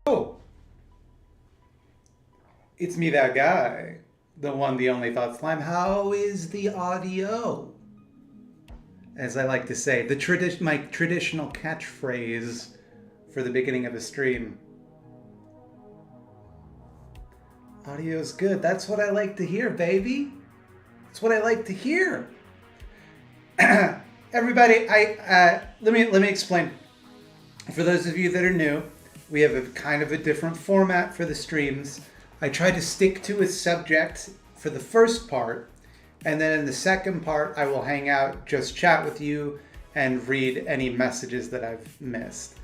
Oh, it's me, that guy. The one, the only thought slime. How is the audio? As I like to say, my traditional catchphrase for the beginning of a stream. Audio's good. That's what I like to hear, baby. That's what I like to hear. Everybody, let me explain. For those of you that are new, we have a kind of a different format for the streams. I try to stick to a subject for the first part, and then in the second part, I will hang out, just chat with you, and read any messages that I've missed.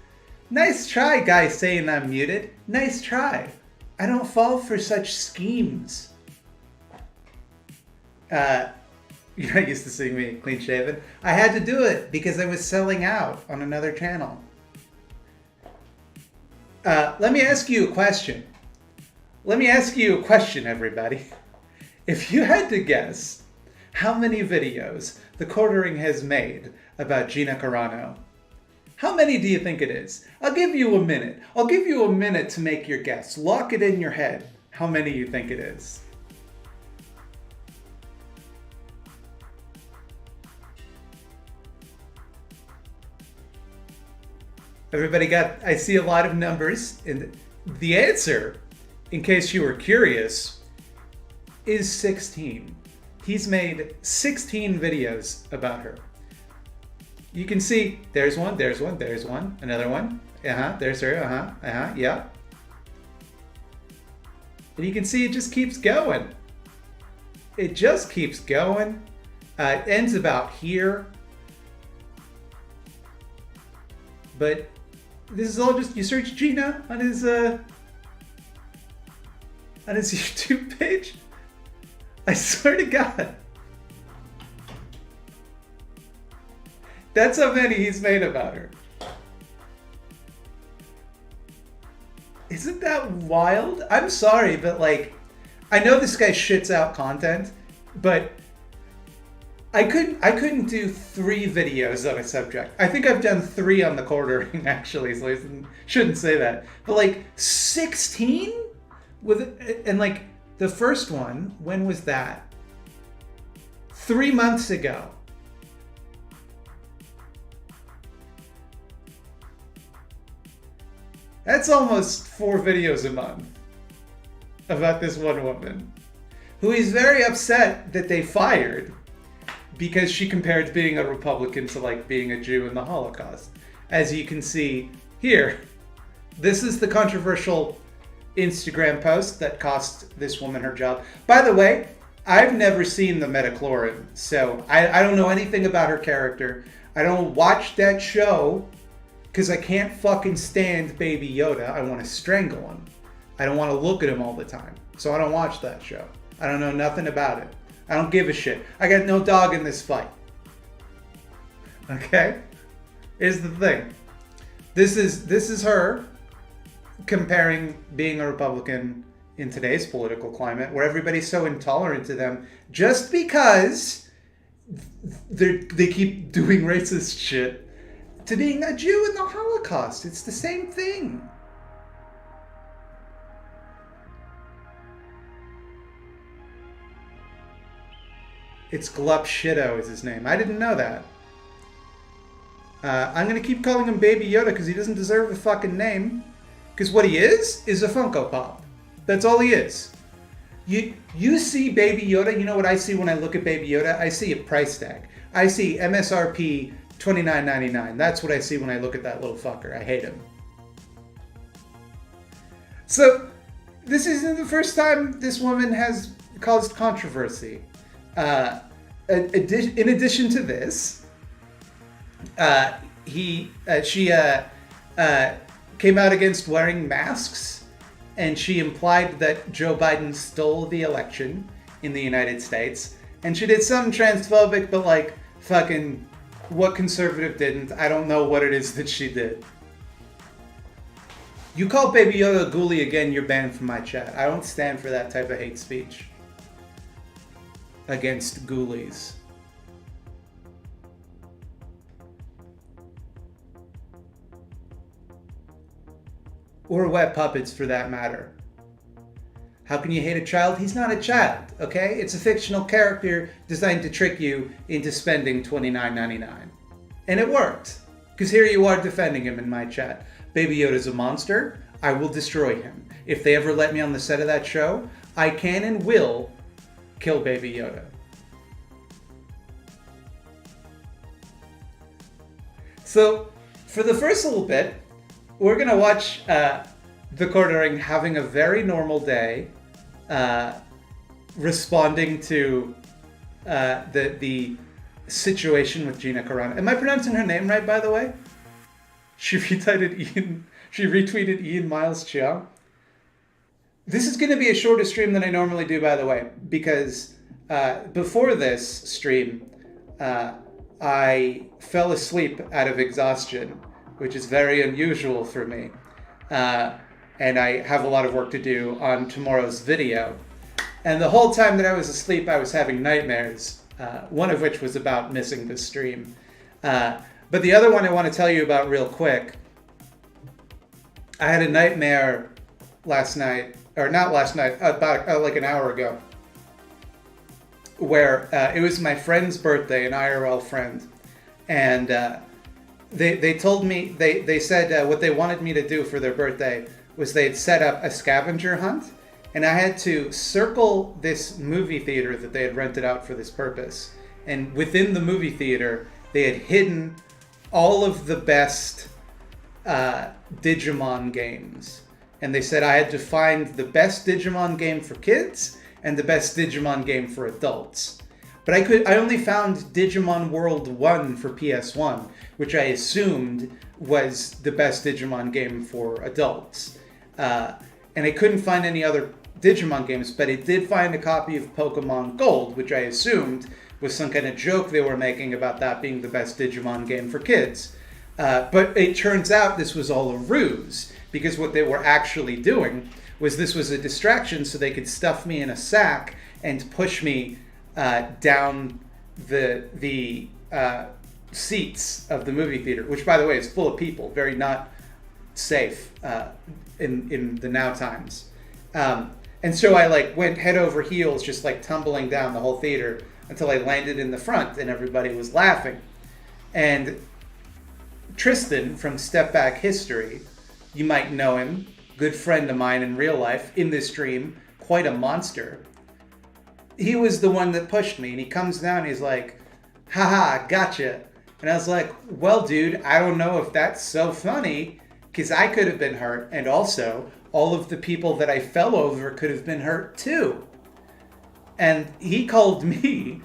Nice try, guy saying I'm muted. Nice try. I don't fall for such schemes. Uh, you're not used to seeing me clean shaven. I had to do it because I was selling out on another channel. Let me ask you a question. Let me ask you a question, everybody. If you had to guess how many videos the Quartering has made about Gina Carano, how many do you think it is? I'll give you a minute. I'll give you a minute to make your guess. Lock it in your head how many you think it is. Everybody got, I see a lot of numbers. And the answer, in case you were curious, is 16. He's made 16 videos about her. You can see, there's one, there's one, there's one, another one. There's her, yeah. And you can see it just keeps going. It just keeps going. It ends about here. But this is all just, you search Gina on his YouTube page. I swear to God. That's how many he's made about her. Isn't that wild? I'm sorry, but like, I know this guy shits out content, but I couldn't do 3 videos on a subject. I think I've done 3 on the Quartering actually, so I shouldn't say that. But like 16 and like the first one, when was that? 3 months ago. That's almost 4 videos a month about this one woman, who he's very upset that they fired because she compared being a Republican to like being a Jew in the Holocaust. As you can see here, this is the controversial Instagram post that cost this woman her job. By the way, I've never seen the Metachlorine, so I don't know anything about her character. I don't watch that show because I can't fucking stand Baby Yoda. I want to strangle him. I don't want to look at him all the time. So I don't watch that show. I don't know nothing about it. I don't give a shit. I got no dog in this fight. Okay? Here's the thing. This is her comparing being a Republican in today's political climate where everybody's so intolerant to them just because they keep doing racist shit, to being a Jew in the Holocaust. It's the same thing. It's Glup Shitto is his name. I didn't know that. I'm going to keep calling him Baby Yoda because he doesn't deserve a fucking name. Because what he is a Funko Pop. That's all he is. You see Baby Yoda, you know what I see when I look at Baby Yoda? I see a price tag. I see MSRP $29.99. That's what I see when I look at that little fucker. I hate him. So, this isn't the first time this woman has caused controversy. In addition to this, she came out against wearing masks, and she implied that Joe Biden stole the election in the United States. And she did something transphobic, but like, fucking, what conservative didn't? I don't know what it is that she did. You call Baby Yoda a ghoulie again, you're banned from my chat. I don't stand for that type of hate speech against ghoulies. Or wet puppets, for that matter. How can you hate a child? He's not a child, okay? It's a fictional character designed to trick you into spending $29.99. And it worked. Because here you are defending him in my chat. Baby Yoda's a monster. I will destroy him. If they ever let me on the set of that show, I can and will kill Baby Yoda. So, for the first little bit, we're going to watch the Quartering having a very normal day, responding to the situation with Gina Carano. Am I pronouncing her name right, by the way? She retweeted Ian Miles Chiang. This is going to be a shorter stream than I normally do, by the way, because before this stream, I fell asleep out of exhaustion, which is very unusual for me. And I have a lot of work to do on tomorrow's video. And the whole time that I was asleep, I was having nightmares, one of which was about missing the stream. But the other one I want to tell you about real quick. I had a nightmare last night, or not last night, about like an hour ago, where it was my friend's birthday, an IRL friend, and they told me, they said what they wanted me to do for their birthday was they'd set up a scavenger hunt, and I had to circle this movie theater that they had rented out for this purpose. And within the movie theater, they had hidden all of the best Digimon games. And they said I had to find the best Digimon game for kids and the best Digimon game for adults. But I only found Digimon World 1 for PS1, which I assumed was the best Digimon game for adults. And I couldn't find any other Digimon games, but it did find a copy of Pokemon Gold, which I assumed was some kind of joke they were making about that being the best Digimon game for kids. But it turns out this was all a ruse, because what they were actually doing was this was a distraction so they could stuff me in a sack and push me down the seats of the movie theater, which, by the way, is full of people, very not safe in the now times. And so I went head over heels, just tumbling down the whole theater until I landed in the front and everybody was laughing. And Tristan from Step Back History, you might know him, good friend of mine in real life, in this dream, quite a monster. He was the one that pushed me, and he comes down and he's like, haha, gotcha. And I was like, well, dude, I don't know if that's so funny, because I could have been hurt, and also all of the people that I fell over could have been hurt too. And he called me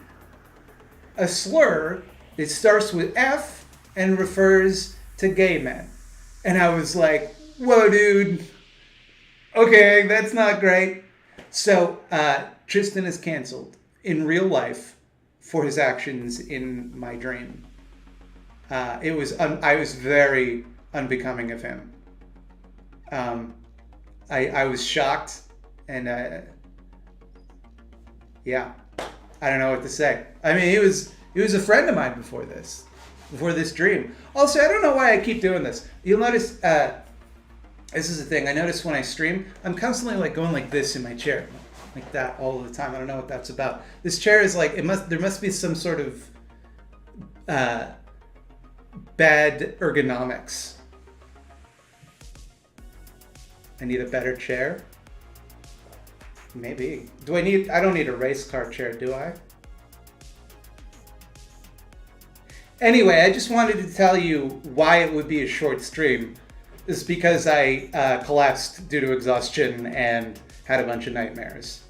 a slur that starts with F and refers to gay men. And I was like, whoa, dude. Okay, that's not great. So Tristan is canceled in real life for his actions in my dream. I was very unbecoming of him. I was shocked, and yeah, I don't know what to say. I mean, he was a friend of mine before this dream. Also, I don't know why I keep doing this. You'll notice, this is the thing. I notice when I stream, I'm constantly going like this in my chair, like that all the time. I don't know what that's about. This chair is there must be some sort of bad ergonomics. I need a better chair. Maybe. I don't need a race car chair, do I? Anyway, I just wanted to tell you why it would be a short stream. It's because I collapsed due to exhaustion and had a bunch of nightmares.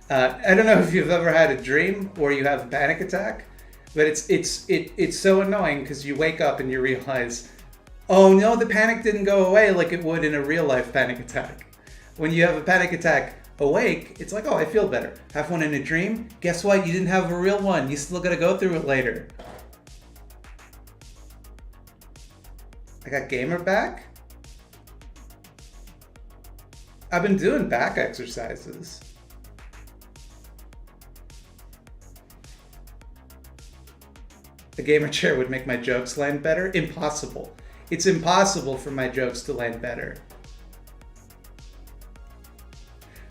I don't know if you've ever had a dream or you have a panic attack, but it's so annoying because you wake up and you realize, oh no, the panic didn't go away like it would in a real life panic attack. When you have a panic attack awake, it's like, oh, I feel better. Have one in a dream? Guess what? You didn't have a real one. You still gotta go through it later. I got gamer back. I've been doing back exercises. The gamer chair would make my jokes land better? Impossible. It's impossible for my jokes to land better.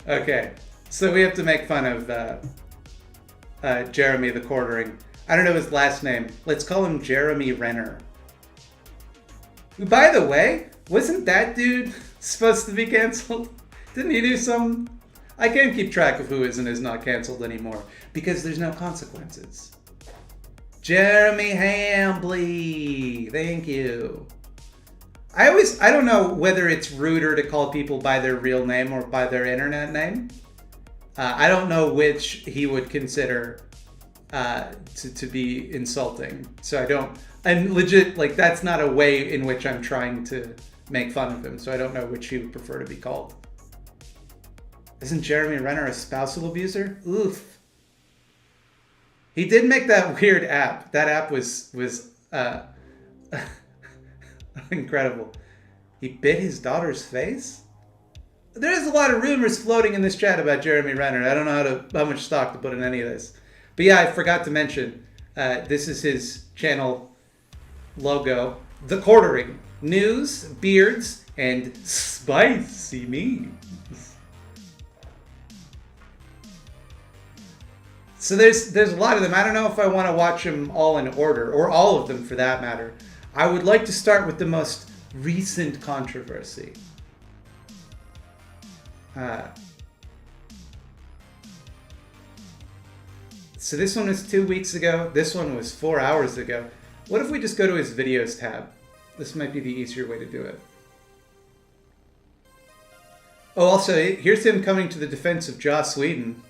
Okay, so we have to make fun of Jeremy the Quartering. I don't know his last name. Let's call him Jeremy Renner. Who, by the way, wasn't that dude supposed to be canceled? Didn't he do some? I can't keep track of who is and is not canceled anymore because there's no consequences. Jeremy Hambley, thank you. I don't know whether it's ruder to call people by their real name or by their internet name. I don't know which he would consider to be insulting. So I'm legit, that's not a way in which I'm trying to make fun of him. So I don't know which he would prefer to be called. Isn't Jeremy Renner a spousal abuser? Oof. He did make that weird app. That app was incredible. He bit his daughter's face. There's a lot of rumors floating in this chat about Jeremy Renner. I don't know how much stock to put in any of this. But yeah, I forgot to mention, this is his channel logo. The Quartering. News, beards, and spicy memes. So there's a lot of them. I don't know if I want to watch them all in order, or all of them for that matter. I would like to start with the most recent controversy. So this one was 2 weeks ago. This one was 4 hours ago. What if we just go to his videos tab? This might be the easier way to do it. Oh, also, here's him coming to the defense of Joss Whedon.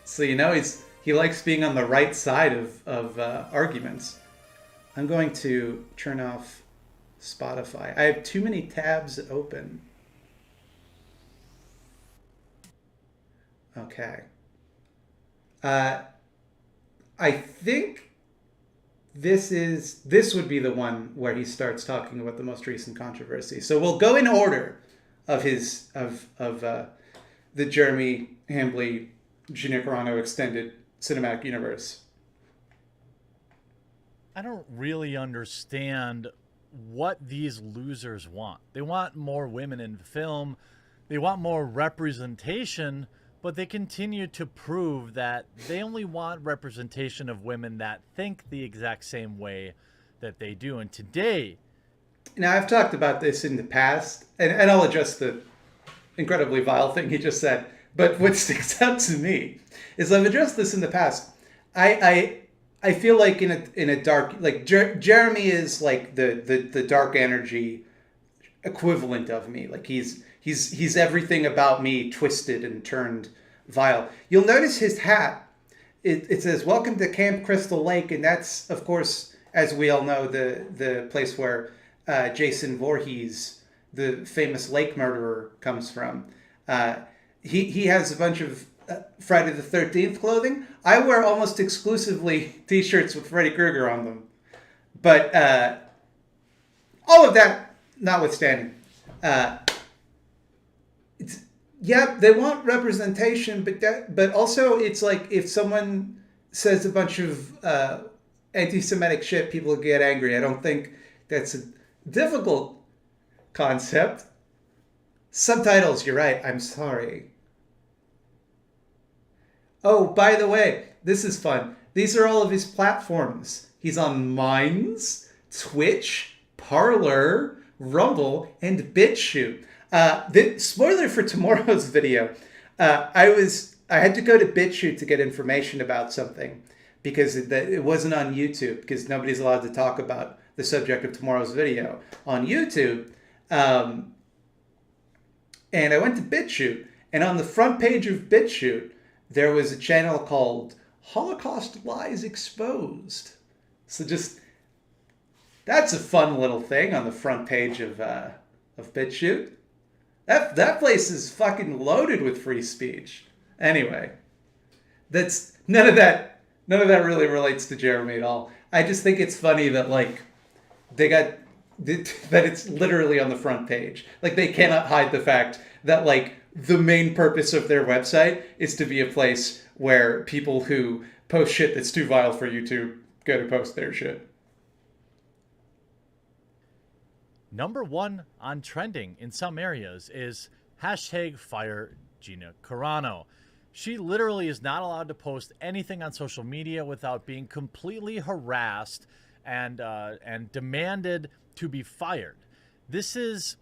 So you know he likes being on the right side of arguments. I'm going to turn off Spotify. I have too many tabs open. Okay. I think this would be the one where he starts talking about the most recent controversy. So we'll go in order of the Jeremy Hambley Gina Carano extended cinematic universe. I don't really understand what these losers want. They want more women in film. They want more representation, but they continue to prove that they only want representation of women that think the exact same way that they do. And today... Now, I've talked about this in the past, and I'll address the incredibly vile thing he just said, but what sticks out to me is I've addressed this in the past. I feel like in a dark, like Jeremy is like the dark energy equivalent of me. Like he's everything about me twisted and turned vile. You'll notice his hat. It says "Welcome to Camp Crystal Lake," and that's, of course, as we all know, the place where Jason Voorhees, the famous lake murderer, comes from. He has a bunch of Friday the 13th clothing. I wear almost exclusively t-shirts with Freddy Krueger on them. But all of that notwithstanding, they want representation, but also it's like if someone says a bunch of anti-Semitic shit, people get angry. I don't think that's a difficult concept. Subtitles, you're right. I'm sorry. Oh, by the way, this is fun. These are all of his platforms. He's on Minds, Twitch, Parler, Rumble, and BitChute. The spoiler for tomorrow's video. I had to go to BitChute to get information about something because it wasn't on YouTube, because nobody's allowed to talk about the subject of tomorrow's video on YouTube. And I went to BitChute, and on the front page of BitChute, there was a channel called Holocaust Lies Exposed. So that's a fun little thing on the front page of BitChute. That place is fucking loaded with free speech. Anyway, that's none of that really relates to Jeremy at all. I just think it's funny that that it's literally on the front page. Like, they cannot hide the fact that the main purpose of their website is to be a place where people who post shit that's too vile for YouTube go to post their shit. Number one on trending in some areas is #fire Gina Carano. She literally is not allowed to post anything on social media without being completely harassed and demanded to be fired. This is...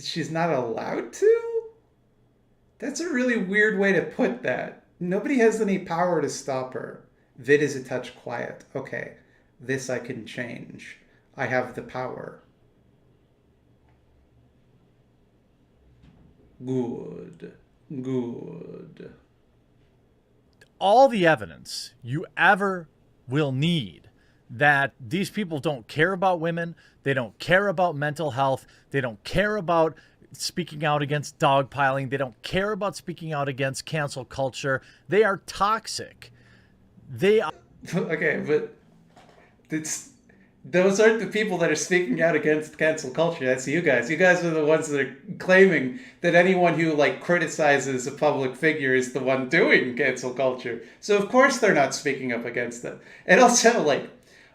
She's not allowed to? That's a really weird way to put that. Nobody has any power to stop her. Vid is a touch quiet. Okay, this I can change. I have the power. Good. All the evidence you ever will need that these people don't care about women, they don't care about mental health, they don't care about speaking out against dogpiling, they don't care about speaking out against cancel culture. They are toxic. They Okay, but those aren't the people that are speaking out against cancel culture. That's you guys. You guys are the ones that are claiming that anyone who like criticizes a public figure is the one doing cancel culture. So of course they're not speaking up against it. And also like,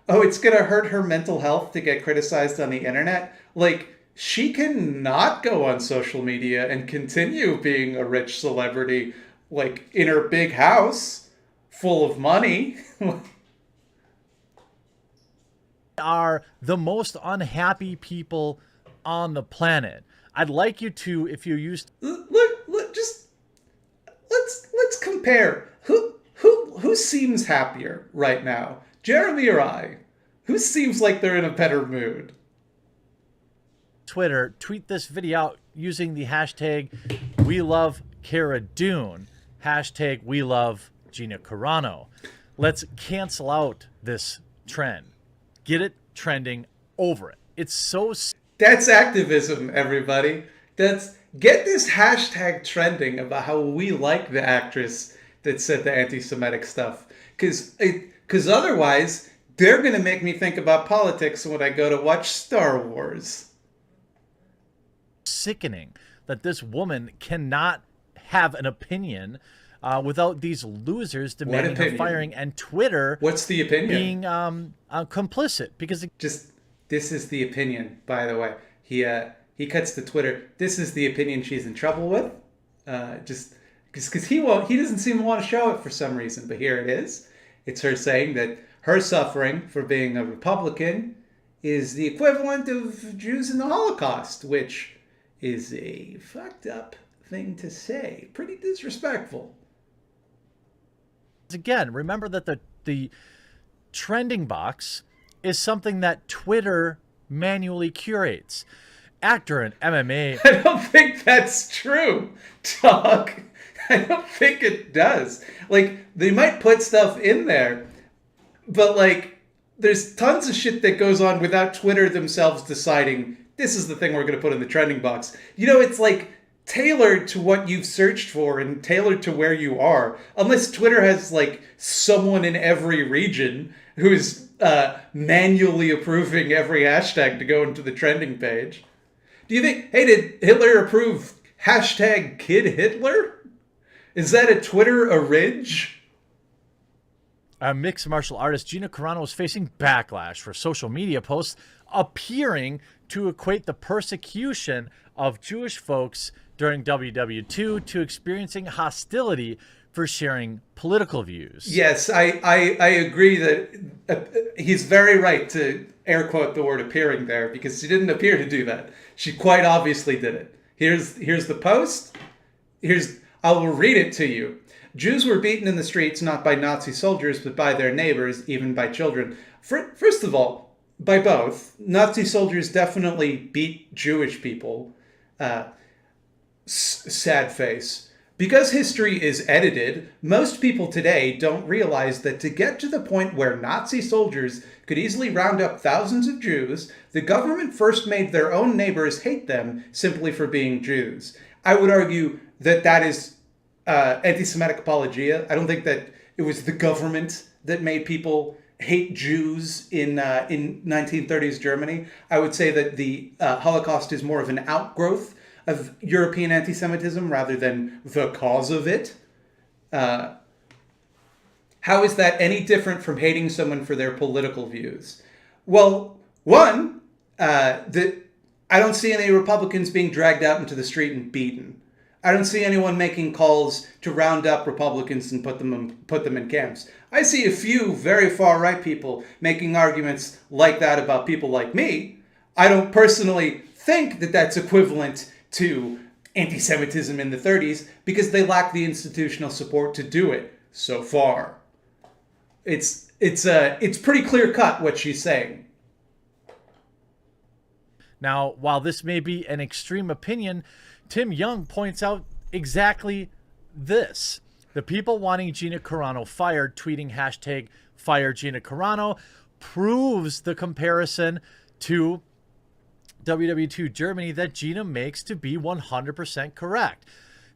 oh, it's gonna hurt her mental health to get criticized on the internet. Like, she can not go on social media and continue being a rich celebrity, like in her big house full of money. are the most unhappy people on the planet. I'd like you to, if you used Just let's compare. Who seems happier right now, Jeremy or I? Who seems like they're in a better mood? Twitter, tweet this video out using the hashtag We Love Cara Dune, hashtag We Love Gina Carano. Let's cancel out this trend. Get it trending over it. It's so... That's activism, everybody. Get this hashtag trending about how we like the actress that said the anti-Semitic stuff. Because otherwise, they're going to make me think about politics when I go to watch Star Wars. Sickening that this woman cannot have an opinion without these losers demanding her firing, and Twitter... What's the opinion? Being complicit, because... This is the opinion, by the way. He cuts to Twitter. This is the opinion she's in trouble with. Just because he doesn't seem to want to show it for some reason, but here it is. It's her saying that her suffering for being a Republican is the equivalent of Jews in the Holocaust, which is a fucked up thing to say. Pretty disrespectful. Again, remember that the trending box is something that Twitter manually curates. Actor and MMA... I don't think that's true, dog. I don't think it does. Like, they might put stuff in there, but like, there's tons of shit that goes on without Twitter themselves deciding this is the thing we're going to put in the trending box. You know, it's like tailored to what you've searched for and tailored to where you are. Unless Twitter has like someone in every region who's manually approving every hashtag to go into the trending page. Do you think, hey, did Hitler approve hashtag Kid Hitler? Is that a Twitter orig? Mixed martial artist Gina Carano is facing backlash for social media posts appearing to equate the persecution of Jewish folks during WW2 to experiencing hostility for sharing political views. Yes, I agree that he's very right to air quote the word appearing there, because she didn't appear to do that. She quite obviously did it. Here's the post. I will read it to you. Jews were beaten in the streets not by Nazi soldiers, but by their neighbors, even by children. First of all, by both. Nazi soldiers definitely beat Jewish people. Sad face. Because history is edited, most people today don't realize that to get to the point where Nazi soldiers could easily round up thousands of Jews, the government first made their own neighbors hate them simply for being Jews. I would argue that is anti-Semitic apologia. I don't think that it was the government that made people hate Jews in 1930s Germany. I would say that the Holocaust is more of an outgrowth of European anti-Semitism rather than the cause of it. How is that any different from hating someone for their political views? Well, one, I don't see any Republicans being dragged out into the street and beaten. I don't see anyone making calls to round up Republicans and put them in camps. I see a few very far-right people making arguments like that about people like me. I don't personally think that that's equivalent to anti-Semitism in the 30s because they lack the institutional support to do it so far. It's pretty clear-cut what she's saying. Now, while this may be an extreme opinion, Tim Young points out exactly this. The people wanting Gina Carano fired, tweeting hashtag fire Gina Carano, proves the comparison to WW2 Germany that Gina makes to be 100% correct.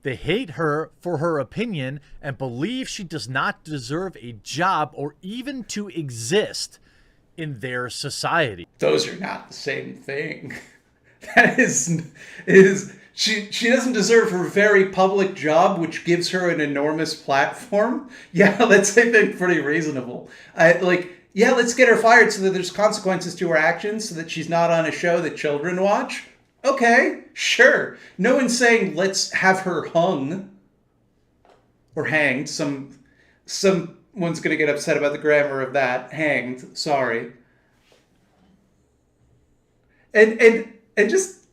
They hate her for her opinion and believe she does not deserve a job or even to exist in their society. Those are not the same thing. That is she doesn't deserve her very public job, which gives her an enormous platform. Yeah, that's, I think, pretty reasonable. Yeah, let's get her fired so that there's consequences to her actions, so that she's not on a show that children watch. Okay, sure. No one's saying let's have her hung or hanged. Someone's gonna get upset about the grammar of that. Hanged. Sorry. And just,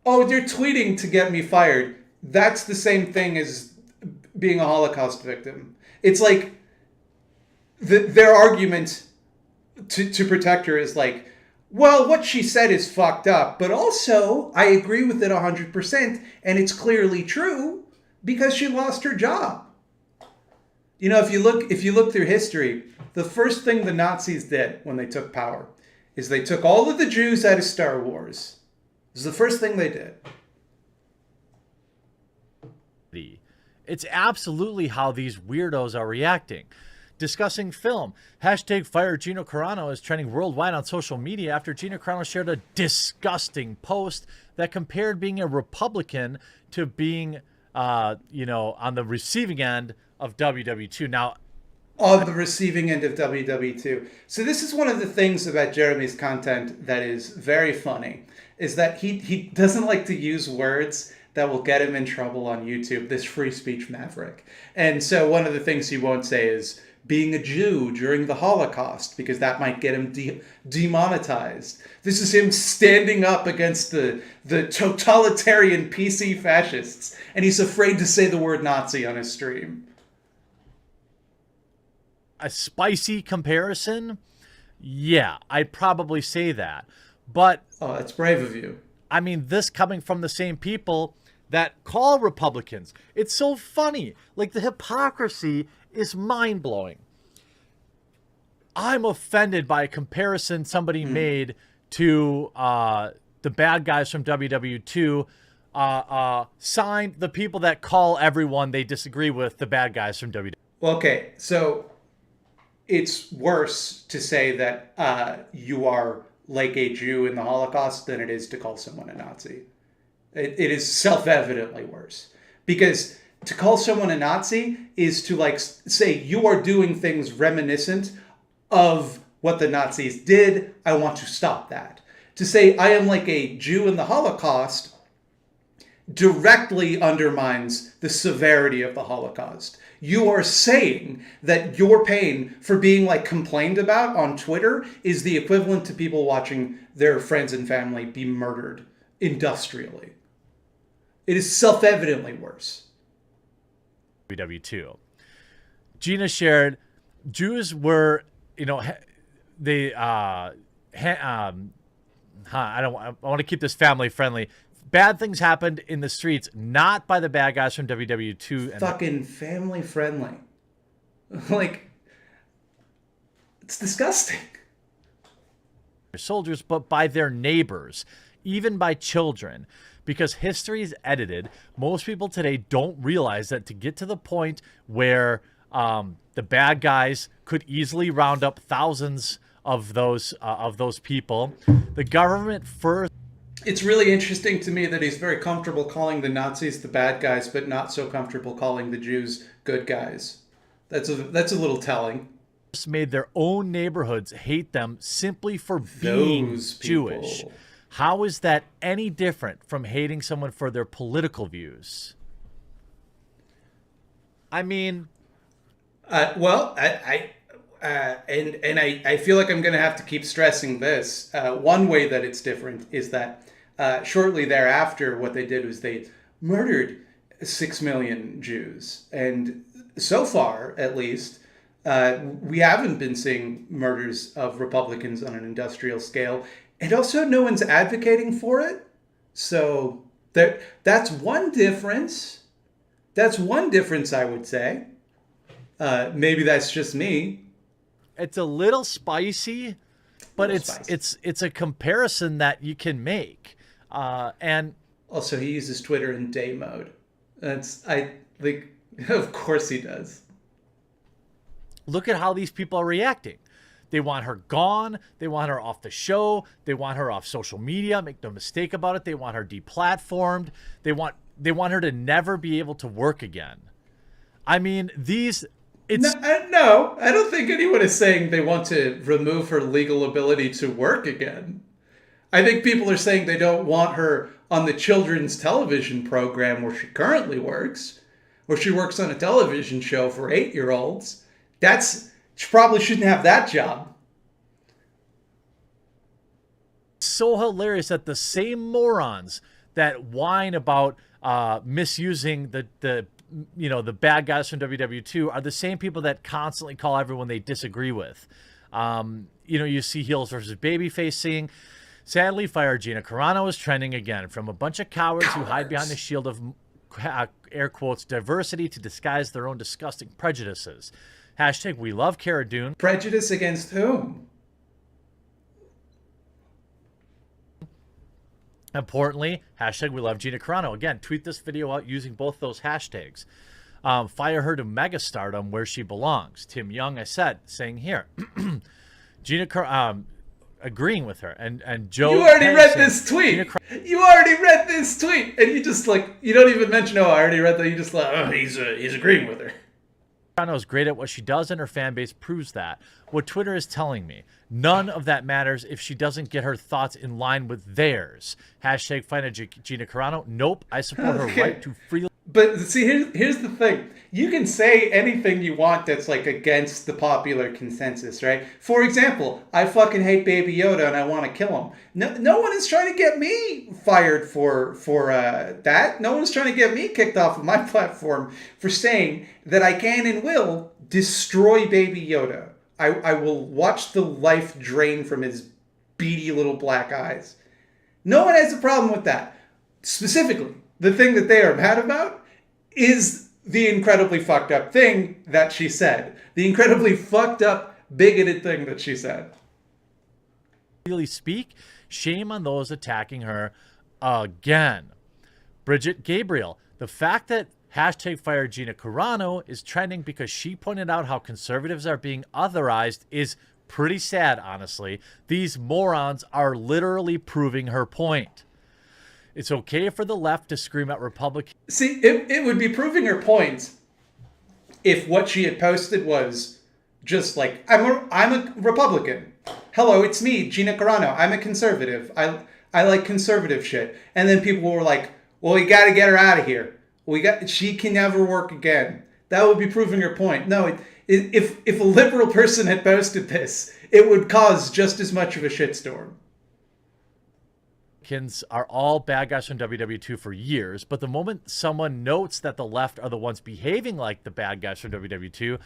oh, they're tweeting to get me fired. That's the same thing as being a Holocaust victim. It's like their argument to protect her is like, well, what she said is fucked up, but also I agree with it 100%, and it's clearly true because she lost her job. You know, if you look through history, the first thing the Nazis did when they took power is they took all of the Jews out of Star Wars. This is the first thing they did. It's absolutely how these weirdos are reacting. Discussing film. Hashtag fire Gina Carano is trending worldwide on social media after Gina Carano shared a disgusting post that compared being a Republican to being, on the receiving end of WW2. Now, on the receiving end of WW2. So this is one of the things about Jeremy's content that is very funny, is that he doesn't like to use words that will get him in trouble on YouTube, this free speech maverick. And so one of the things he won't say is being a Jew during the Holocaust, because that might get him demonetized. This is him standing up against the totalitarian PC fascists, and he's afraid to say the word Nazi on his stream. A spicy comparison? Yeah, I'd probably say that. But oh, that's brave of you. I mean, this coming from the same people that call Republicans. It's so funny. Like, the hypocrisy is mind-blowing. I'm offended by a comparison somebody made to the bad guys from WW2 signed the people that call everyone they disagree with the bad guys from WW2. Well, okay, so it's worse to say that you are like a Jew in the Holocaust than it is to call someone a Nazi. It is self-evidently worse. Because to call someone a Nazi is to, like, say you are doing things reminiscent of what the Nazis did. I want to stop that. To say I am like a Jew in the Holocaust directly undermines the severity of the Holocaust. You are saying that your pain for being, like, complained about on Twitter is the equivalent to people watching their friends and family be murdered industrially. It is self-evidently worse. WW2. Gina shared, Jews were, they, I want to keep this family friendly. Bad things happened in the streets, not by the bad guys from WW2. Fucking family friendly. Like, it's disgusting. Soldiers, but by their neighbors, even by children. Because history is edited, most people today don't realize that to get to the point where the bad guys could easily round up thousands of those people, the government first. It's really interesting to me that he's very comfortable calling the Nazis the bad guys, but not so comfortable calling the Jews good guys. That's a little telling. Made their own neighborhoods hate them simply for being Jewish. How is that any different from hating someone for their political views? I mean, I feel like I'm going to have to keep stressing this. One way that it's different is that shortly thereafter, what they did was they murdered 6 million Jews. And so far, at least, we haven't been seeing murders of Republicans on an industrial scale. And also, no one's advocating for it. So that's one difference. That's one difference, I would say. Maybe that's just me. It's a little spicy, but it's a comparison that you can make. And Also, he uses Twitter in day mode. I think, of course he does. Look at how these people are reacting. They want her gone. They want her off the show. They want her off social media. Make no mistake about it. They want her deplatformed. They want her to never be able to work again. I mean, No, I don't think anyone is saying they want to remove her legal ability to work again. I think people are saying they don't want her on the children's television program where she currently works, where she works on a television show for 8-year-olds. She probably shouldn't have that job. So hilarious that the same morons that whine about misusing the bad guys from WW2 are the same people that constantly call everyone they disagree with. You see heels versus babyface singing. Sadly, Fire Gina Carano is trending again from a bunch of cowards who hide behind the shield of air quotes diversity to disguise their own disgusting prejudices. Hashtag we love Cara Dune. Prejudice against whom? Importantly, hashtag we love Gina Carano. Again, tweet this video out using both those hashtags. Fire her to megastardom where she belongs. Tim Young, I said, saying here. Gina Carano, agreeing with her. And Joe. You already read this tweet. You already read this tweet. And you just you don't even mention, I already read that. You just he's agreeing with her. Carano is great at what she does, and her fan base proves that. What Twitter is telling me, none of that matters if she doesn't get her thoughts in line with theirs. Hashtag find Gina Carano. Nope, I support her right to freely. But see, here's the thing. You can say anything you want that's against the popular consensus, right? For example, I fucking hate Baby Yoda and I want to kill him. No one is trying to get me fired for that. No one's trying to get me kicked off of my platform for saying that I can and will destroy Baby Yoda. I will watch the life drain from his beady little black eyes. No one has a problem with that. Specifically, the thing that they are mad about is the incredibly fucked up thing that she said. The incredibly fucked up, bigoted thing that she said. Really speak, shame on those attacking her again. Bridget Gabriel, the fact that hashtag fire Gina Carano is trending because she pointed out how conservatives are being otherized is pretty sad, honestly. These morons are literally proving her point. It's okay for the left to scream at Republicans. See, it would be proving her point if what she had posted was just I'm a Republican. Hello, it's me, Gina Carano. I'm a conservative. I like conservative shit. And then people were like, well, we got to get her out of here. She can never work again. That would be proving her point. No, if a liberal person had posted this, it would cause just as much of a shitstorm. Are all bad guys from WW2 for years, but the moment someone notes that the left are the ones behaving like the bad guys from WW2,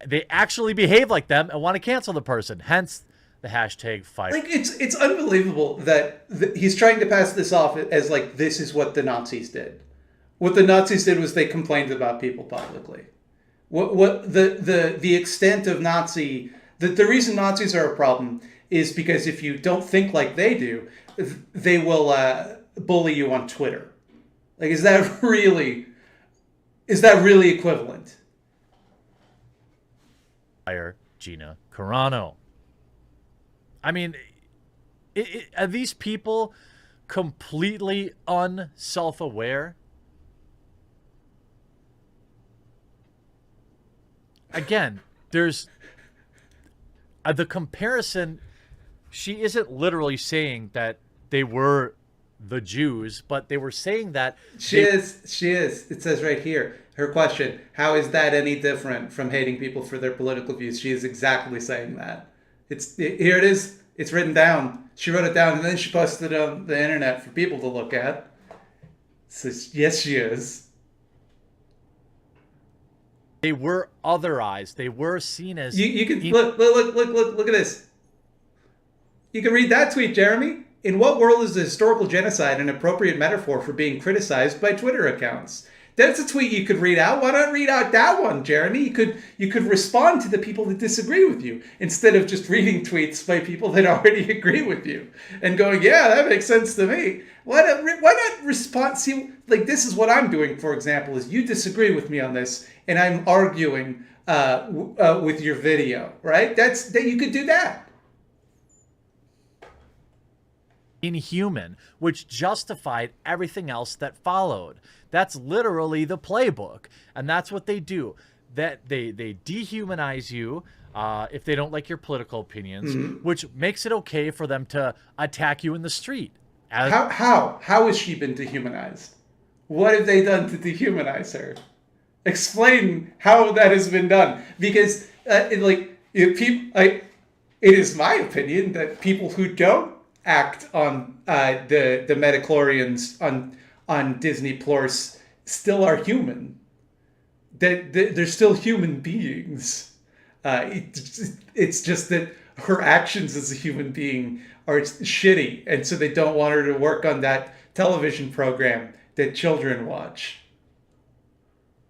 they actually behave like them and want to cancel the person. Hence the hashtag fight. It's unbelievable that he's trying to pass this off as this is what the Nazis did. What the Nazis did was they complained about people publicly. What the extent of Nazi the reason Nazis are a problem is because if you don't think like they do, they will bully you on Twitter. Is that really equivalent? Fire Gina Carano. I mean, are these people completely unself-aware? Again, there's the comparison. She isn't literally saying that they were the Jews, but they were saying that she is. It says right here, her question, how is that any different from hating people for their political views? She is exactly saying that. Here it is. It's written down. She wrote it down and then she posted it on the internet for people to look at. So yes, she is. They were otherized. They were seen as you can look at this. You can read that tweet, Jeremy. In what world is the historical genocide an appropriate metaphor for being criticized by Twitter accounts? That's a tweet you could read out. Why not read out that one, Jeremy? You could respond to the people that disagree with you instead of just reading tweets by people that already agree with you and going, yeah, that makes sense to me. Why not respond? See, like, this is what I'm doing, for example, is you disagree with me on this and I'm arguing with your video, right? That you could do that. Inhuman, which justified everything else that followed. That's literally the playbook, and that's what they do. That they dehumanize you if they don't like your political opinions, which makes it okay for them to attack you in the street. How has she been dehumanized? What have they done to dehumanize her? Explain how that has been done, because it is my opinion that people who don't act on the midichlorians on Disney Plus still are human. That they're still human beings. It's just that her actions as a human being are shitty, and so they don't want her to work on that television program that children watch.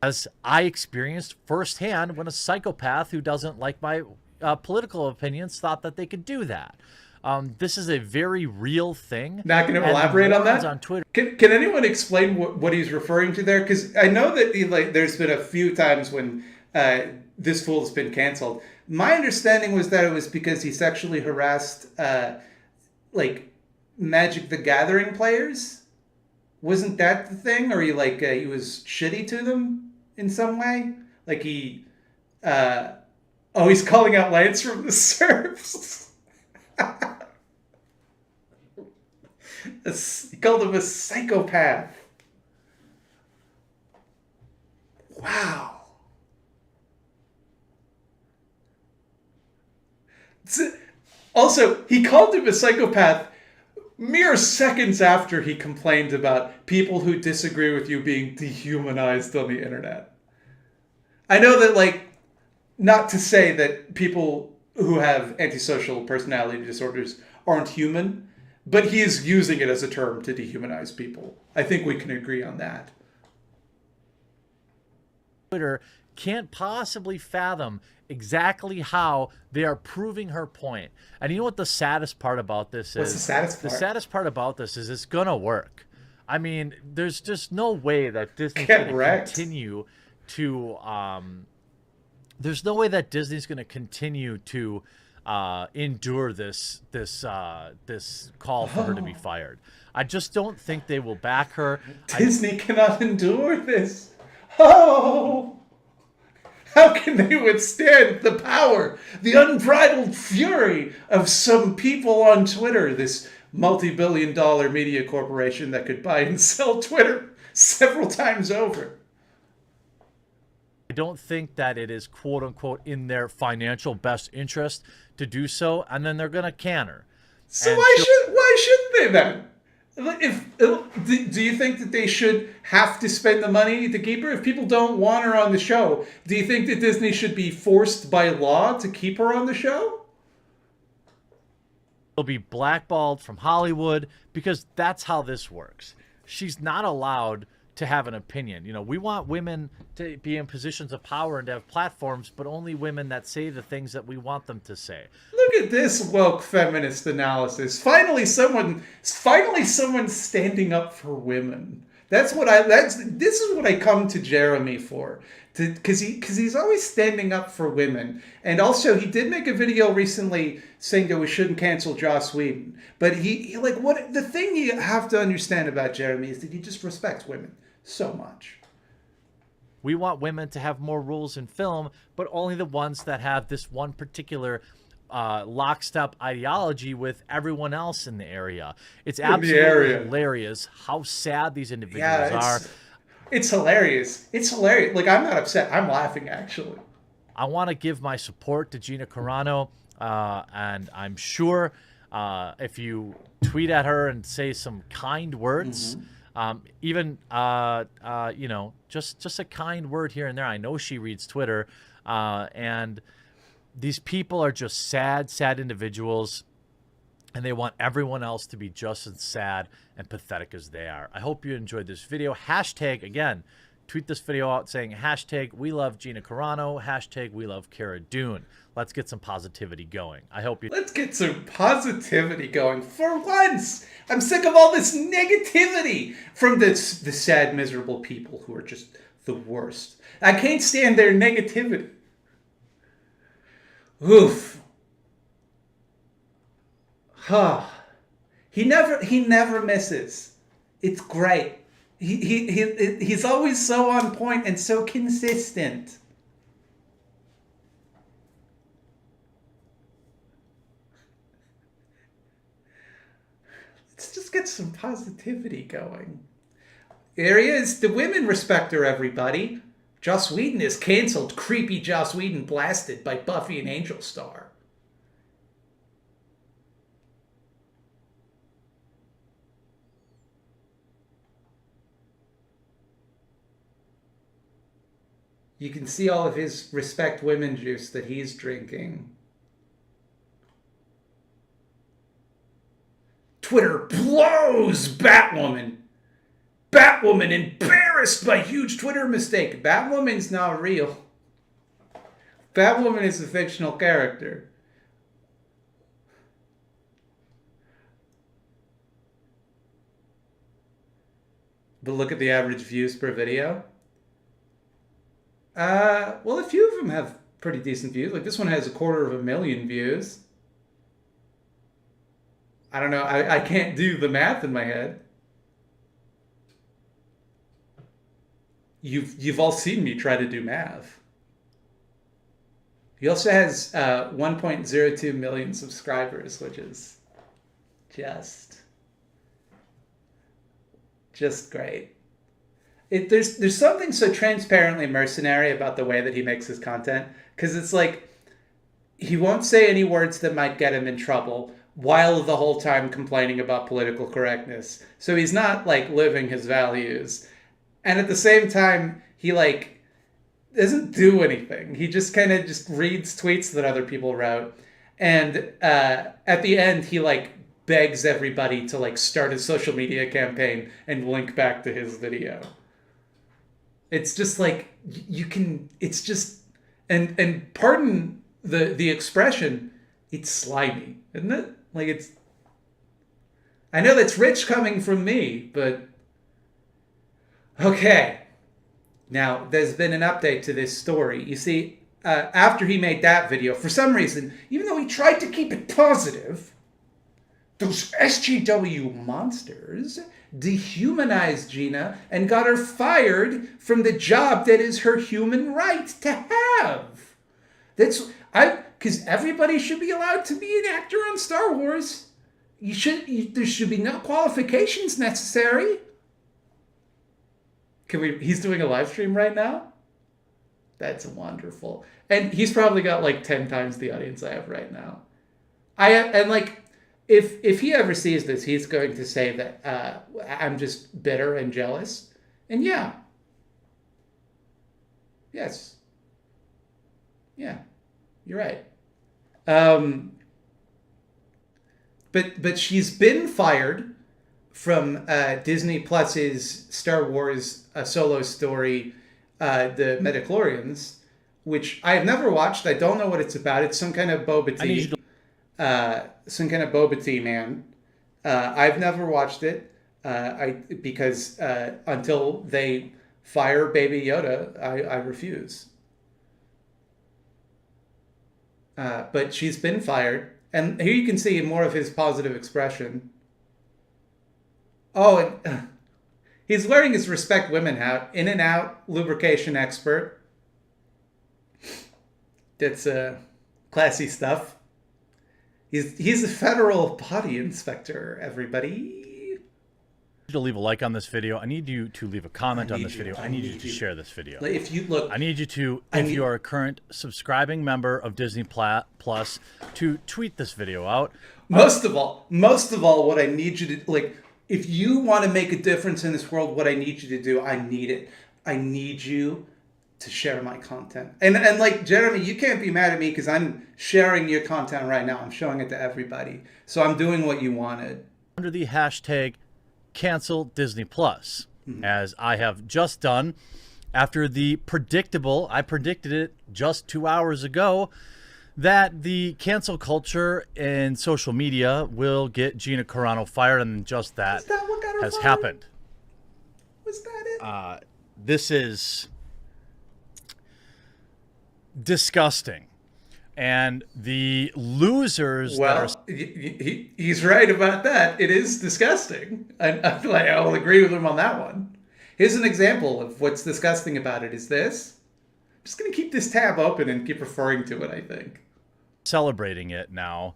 As I experienced firsthand when a psychopath who doesn't like my political opinions thought that they could do that. This is a very real thing. Not going to elaborate on that? On Twitter. Can anyone explain what he's referring to there? Because I know that there's been a few times when this fool has been canceled. My understanding was that it was because he sexually harassed Magic the Gathering players. Wasn't that the thing? Or he was shitty to them in some way? Like he... he's calling out Lance from the Serfs. He called him a psychopath. Wow. Also, he called him a psychopath mere seconds after he complained about people who disagree with you being dehumanized on the internet. I know that, not to say that people who have antisocial personality disorders aren't human, but he is using it as a term to dehumanize people. I think we can agree on that. Twitter can't possibly fathom exactly how they are proving her point. And you know what the saddest part about this is? What's the saddest part? The saddest part about this is it's going to work. I mean, there's just no way that Disney's going to continue to... there's no way that Disney's going to continue to endure this call for her to be fired. I just don't think they will back her. Disney cannot endure this. Oh, how can they withstand the power, the unbridled fury of some people on Twitter, this multi-billion-dollar media corporation that could buy and sell Twitter several times over? I don't think that it is quote unquote in their financial best interest to do so, and then they're going to can her. So why shouldn't they then? Do you think that they should have to spend the money to keep her? If people don't want her on the show, do you think that Disney should be forced by law to keep her on the show? She'll be blackballed from Hollywood because that's how this works. She's not allowed to have an opinion. You know, we want women to be in positions of power and to have platforms, but only women that say the things that we want them to say. Look at this woke feminist analysis. Finally someone standing up for women. This is what I come to Jeremy for. Because he's always standing up for women. And also, he did make a video recently saying that we shouldn't cancel Joss Whedon. But the thing you have to understand about Jeremy is that he just respects women so much. We want women to have more roles in film, but only the ones that have this one particular lockstep ideology with everyone else in the area. It's absolutely hilarious how sad these individuals are. It's hilarious. It's hilarious. I'm not upset. I'm laughing, actually. I want to give my support to Gina Carano, and I'm sure if you tweet at her and say some kind words, even just a kind word here and there. I know she reads Twitter, and these people are just sad individuals, and they want everyone else to be just as sad and pathetic as they are. I hope you enjoyed this video. Hashtag, again, tweet this video out saying hashtag we love Gina Carano, hashtag we love Cara Dune. Let's get some positivity going. I hope you... Let's get some positivity going for once. I'm sick of all this negativity from the sad, miserable people who are just the worst. I can't stand their negativity. Oof. Huh. He never misses. It's great. He's always so on point and so consistent. Let's just get some positivity going. There he is. The women respect her, everybody. Joss Whedon is canceled. Creepy Joss Whedon blasted by Buffy and Angel Star. You can see all of his respect women juice that he's drinking. Twitter blows Batwoman. Batwoman embarrassed by huge Twitter mistake. Batwoman's not real. Batwoman is a fictional character. But look at the average views per video. Well, a few of them have pretty decent views. Like this one has 250,000 views. I don't know. I can't do the math in my head. You've all seen me try to do math. He also has 1.02 million subscribers, which is just great. There's something so transparently mercenary about the way that he makes his content, because it's like he won't say any words that might get him in trouble while the whole time complaining about political correctness. So he's not like living his values. And at the same time, he like doesn't do anything. He just kind of just reads tweets that other people wrote. And at the end, he like begs everybody to like start a social media campaign and link back to his video. It's just like you can, it's just, and pardon the expression, it's slimy, isn't it? Like it's, I know that's rich coming from me, but okay. Now, there's been an update to this story. You see, after he made that video, for some reason, even though he tried to keep it positive, those SJW monsters dehumanized Gina and got her fired from the job that is her human right to have. Because everybody should be allowed to be an actor on Star Wars. There should be no qualifications necessary. He's doing a live stream right now? That's wonderful. And he's probably got like 10 times the audience I have right now. If he ever sees this, he's going to say that I'm just bitter and jealous. And yeah. Yes. Yeah. You're right. But she's been fired from Disney Plus's Star Wars solo story, The Midichlorians, which I have never watched. I don't know what it's about. It's some kind of Boba Tea. Some kind of Boba Tea man. I've never watched it because until they fire Baby Yoda, I refuse. But she's been fired. And here you can see more of his positive expression. Oh, and he's wearing his Respect Women hat. In and out lubrication expert. That's classy stuff. He's a federal body inspector, everybody. I need you to leave a like on this video. I need you to leave a comment on this video. I need you to share this video. If you look, I need you to, if you are a current subscribing member of Disney Plus, to tweet this video out. Most of all, what I need you to, like, if you want to make a difference in this world, what I need you to do, I need you to share my content. And like, Jeremy, you can't be mad at me because I'm sharing your content right now. I'm showing it to everybody. So I'm doing what you wanted. Under the hashtag cancel Disney Plus, as I have just done. after the predictable, I predicted it just 2 hours ago, that the cancel culture and social media will get Gina Carano fired, and just that, Is that what got her has fired? happened. Was that it? This is disgusting. And the losers Well, that are he's right about that. It is disgusting. I'll agree with him on that one. Here's an example of what's disgusting about it is this. I'm just going to keep this tab open and keep referring to it, I think. celebrating it now,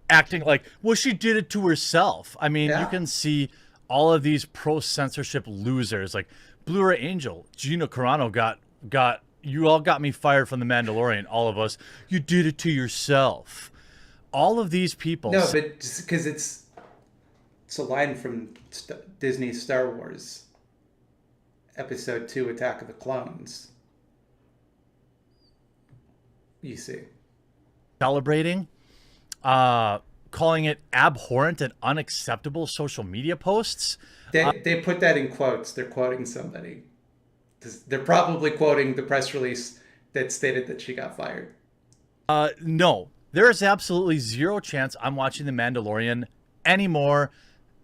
acting like, well, she did it to herself. I mean, Yeah. you can see all of these pro-censorship losers, like Blu-ray Angel, Gina Carano got you all got me fired from The Mandalorian, all of us. You did it to yourself. All of these people. No, but just because it's a line from Disney's Star Wars, Episode 2, Attack of the Clones. You see. Celebrating, calling it abhorrent and unacceptable social media posts. They put that in quotes. They're quoting somebody. They're probably quoting the press release that stated that she got fired. No, there is absolutely zero chance I'm watching The Mandalorian anymore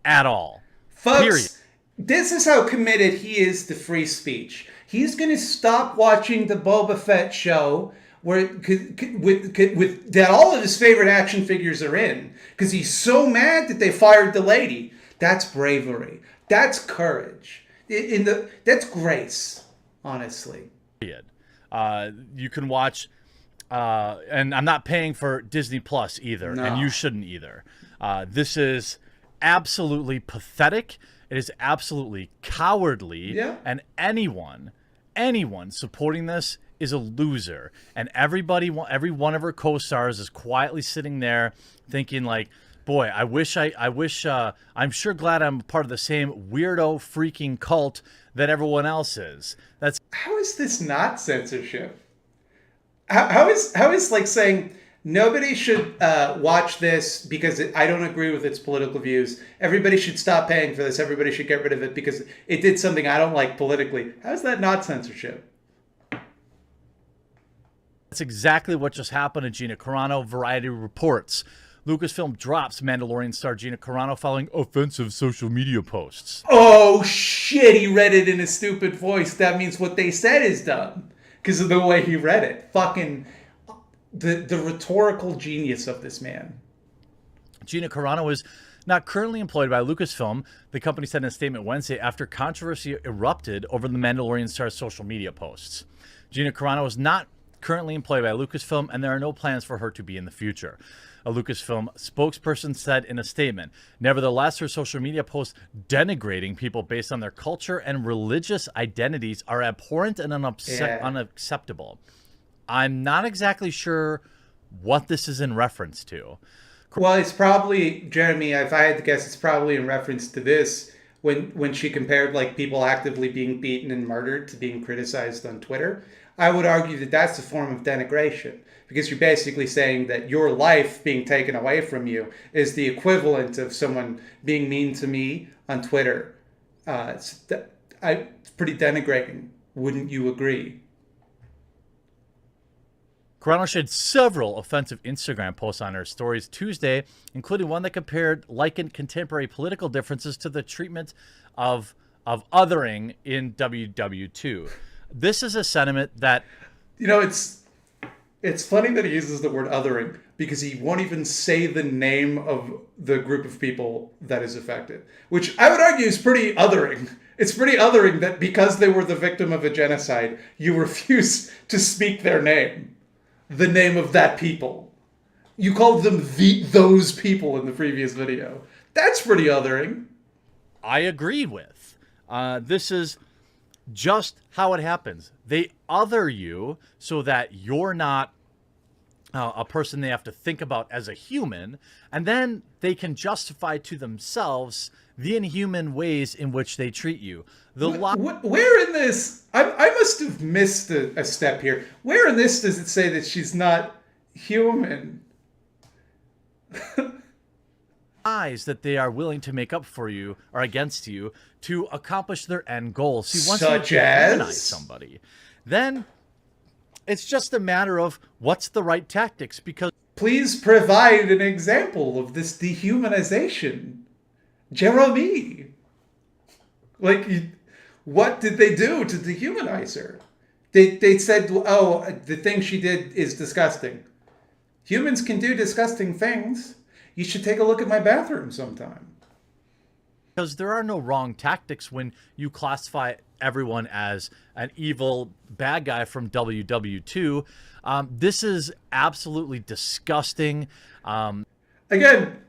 at all. Folks, Period. This is how committed he is to free speech. He's going to stop watching the Boba Fett show where with that all of his favorite action figures are in because he's so mad that they fired the lady. That's bravery. That's courage. That's grace, honestly. You can watch, and I'm not paying for Disney Plus either, No. and you shouldn't either. This is absolutely pathetic. It is absolutely cowardly. Yeah. And anyone supporting this is a loser. And every one of her co-stars is quietly sitting there thinking like, boy, I'm sure glad I'm part of the same weirdo freaking cult that everyone else is. How is this not censorship? How is like saying nobody should watch this because I don't agree with its political views. Everybody should stop paying for this. Everybody should get rid of it because it did something I don't like politically. How is that not censorship? That's exactly what just happened to Gina Carano. Variety reports. Lucasfilm drops Mandalorian star Gina Carano following offensive social media posts. Oh shit, he read it in a stupid voice. That means what they said is dumb. Because of the way he read it. Fucking the rhetorical genius of this man. Gina Carano is not currently employed by Lucasfilm, the company said in a statement Wednesday after controversy erupted over the Mandalorian star's social media posts. Gina Carano is not currently employed by Lucasfilm, and there are no plans for her to be in the future. A Lucasfilm spokesperson said in a statement, nevertheless, her social media posts denigrating people based on their culture and religious identities are abhorrent and unacceptable. I'm not exactly sure what this is in reference to. Well, it's probably, Jeremy, if I had to guess, it's probably in reference to this when she compared like people actively being beaten and murdered to being criticized on Twitter. I would argue that that's a form of denigration because you're basically saying that your life being taken away from you is the equivalent of someone being mean to me on Twitter. It's pretty denigrating. Wouldn't you agree? Carano shared several offensive Instagram posts on her stories Tuesday, including one that likened contemporary political differences to the treatment of othering in WW2. This is a sentiment that... You know, it's funny that he uses the word othering because he won't even say the name of the group of people that is affected, which I would argue is pretty othering. It's pretty othering that because they were the victim of a genocide, you refuse to speak their name, the name of that people. You called them those people in the previous video. That's pretty othering. I agree with. This is just how it happens. They other you so that you're not a person they have to think about as a human, and then they can justify to themselves the inhuman ways in which they treat you. Where in this... I must have missed a step here. Where in this does it say that she's not human? lies that they are willing to make up for you or against you to accomplish their end goal. See, once Such you as demonize somebody, then it's just a matter of what's the right tactics. Because please provide an example of this dehumanization, Jeremy. Like, what did they do to dehumanize her? They said, oh, the thing she did is disgusting. Humans can do disgusting things. You should take a look at my bathroom sometime. Because there are no wrong tactics when you classify everyone as an evil bad guy from WW2. This is absolutely disgusting. Again,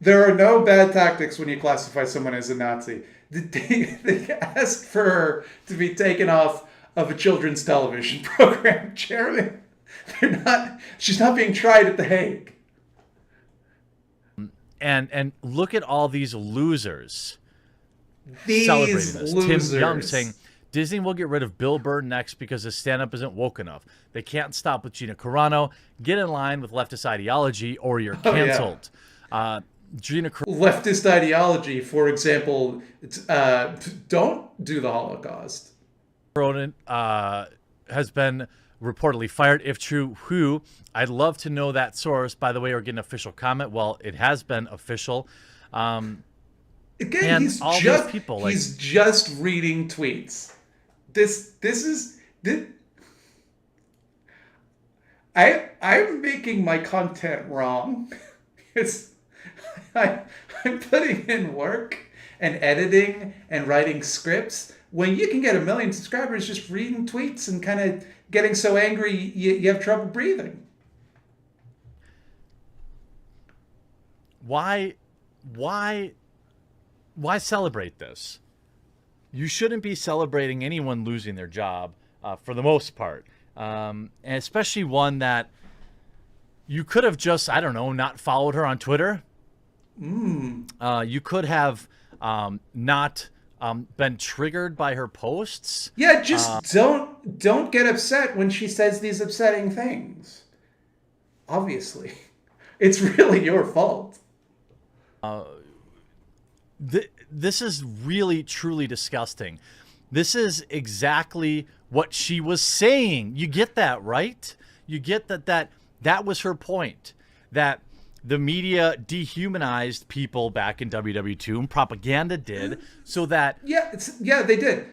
there are no bad tactics when you classify someone as a Nazi. They asked for her to be taken off of a children's television program, Jeremy. She's not being tried at The Hague. And look at all these losers These celebrating this. losers. Tim Young saying Disney will get rid of Bill Burr next because his stand-up isn't woke enough. They can't stop with Gina Carano. Get in line with leftist ideology or you're canceled. Gina Carano. Leftist ideology, for example, don't do the Holocaust. Has been reportedly fired. If true, who? I'd love to know that source. By the way, or get an official comment. Well, it has been official. Again, and he's just reading tweets. I'm making my content wrong. I'm putting in work and editing and writing scripts when you can get 1 million subscribers just reading tweets and kind of getting so angry you have trouble breathing. Why celebrate this? You shouldn't be celebrating anyone losing their job for the most part, and especially one that you could have just, I don't know, not followed her on Twitter. You could have not been triggered by her posts. Yeah, just don't get upset when she says these upsetting things. Obviously, it's really your fault. This is really, truly disgusting. This is exactly what she was saying. You get that, right? You get that was her point, that the media dehumanized people back in WW2 and propaganda did so that... Yeah, they did.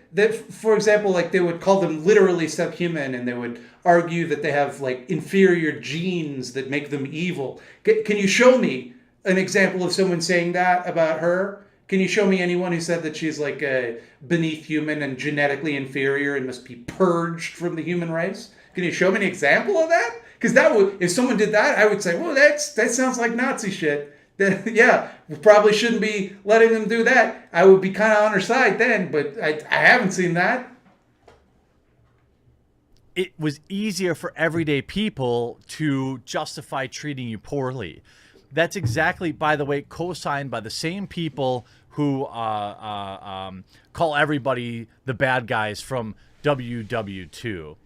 For example, like they would call them literally subhuman and they would argue that they have like inferior genes that make them evil. Can you show me an example of someone saying that about her? Can you show me anyone who said that she's like beneath human and genetically inferior and must be purged from the human race? Can you show me an example of that? Because if someone did that, I would say, well, that sounds like Nazi shit. Yeah, we probably shouldn't be letting them do that. I would be kind of on her side then, but I haven't seen that. It was easier for everyday people to justify treating you poorly. That's exactly, by the way, co-signed by the same people who call everybody the bad guys from WW2.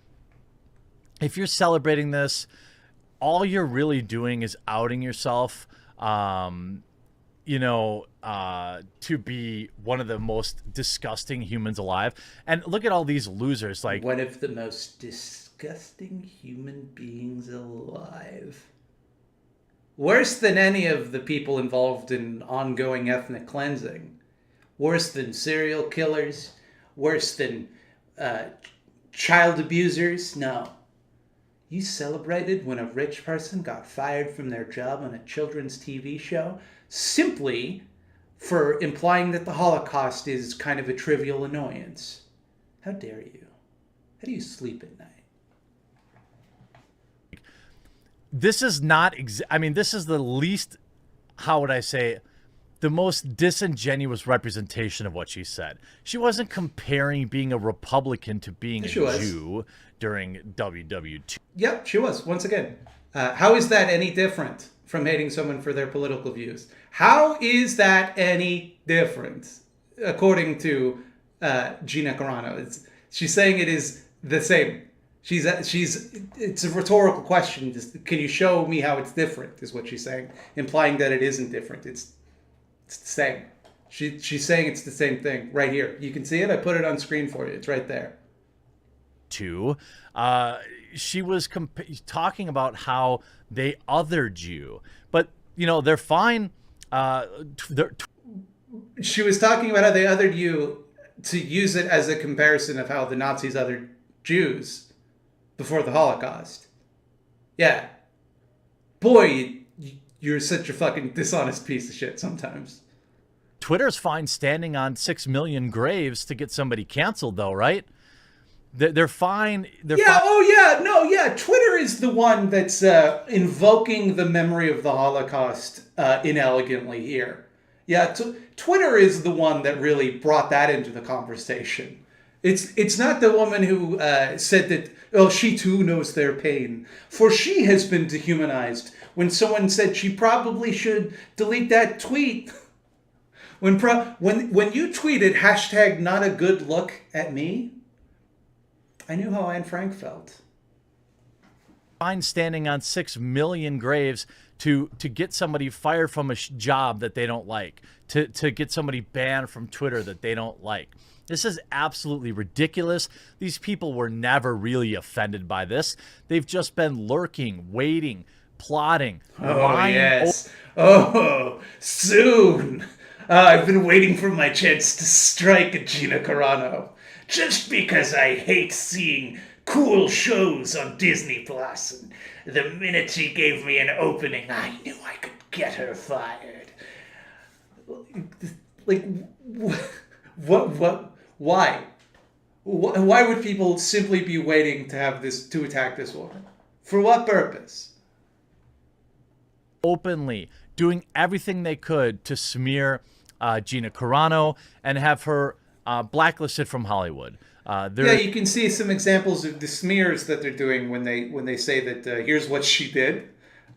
If you're celebrating this, all you're really doing is outing yourself, to be one of the most disgusting humans alive. And look at all these losers. Like one of the most disgusting human beings alive. Worse than any of the people involved in ongoing ethnic cleansing. Worse than serial killers. Worse than child abusers. No. You celebrated when a rich person got fired from their job on a children's TV show simply for implying that the Holocaust is kind of a trivial annoyance. How dare you? How do you sleep at night? This is not, this is the least, how would I say, the most disingenuous representation of what she said. She wasn't comparing being a Republican to being a Jew during WW2. Yep, she was, once again. How is that any different from hating someone for their political views? How is that any different, according to Gina Carano? She's saying it is the same. It's a rhetorical question. Can you show me how it's different, is what she's saying, implying that it isn't different. It's the same. She's saying it's the same thing right here. You can see it. I put it on screen for you. It's right there. To, she was talking about how they othered you, but you know they're fine. She was talking about how they othered you to use it as a comparison of how the Nazis othered Jews before the Holocaust. Yeah. Boy, you're such a fucking dishonest piece of shit sometimes. Twitter's fine standing on 6 million graves to get somebody canceled, though, right? They're fine. Yeah. Oh, yeah. No, yeah. Twitter is the one that's invoking the memory of the Holocaust inelegantly here. Yeah. Twitter is the one that really brought that into the conversation. It's not the woman who said that, oh, she too knows their pain, for she has been dehumanized. When someone said she probably should delete that tweet. When you tweeted hashtag not a good look at me, I knew how Anne Frank felt. Fine standing on 6 million graves to get somebody fired from a job that they don't like, to get somebody banned from Twitter that they don't like. This is absolutely ridiculous. These people were never really offended by this. They've just been lurking, waiting, plotting. Oh, yes. Oh, soon. I've been waiting for my chance to strike at Gina Carano. Just because I hate seeing cool shows on Disney Plus. And the minute she gave me an opening, I knew I could get her fired. Like, what, why? Why would people simply be waiting to attack this woman? For what purpose? Openly doing everything they could to smear Gina Carano and have her blacklisted from Hollywood. Yeah, you can see some examples of the smears that they're doing when they say that here's what she did,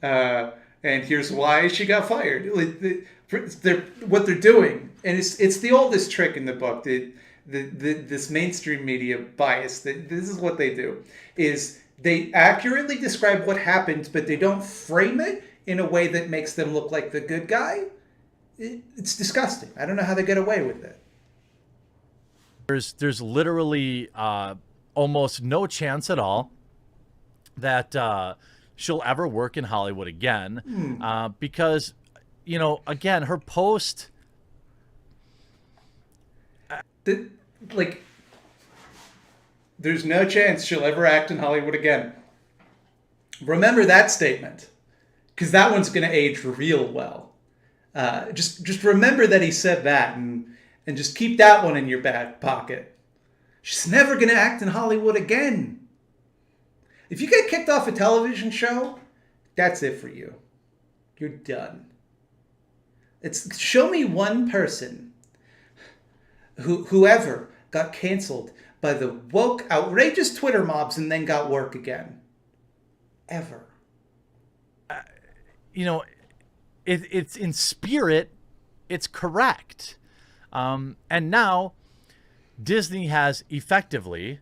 and here's why she got fired. What they're doing, and it's the oldest trick in the book. This mainstream media bias. This is what they do: is they accurately describe what happened, but they don't frame it in a way that makes them look like the good guy. It's disgusting. I don't know how they get away with it. There's literally almost no chance at all that she'll ever work in Hollywood again, because, you know, again, her post. There's no chance she'll ever act in Hollywood again. Remember that statement, because that one's going to age real well. Just remember that he said that, and just keep that one in your back pocket. She's never going to act in Hollywood again. If you get kicked off a television show, that's it for you. You're done. Show me one person whoever got canceled by the woke, outrageous Twitter mobs and then got work again. Ever. You know, it's in spirit, it's correct. And now Disney has effectively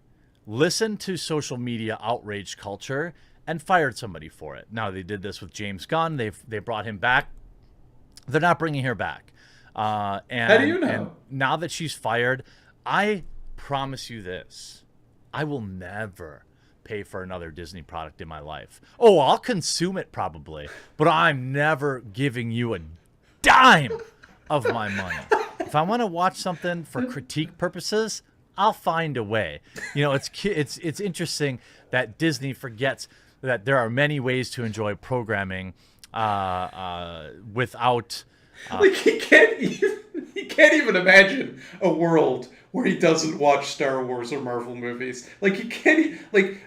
listened to social media outrage culture and fired somebody for it. Now, they did this with James Gunn. They brought him back. They're not bringing her back. How do you know? And now that she's fired, I promise you this. I will never pay for another Disney product in my life. Oh, I'll consume it probably, but I'm never giving you a dime of my money. If I want to watch something for critique purposes, I'll find a way. You know, it's interesting that Disney forgets that there are many ways to enjoy programming without. He can't even imagine a world where he doesn't watch Star Wars or Marvel movies. He can't.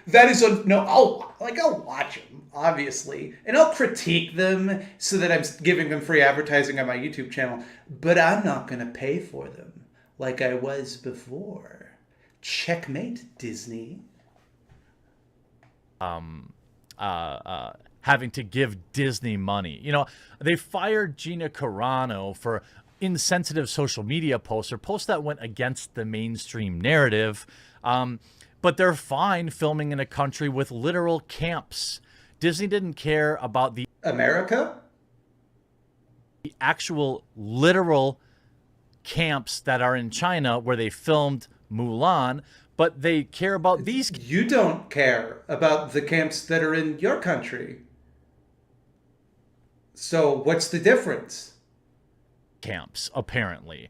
That is I'll watch them, obviously, and I'll critique them so that I'm giving them free advertising on my YouTube channel. But I'm not going to pay for them like I was before. Checkmate, Disney. Having to give Disney money. You know, they fired Gina Carano for insensitive social media posts or posts that went against the mainstream narrative. But they're fine filming in a country with literal camps. Disney didn't care about the America? the actual literal camps that are in China where they filmed Mulan, but they care about these. You don't care about the camps that are in your country. So what's the difference? Camps, apparently.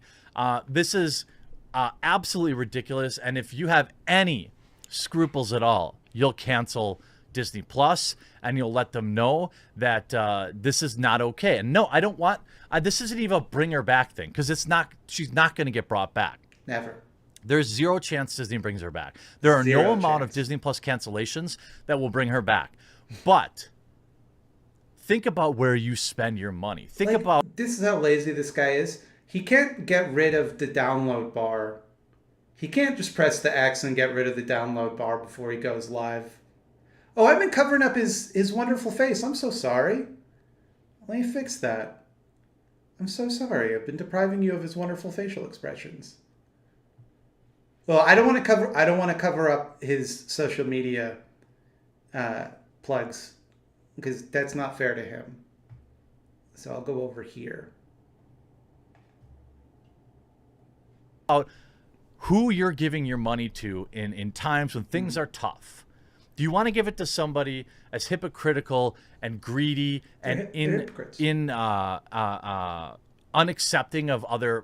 This is absolutely ridiculous. And if you have any scruples at all, you'll cancel Disney Plus and you'll let them know that this is not okay. And no, I don't want, this isn't even a bring her back thing, because she's not going to get brought back. Never. There's zero chance Disney brings her back. There are no amount of Disney Plus cancellations that will bring her back. But think about where you spend your money. Think about... This is how lazy this guy is. He can't get rid of the download bar. He can't just press the X and get rid of the download bar before he goes live. Oh, I've been covering up his wonderful face. I'm so sorry. Let me fix that. I'm so sorry. I've been depriving you of his wonderful facial expressions. Well, I don't want to cover up his social media plugs, because that's not fair to him. So I'll go over here. About who you're giving your money to in times when things are tough. Do you want to give it to somebody as hypocritical and greedy and unaccepting of other,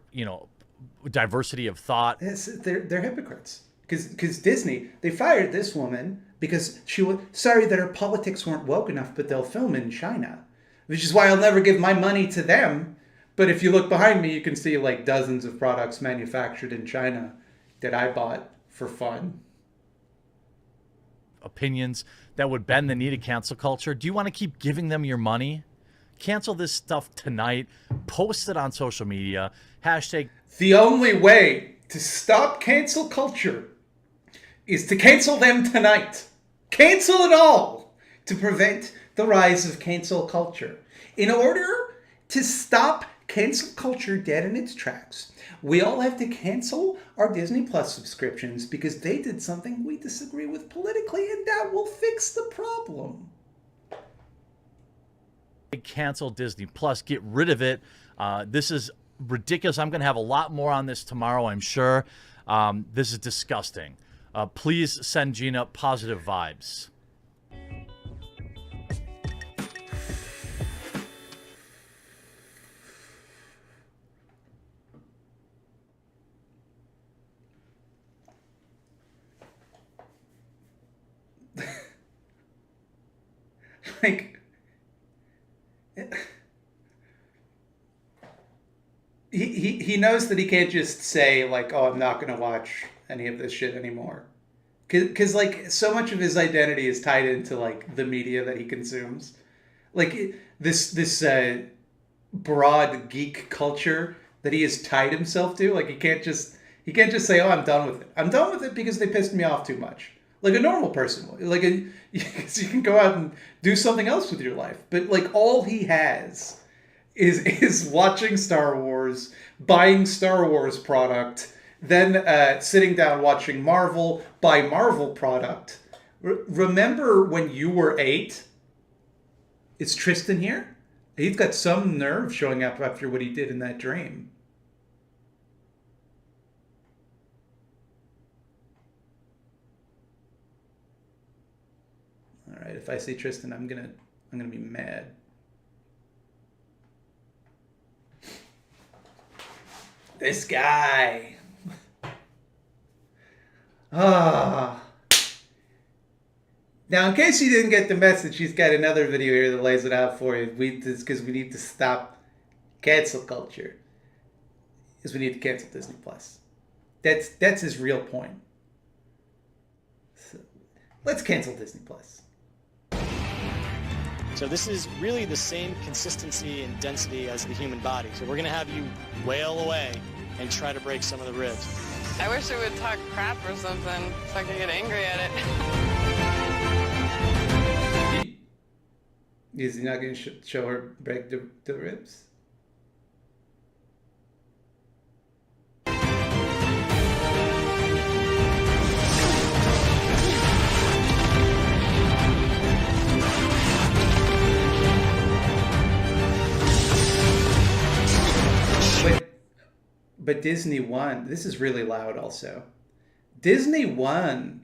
diversity of thought? They're hypocrites. Because Disney, they fired this woman because she was sorry that her politics weren't woke enough, but they'll film in China, which is why I'll never give my money to them. But if you look behind me, you can see like dozens of products manufactured in China that I bought for fun. Opinions that would bend the knee to cancel culture. Do you want to keep giving them your money? Cancel this stuff tonight. Post it on social media. Hashtag. The only way to stop cancel culture is to cancel them tonight. Cancel it all to prevent the rise of cancel culture. In order to stop cancel culture dead in its tracks, we all have to cancel our Disney Plus subscriptions because they did something we disagree with politically, and that will fix the problem. Cancel Disney Plus. Get rid of it. This is ridiculous. I'm going to have a lot more on this tomorrow, I'm sure. This is disgusting. Please send Gina positive vibes. Like, he knows that he can't just say like, oh, I'm not going to watch any of this shit anymore. Because like so much of his identity is tied into like the media that he consumes. Like this broad geek culture that he has tied himself to. Like he can't just say, oh, I'm done with it. I'm done with it because they pissed me off too much. Like a normal person would. Like you can go out and do something else with your life. But like all he has is watching Star Wars, buying Star Wars product, then sitting down watching Marvel, buy Marvel product. Remember when you were 8? Is Tristan here? He's got some nerve showing up after what he did in that dream. All right, if I see Tristan, I'm gonna be mad. This guy. Ah. Now, in case you didn't get the message, she's got another video here that lays it out for you. Because we need to stop cancel culture. Is we need to cancel Disney Plus. That's his real point. So, let's cancel Disney Plus. So this is really the same consistency and density as the human body. So we're going to have you wail away and try to break some of the ribs. I wish it would talk crap or something so I could get angry at it. Is he not going to show her break the ribs? but Disney won. This is really loud also. Disney won.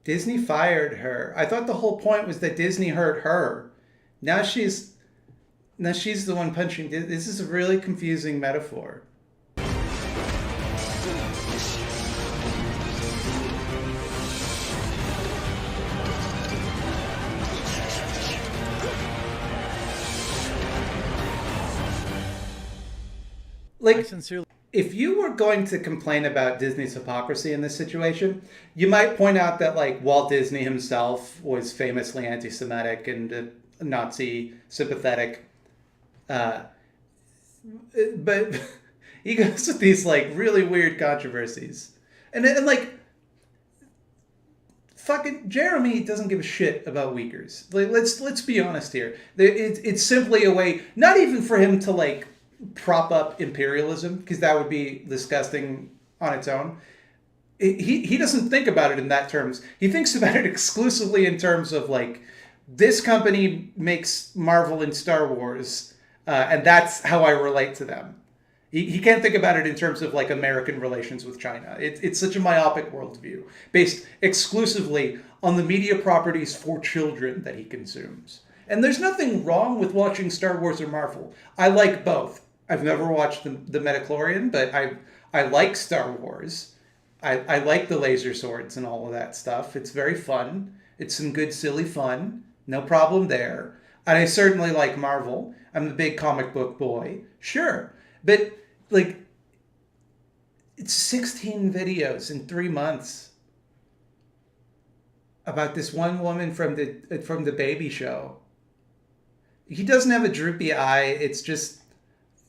Disney fired her. I thought the whole point was that Disney hurt her. Now she's the one punching. This is a really confusing metaphor. Like, I sincerely... if you were going to complain about Disney's hypocrisy in this situation, you might point out that like Walt Disney himself was famously anti-Semitic and Nazi sympathetic, but he goes with these like really weird controversies, and like fucking Jeremy doesn't give a shit about Uyghurs. Like, let's be honest here. It's simply a way, not even for him to like prop up imperialism, because that would be disgusting on its own. He doesn't think about it in that terms. He thinks about it exclusively in terms of like, this company makes Marvel and Star Wars, and that's how I relate to them. He can't think about it in terms of like American relations with China. It's such a myopic worldview based exclusively on the media properties for children that he consumes. And there's nothing wrong with watching Star Wars or Marvel. I like both. I've never watched the Midichlorian, but I like Star Wars. I like the laser swords and all of that stuff. It's very fun. It's some good silly fun. No problem there. And I certainly like Marvel. I'm a big comic book boy. Sure. But like, it's 16 videos in 3 months about this one woman from the Baby Show. He doesn't have a droopy eye. It's just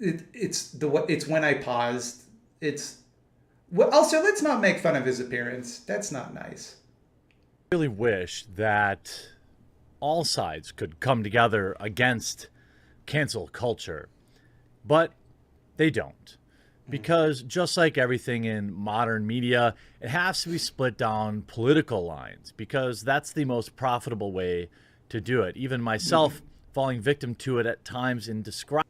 it's when I paused. Also, let's not make fun of his appearance. That's not nice. I really wish that all sides could come together against cancel culture, but they don't. Because just like everything in modern media, it has to be split down political lines, because that's the most profitable way to do it. Even myself falling victim to it at times in describing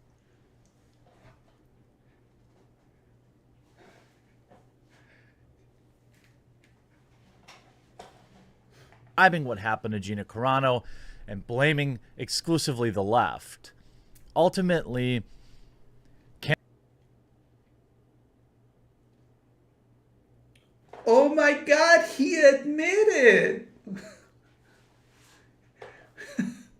what happened to Gina Carano and blaming exclusively the left. Ultimately, oh my God, he admitted.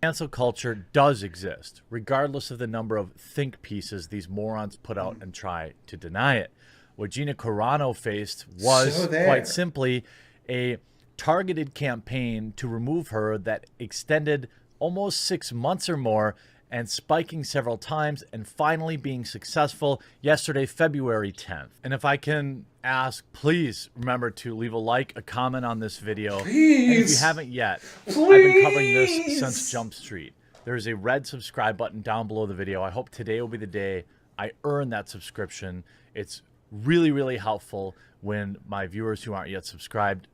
cancel culture does exist, regardless of the number of think pieces these morons put out and try to deny it. What Gina Carano faced was quite simply a targeted campaign to remove her that extended almost 6 months or more, and spiking several times, and finally being successful yesterday, February 10th. And if I can ask, please remember to leave a like, a comment on this video. Please. And if you haven't yet, Please. I've been covering this since Jump Street. There's a red subscribe button down below the video. I hope today will be the day I earn that subscription. It's really, really helpful when my viewers who aren't yet subscribed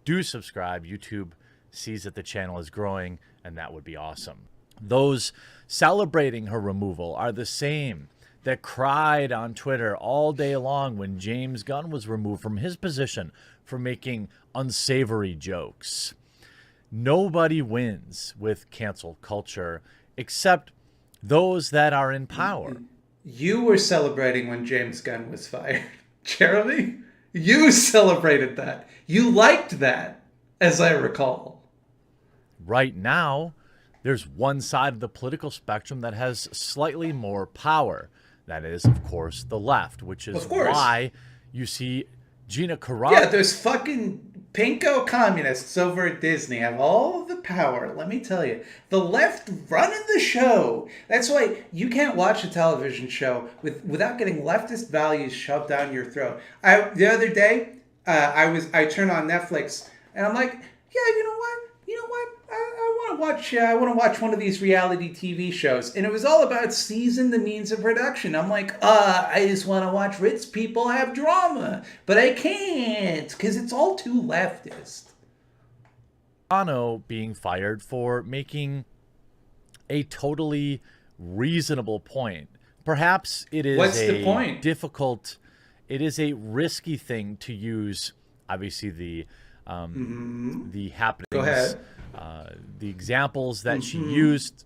do subscribe. YouTube sees that the channel is growing, and that would be awesome. Those celebrating her removal are the same that cried on Twitter all day long when James Gunn was removed from his position for making unsavory jokes. Nobody wins with cancel culture except those that are in power. You were celebrating when James Gunn was fired. Jeremy, you celebrated that. You liked that, as I recall. Right now, there's one side of the political spectrum that has slightly more power. That is, of course, the left, which is why you see Gina Carano. Yeah, those fucking pinko communists over at Disney have all the power, let me tell you. The left running the show. That's why you can't watch a television show without getting leftist values shoved down your throat. The other day, I turned on Netflix, and I'm like, yeah, you know what? I want to watch one of these reality TV shows, and it was all about season the means of production. I'm like, I just want to watch rich people have drama, but I can't because it's all too leftist. Carano being fired for making a totally reasonable point. Perhaps it is What's the point? Difficult it is a risky thing to use. Obviously, the happenings, Go ahead. the examples that she used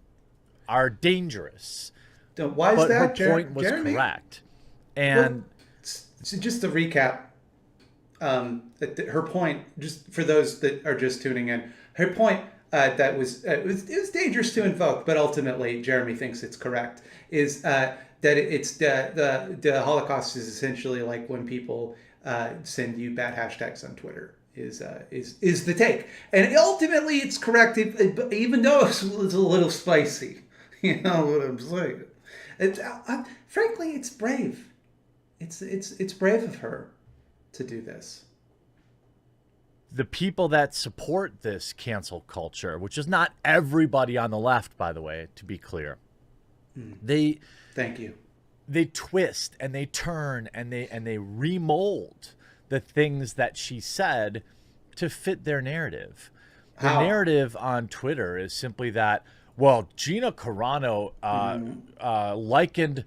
are dangerous. Why is But her that, point was Jeremy? correct. And So just to recap, her point, just for those that are just tuning in, her point that was it was dangerous to invoke, but ultimately Jeremy thinks it's correct. Is that it's the Holocaust is essentially like when people send you bad hashtags on Twitter. Is the take, and ultimately it's correct, even though it's a little spicy. You know what I'm saying? Frankly, it's brave. It's brave of her to do this. the people that support this cancel culture, which is not everybody on the left, by the way, to be clear, they Thank you. They twist and they turn and they remold the things that she said to fit their narrative. The How? narrative on Twitter is simply that, well, Gina Carano likened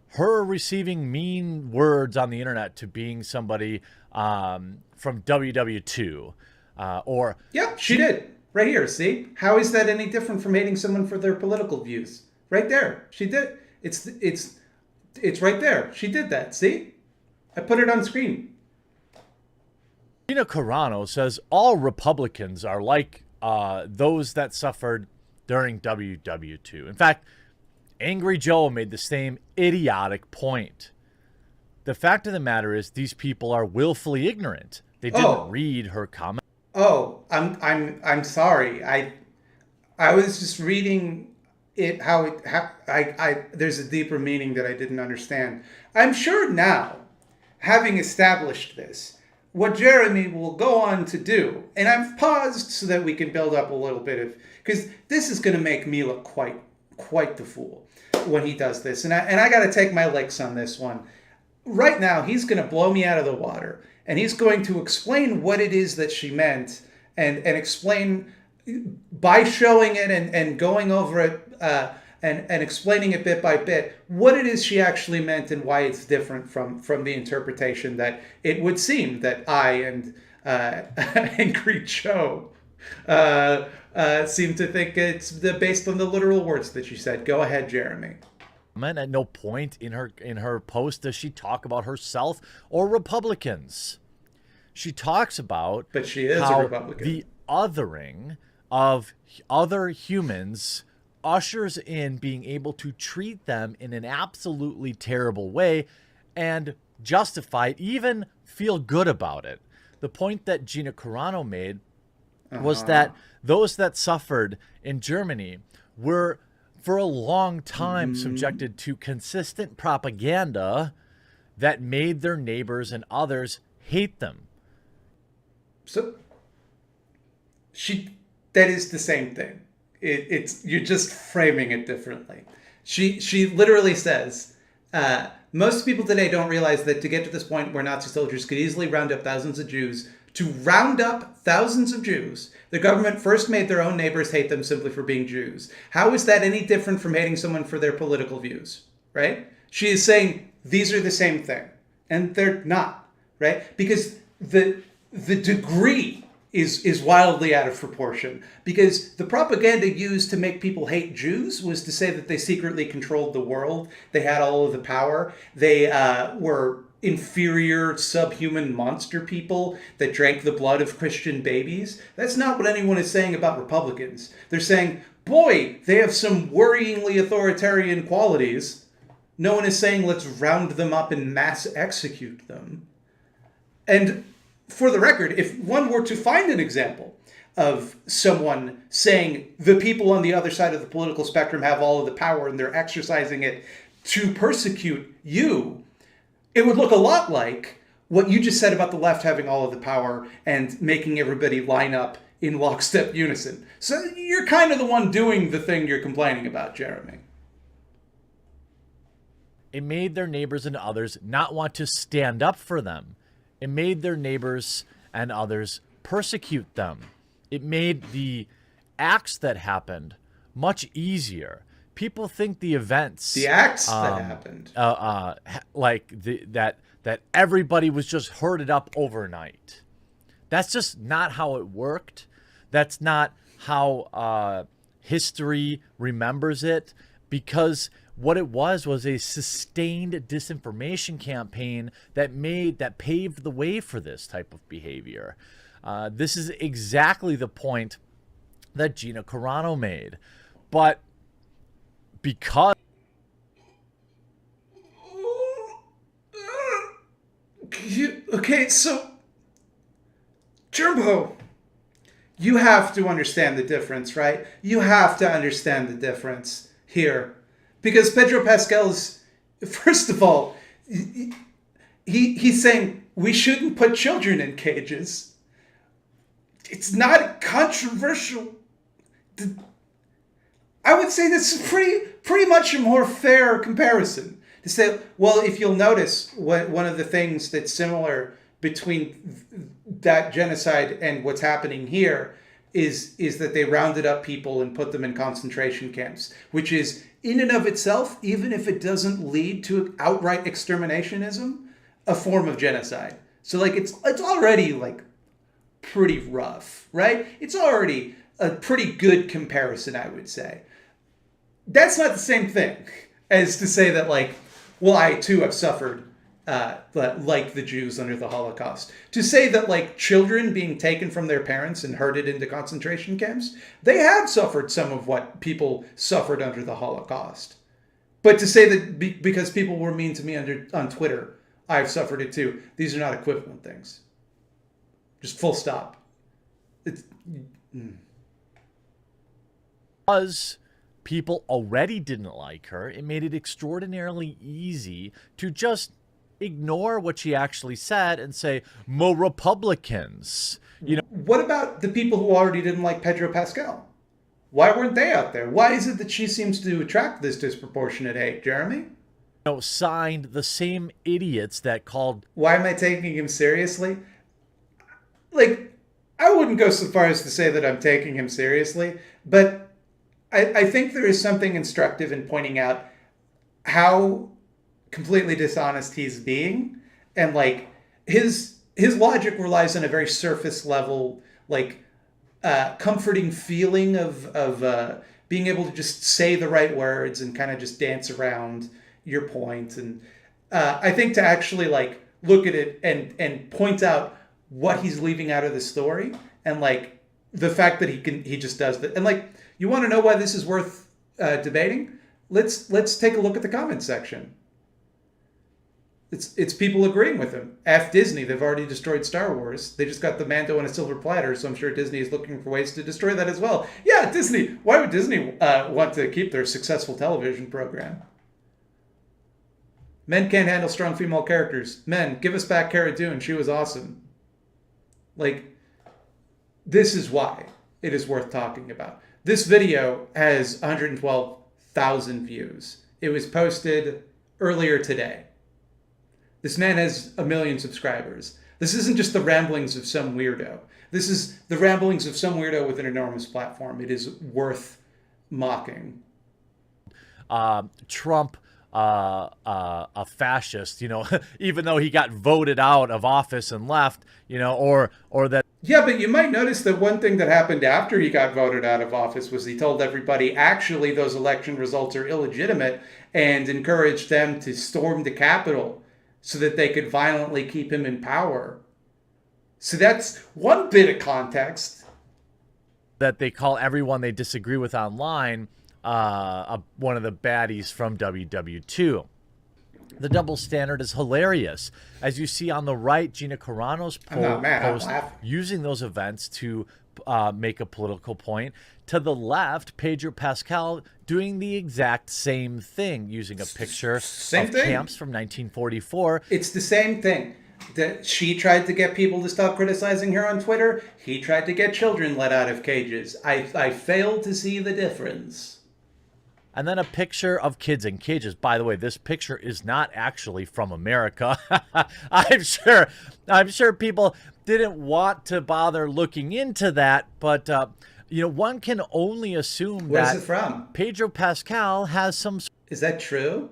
her receiving mean words on the internet to being somebody from WW2 or... Yep, she did. Right here, see? How is that any different from hating someone for their political views? Right there. She did. It's right there. She did that, see? I put it on screen. Gina Carano says all Republicans are like those that suffered during WW2. In fact, Angry Joe made the same idiotic point. The fact of the matter is these people are willfully ignorant. They didn't read her comment. Oh, I'm sorry. I was just reading it there's a deeper meaning that I didn't understand. I'm sure now, having established this, what Jeremy will go on to do, and I've paused so that we can build up a little bit of, because this is going to make me look quite the fool when he does this, and I got to take my licks on this one. Right now, he's going to blow me out of the water, and he's going to explain what it is that she meant, and explain by showing it and going over it and explaining it bit by bit what it is she actually meant and why it's different from the interpretation that it would seem that I and Angry Joe seem to think it's based on the literal words that she said. Go ahead, Jeremy. At no point in her post does she talk about herself or Republicans. She talks about But she is how a Republican. the othering of other humans ushers in being able to treat them in an absolutely terrible way and justify it, even feel good about it. The point that Gina Carano made was that those that suffered in Germany were for a long time subjected to consistent propaganda that made their neighbors and others hate them. So that is the same thing. It's you're just framing it differently. She literally says, most people today don't realize that to get to this point where Nazi soldiers could easily round up thousands of Jews, to round up thousands of Jews, the government first made their own neighbors hate them simply for being Jews. How is that any different from hating someone for their political views, right? She is saying these are the same thing, and they're not, right? Because the degree is wildly out of proportion, because the propaganda used to make people hate Jews was to say that they secretly controlled the world, they had all of the power, they were inferior subhuman monster people that drank the blood of Christian babies. That's not what anyone is saying about Republicans. They're saying, boy, they have some worryingly authoritarian qualities. No one is saying let's round them up and mass execute them. And for the record, if one were to find an example of someone saying the people on the other side of the political spectrum have all of the power and they're exercising it to persecute you, it would look a lot like what you just said about the left having all of the power and making everybody line up in lockstep unison. So you're kind of the one doing the thing you're complaining about, Jeremy. It made their neighbors and others not want to stand up for them. It made their neighbors and others persecute them. It made the acts that happened much easier. People think the events, The acts that happened, that that everybody was just herded up overnight. That's just not how it worked. That's not how history remembers it, because what it was a sustained disinformation campaign that paved the way for this type of behavior. This is exactly the point that Gina Carano made. But because okay, so Gerbo, you have to understand the difference, right? You have to understand the difference here. Because Pedro Pascal's, first of all, he's saying we shouldn't put children in cages. It's not controversial. I would say this is pretty much a more fair comparison. To say, well, if you'll notice, one of the things that's similar between that genocide and what's happening here is that they rounded up people and put them in concentration camps, which is, in and of itself, even if it doesn't lead to outright exterminationism, a form of genocide. So, like, it's already, like, pretty rough, right? It's already a pretty good comparison, I would say. That's not the same thing as to say that, like, well, I too have suffered like the Jews under the Holocaust. To say that, like, children being taken from their parents and herded into concentration camps, they have suffered some of what people suffered under the Holocaust. But to say that because people were mean to me on Twitter, I've suffered it too, these are not equivalent things. Just full stop. Because people already didn't like her, it made it extraordinarily easy to just ignore what she actually said and say, "Mo Republicans." You know, what about the people who already didn't like Pedro Pascal? Why weren't they out there? Why is it that she seems to attract this disproportionate hate, Jeremy? Signed the same idiots that called. Why am I taking him seriously? Like, I wouldn't go so far as to say that I'm taking him seriously, but I think there is something instructive in pointing out how completely dishonest he's being, and like his logic relies on a very surface level, like comforting feeling of being able to just say the right words and kind of just dance around your point. And I think to actually like look at it and point out what he's leaving out of the story, and like the fact that he just does that, and like, you want to know why this is worth debating? Let's take a look at the comments section. It's people agreeing with him. F Disney, they've already destroyed Star Wars. They just got the Mando on a silver platter, so I'm sure Disney is looking for ways to destroy that as well. Yeah, Disney. Why would Disney want to keep their successful television program? Men can't handle strong female characters. Men, give us back Cara Dune. She was awesome. Like, this is why it is worth talking about. This video has 112,000 views. It was posted earlier today. This man has 1 million subscribers. This isn't just the ramblings of some weirdo. This is the ramblings of some weirdo with an enormous platform. It is worth mocking. Trump, a fascist, even though he got voted out of office and left, or that. Yeah, but you might notice that one thing that happened after he got voted out of office was he told everybody, actually, those election results are illegitimate, and encouraged them to storm the Capitol so that they could violently keep him in power. So that's one bit of context. That they call everyone they disagree with online one of the baddies from WW2. The double standard is hilarious. As you see on the right, Gina Carano's post using those events to make a political point. To the left, Pedro Pascal doing the exact same thing, using a picture of camps from 1944. It's the same thing. That she tried to get people to stop criticizing her on Twitter. He tried to get children let out of cages. I failed to see the difference. And then a picture of kids in cages. By the way, this picture is not actually from America. I'm sure people didn't want to bother looking into that, but one can only assume Where's it from? Pedro Pascal has some. Is that true?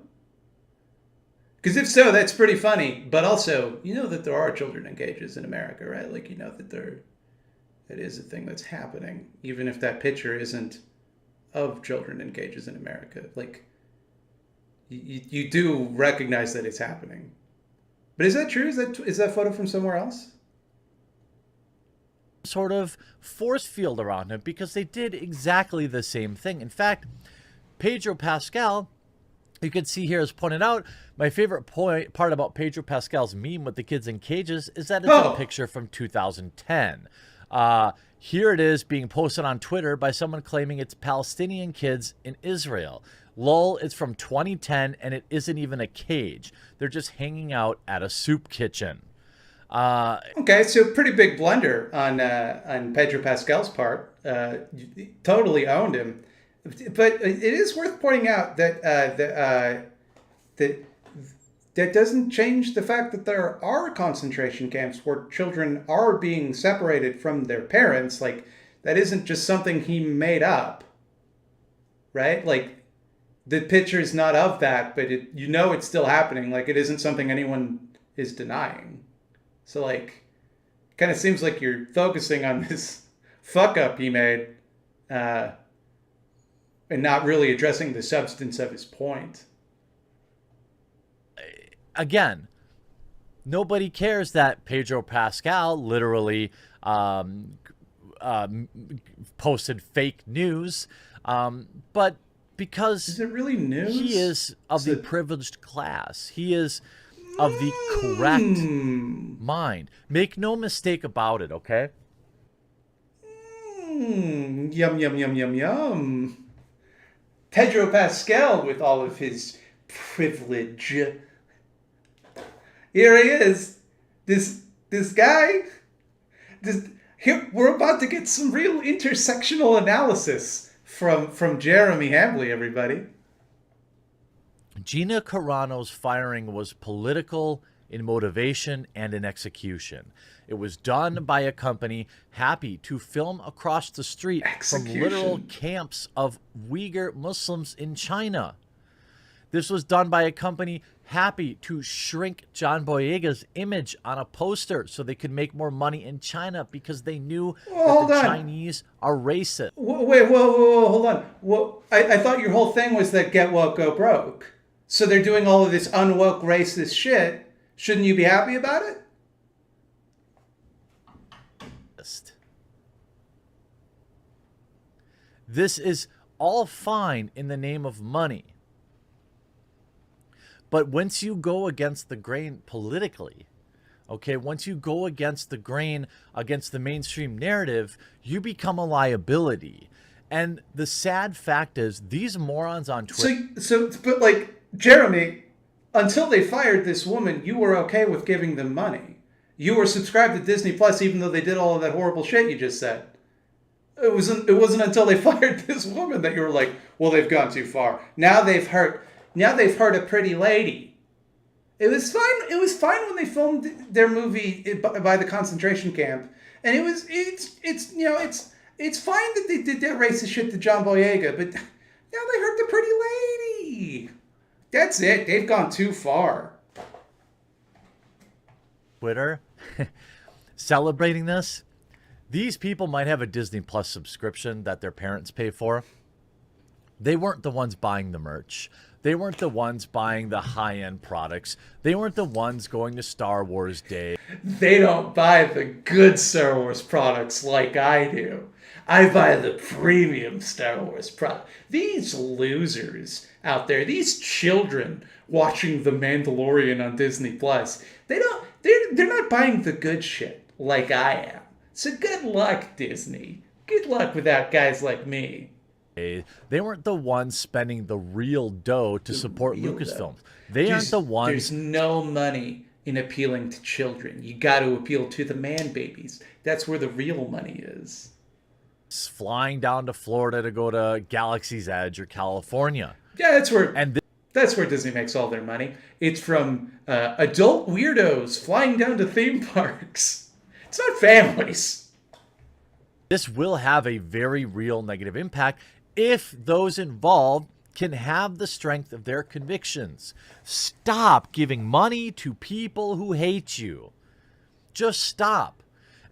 Because if so, that's pretty funny. But also, you know that there are children in cages in America, right? Like, you know that it is a thing that's happening, even if that picture isn't of children in cages in America. Like, you do recognize that it's happening. But is that true? Is that photo from somewhere else? Sort of force field around him because they did exactly the same thing. In fact, Pedro Pascal, you can see here, as pointed out, my favorite part about Pedro Pascal's meme with the kids in cages is that it's a picture from 2010. Here it is being posted on Twitter by someone claiming it's Palestinian kids in Israel. Lol, it's from 2010 and it isn't even a cage. They're just hanging out at a soup kitchen. Okay, so pretty big blunder on Pedro Pascal's part. Totally owned him. But it is worth pointing out that that doesn't change the fact that there are concentration camps where children are being separated from their parents. Like, that isn't just something he made up, right? Like, the picture is not of that, but it's still happening. Like, it isn't something anyone is denying. So, like, kind of seems like you're focusing on this fuck up he made, and not really addressing the substance of his point. Again, nobody cares that Pedro Pascal literally posted fake news, but because is it really news? He is of the privileged class. He is of the correct mind. Make no mistake about it, okay? Yum, yum, yum, yum, yum. Pedro Pascal with all of his privilege. Here he is. This guy. Here, we're about to get some real intersectional analysis from Jeremy Hambley, everybody. Gina Carano's firing was political in motivation and in execution. It was done by a company happy to film across the street from literal camps of Uyghur Muslims in China. This was done by a company happy to shrink John Boyega's image on a poster so they could make more money in China because they knew that the Chinese are racist. Wait, whoa, hold on. Well, I thought your whole thing was that get woke, go broke. So they're doing all of this unwoke racist shit. Shouldn't you be happy about it? This is all fine in the name of money. But once you go against the grain politically, okay, once you go against the grain, against the mainstream narrative, you become a liability. And the sad fact is, these morons on Twitter... But like, Jeremy, until they fired this woman, you were okay with giving them money. You were subscribed to Disney Plus, even though they did all of that horrible shit you just said. It wasn't until they fired this woman that you were like, well, they've gone too far. Now they've hurt a pretty lady. It was fine when they filmed their movie by the concentration camp, and it's fine that they did that racist shit to John Boyega, but now they hurt the pretty lady. That's it. They've gone too far. Twitter celebrating this. These people might have a Disney Plus subscription that their parents pay for. They weren't the ones buying the merch. They weren't the ones buying the high-end products. They weren't the ones going to Star Wars Day. They don't buy the good Star Wars products like I do. I buy the premium Star Wars product. These losers out there, these children watching The Mandalorian on Disney Plus, they're not buying the good shit like I am. So good luck, Disney. Good luck without guys like me. They weren't the ones spending the real dough to support Lucasfilm. They aren't the ones... There's no money in appealing to children. You got to appeal to the man babies. That's where the real money is. Flying down to Florida to go to Galaxy's Edge or California. Yeah, that's where Disney makes all their money. It's from adult weirdos flying down to theme parks. It's not families. This will have a very real negative impact if those involved can have the strength of their convictions. Stop giving money to people who hate you. Just stop.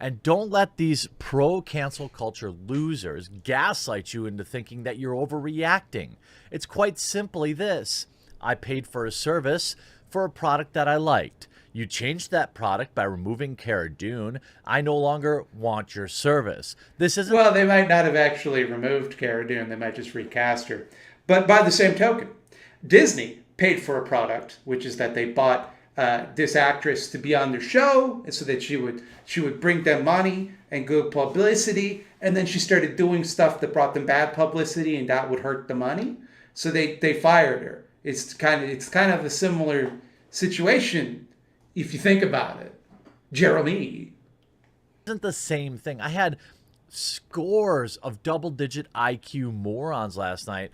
And don't let these pro-cancel culture losers gaslight you into thinking that you're overreacting. It's quite simply this. I paid for a service for a product that I liked. You changed that product by removing Cara Dune. I no longer want your service. This isn't... Well, they might not have actually removed Cara Dune. They might just recast her. But by the same token, Disney paid for a product, which is that they bought this actress to be on their show, so that she would bring them money and good publicity, and then she started doing stuff that brought them bad publicity, and that would hurt the money. So they fired her. It's kind of a similar situation if you think about it, Jeremy. Isn't the same thing. I had scores of double-digit IQ morons last night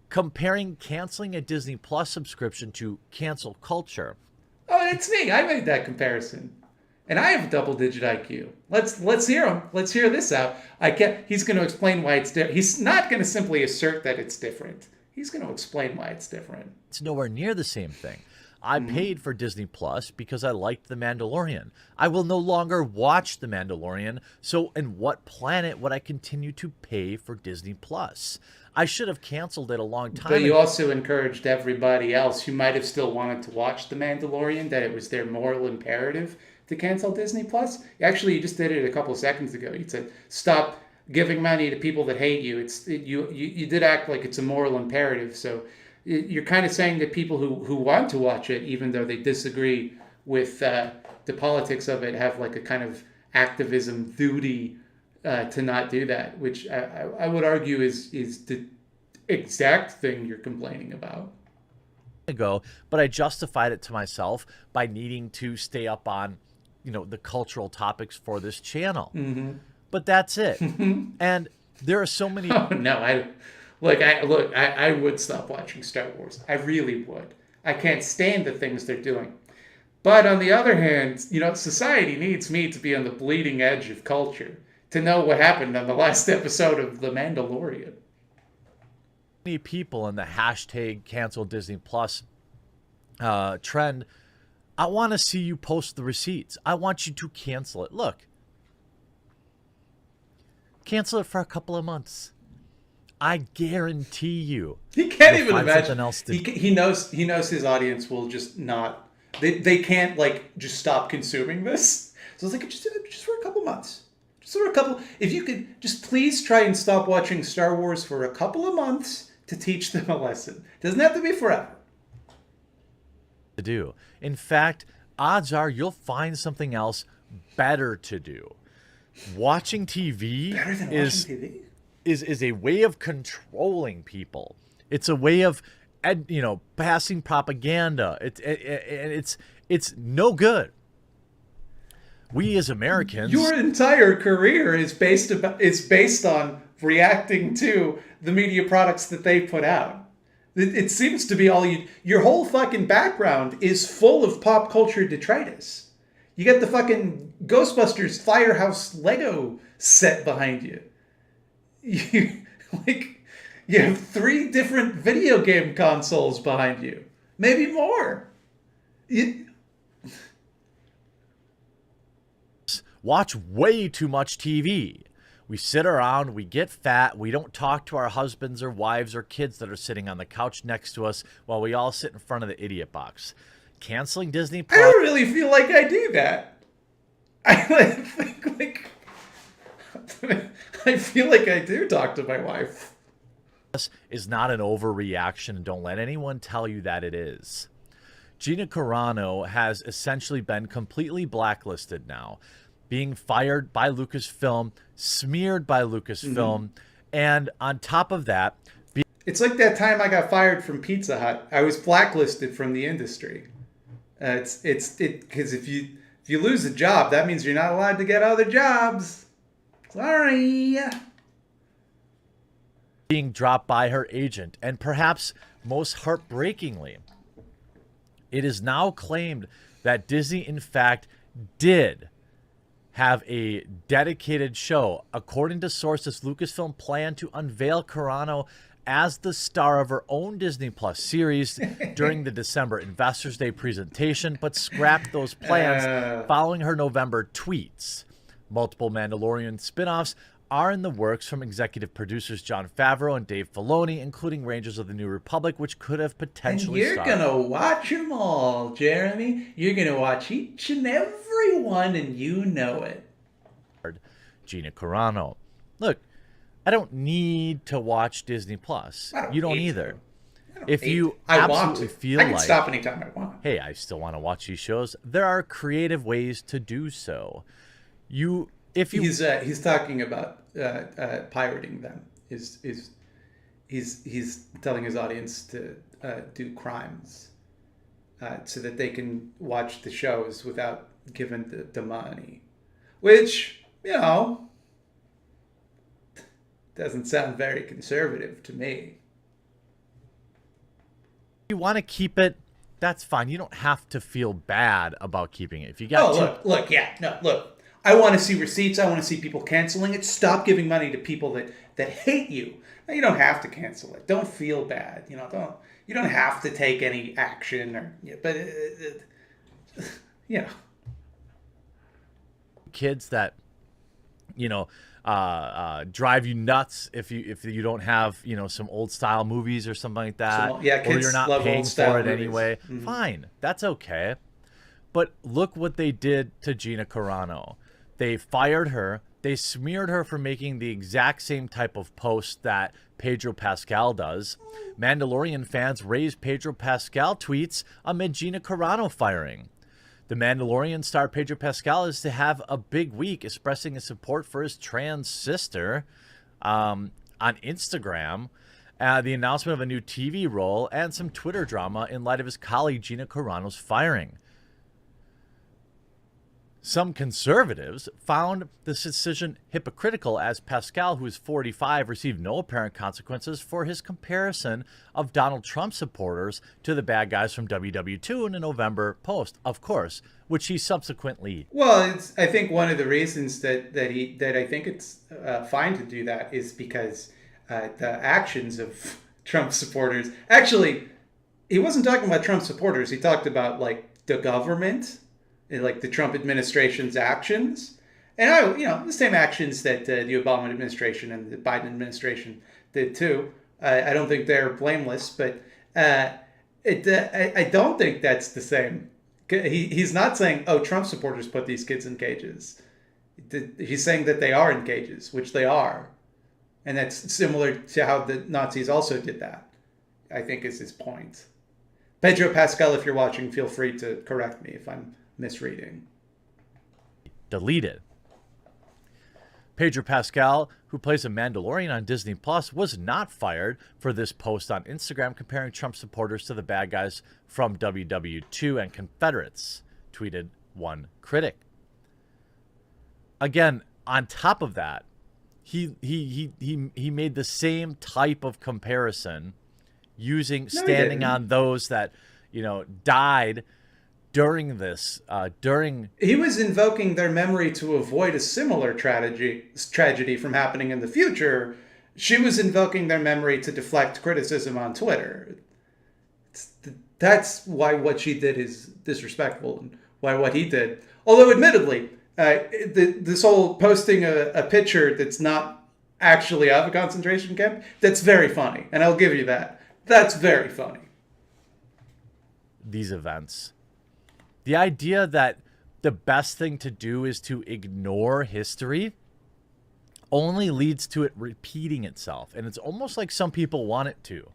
comparing canceling a Disney Plus subscription to cancel culture. Oh, it's me. I made that comparison. And I have a double-digit IQ. Let's hear him. Let's hear this out. He's going to explain why it's different. He's not going to simply assert that it's different. He's going to explain why it's different. It's nowhere near the same thing. I paid for Disney Plus because I liked The Mandalorian. I will no longer watch The Mandalorian, so in what planet would I continue to pay for Disney Plus? I should have canceled it a long time ago. But you also encouraged everybody else who might have still wanted to watch The Mandalorian that it was their moral imperative to cancel Disney Plus. Actually, you just did it a couple of seconds ago. You said, stop giving money to people that hate you. You did act like it's a moral imperative, so you're kind of saying that people who want to watch it, even though they disagree with the politics of it, have like a kind of activism duty to not do that, which I would argue is the exact thing you're complaining about. But I justified it to myself by needing to stay up on, the cultural topics for this channel. Mm-hmm. But that's it. And there are so many. Oh, no, I would stop watching Star Wars. I really would. I can't stand the things they're doing. But on the other hand, society needs me to be on the bleeding edge of culture to know what happened on the last episode of The Mandalorian. Many people in the hashtag cancel Disney Plus trend. I want to see you post the receipts. I want you to cancel it. Look, cancel it for a couple of months. I guarantee you. He can't even imagine. He knows his audience will just not. They can't just stop consuming this. So it's just for a couple months. Just for a couple. If you could just please try and stop watching Star Wars for a couple of months to teach them a lesson. Doesn't have to be forever. To do. In fact, odds are you'll find something else better to do. Watching TV is a way of controlling people. It's a way of passing propaganda. It's no good. We as Americans, your entire career is based on reacting to the media products that they put out. It seems to be your whole fucking background is full of pop culture detritus. You got the fucking Ghostbusters Firehouse Lego set behind you. You have 3 different video game consoles behind you. Maybe more. Watch way too much TV. We sit around, we get fat, we don't talk to our husbands or wives or kids that are sitting on the couch next to us while we all sit in front of the idiot box. Canceling Disney Plus. I don't really feel like I do that. I feel like I do talk to my wife. Is not an overreaction, and don't let anyone tell you that it is. Gina Carano has essentially been completely blacklisted now, being fired by Lucasfilm, smeared by Lucasfilm, and on top of that... It's like that time I got fired from Pizza Hut. I was blacklisted from the industry. Because if you lose a job, that means you're not allowed to get other jobs. Sorry. Being dropped by her agent, and perhaps most heartbreakingly, it is now claimed that Disney, in fact, did have a dedicated show. According to sources, Lucasfilm planned to unveil Carano as the star of her own Disney Plus series during the December Investors Day presentation, but scrapped those plans following her November tweets. Multiple Mandalorian spin-offs are in the works from executive producers Jon Favreau and Dave Filoni, including Rangers of the New Republic, which could have potentially And you're going to watch them all, Jeremy. You're going to watch each and every one, and you know it. Gina Carano. Look, I don't need to watch Disney Plus. You don't either. If you absolutely feel like, I can stop anytime I want. Hey, I still want to watch these shows, there are creative ways to do so. He's talking about pirating them. He's telling his audience to do crimes so that they can watch the shows without giving the money, which, you know, doesn't sound very conservative to me. If you want to keep it, that's fine. You don't have to feel bad about keeping it. If you got look. I want to see receipts. I want to see people canceling it. Stop giving money to people that hate you. You don't have to cancel it. Don't feel bad. You don't have to take any action kids that drive you nuts if you don't have some old style movies or something like that, or you're not paying for it anyway. Mm-hmm. Fine, that's okay. But look what they did to Gina Carano. They fired her. They smeared her for making the exact same type of post that Pedro Pascal does. Mandalorian fans raised Pedro Pascal tweets amid Gina Carano firing. The Mandalorian star Pedro Pascal is to have a big week expressing his support for his trans sister on Instagram, the announcement of a new TV role, and some Twitter drama in light of his colleague Gina Carano's firing. Some conservatives found this decision hypocritical, as Pascal, who is 45, received no apparent consequences for his comparison of Donald Trump supporters to the bad guys from WW2 in a November post, of course, which he subsequently... Well, I think one of the reasons that I think it's fine to do that is because the actions of Trump supporters... Actually, he wasn't talking about Trump supporters. He talked about, the government... like the Trump administration's actions, and the same actions that the Obama administration and the Biden administration did too. I don't think they're blameless, but I don't think that's the same. He's not saying, "Oh, Trump supporters put these kids in cages." He's saying that they are in cages, which they are, and that's similar to how the Nazis also did that. I think is his point. Pedro Pascal, if you're watching, feel free to correct me if I'm misreading. Deleted. Pedro Pascal, who plays a Mandalorian on Disney Plus, was not fired for this post on Instagram comparing Trump supporters to the bad guys from WW2 and Confederates, tweeted one critic. Again, on top of that, he made the same type of comparison standing on those that died during this, he was invoking their memory to avoid a similar tragedy from happening in the future. She was invoking their memory to deflect criticism on Twitter. That's why what she did is disrespectful, and why what he did. Although, admittedly, this whole posting a picture that's not actually of a concentration camp, that's very funny, and I'll give you that. That's very funny. These events. The idea that the best thing to do is to ignore history only leads to it repeating itself. And it's almost like some people want it to.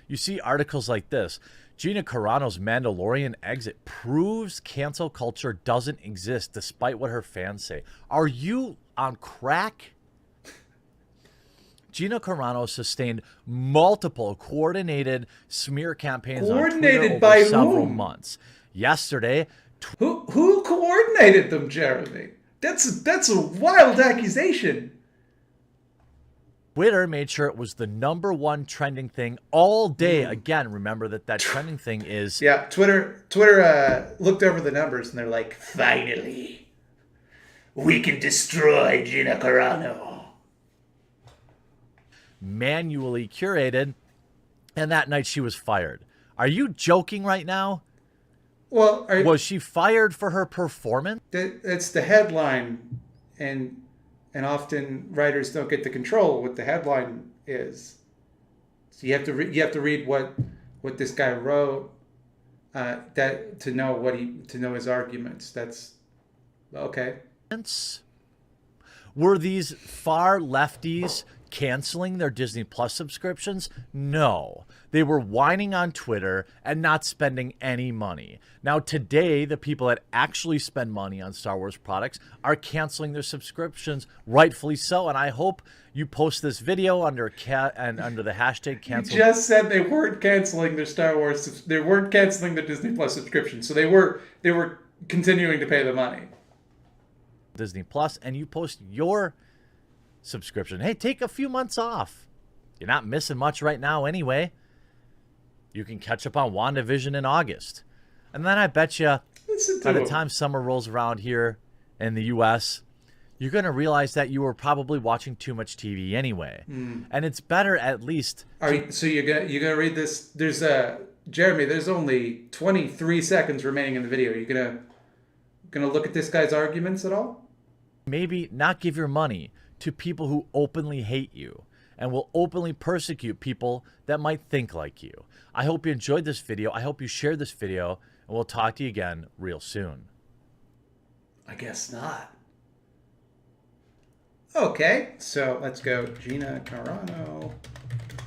You see articles like this. Gina Carano's Mandalorian exit proves cancel culture doesn't exist despite what her fans say. Are you on crack? Gina Carano sustained multiple coordinated smear campaigns on Twitter over several months. Yesterday, who coordinated them, Jeremy? That's a wild accusation. Twitter made sure it was the #1 trending thing all day. Again, remember that trending thing is... Yeah, Twitter looked over the numbers and they're like, finally, we can destroy Gina Carano. manually curated. And that night she was fired. Are you joking right now? Well, Was she fired for her performance? it's the headline, and often writers don't get to control what the headline is. So you have to read what this guy wrote, that to know his arguments. That's okay. Were these far lefties canceling their Disney Plus subscriptions? No. They were whining on Twitter and not spending any money. Now today, the people that actually spend money on Star Wars products are canceling their subscriptions, rightfully so. And I hope you post this video under under the hashtag cancel. You just said they weren't canceling their Star Wars. They weren't canceling their Disney Plus subscription, so they were continuing to pay the money. Disney Plus, and you post your subscription. Hey, take a few months off. You're not missing much right now anyway. You can catch up on WandaVision in August. And then I bet you by the time summer rolls around here in the U.S., you're going to realize that you were probably watching too much TV anyway. And it's better at least. So you're gonna read this? There's Jeremy. There's only 23 seconds remaining in the video. You gonna look at this guy's arguments at all? Maybe not give your money to people who openly hate you and will openly persecute people that might think like you. I hope you enjoyed this video. I hope you shared this video, and we'll talk to you again real soon. I guess not. Okay, so let's go. Gina Carano,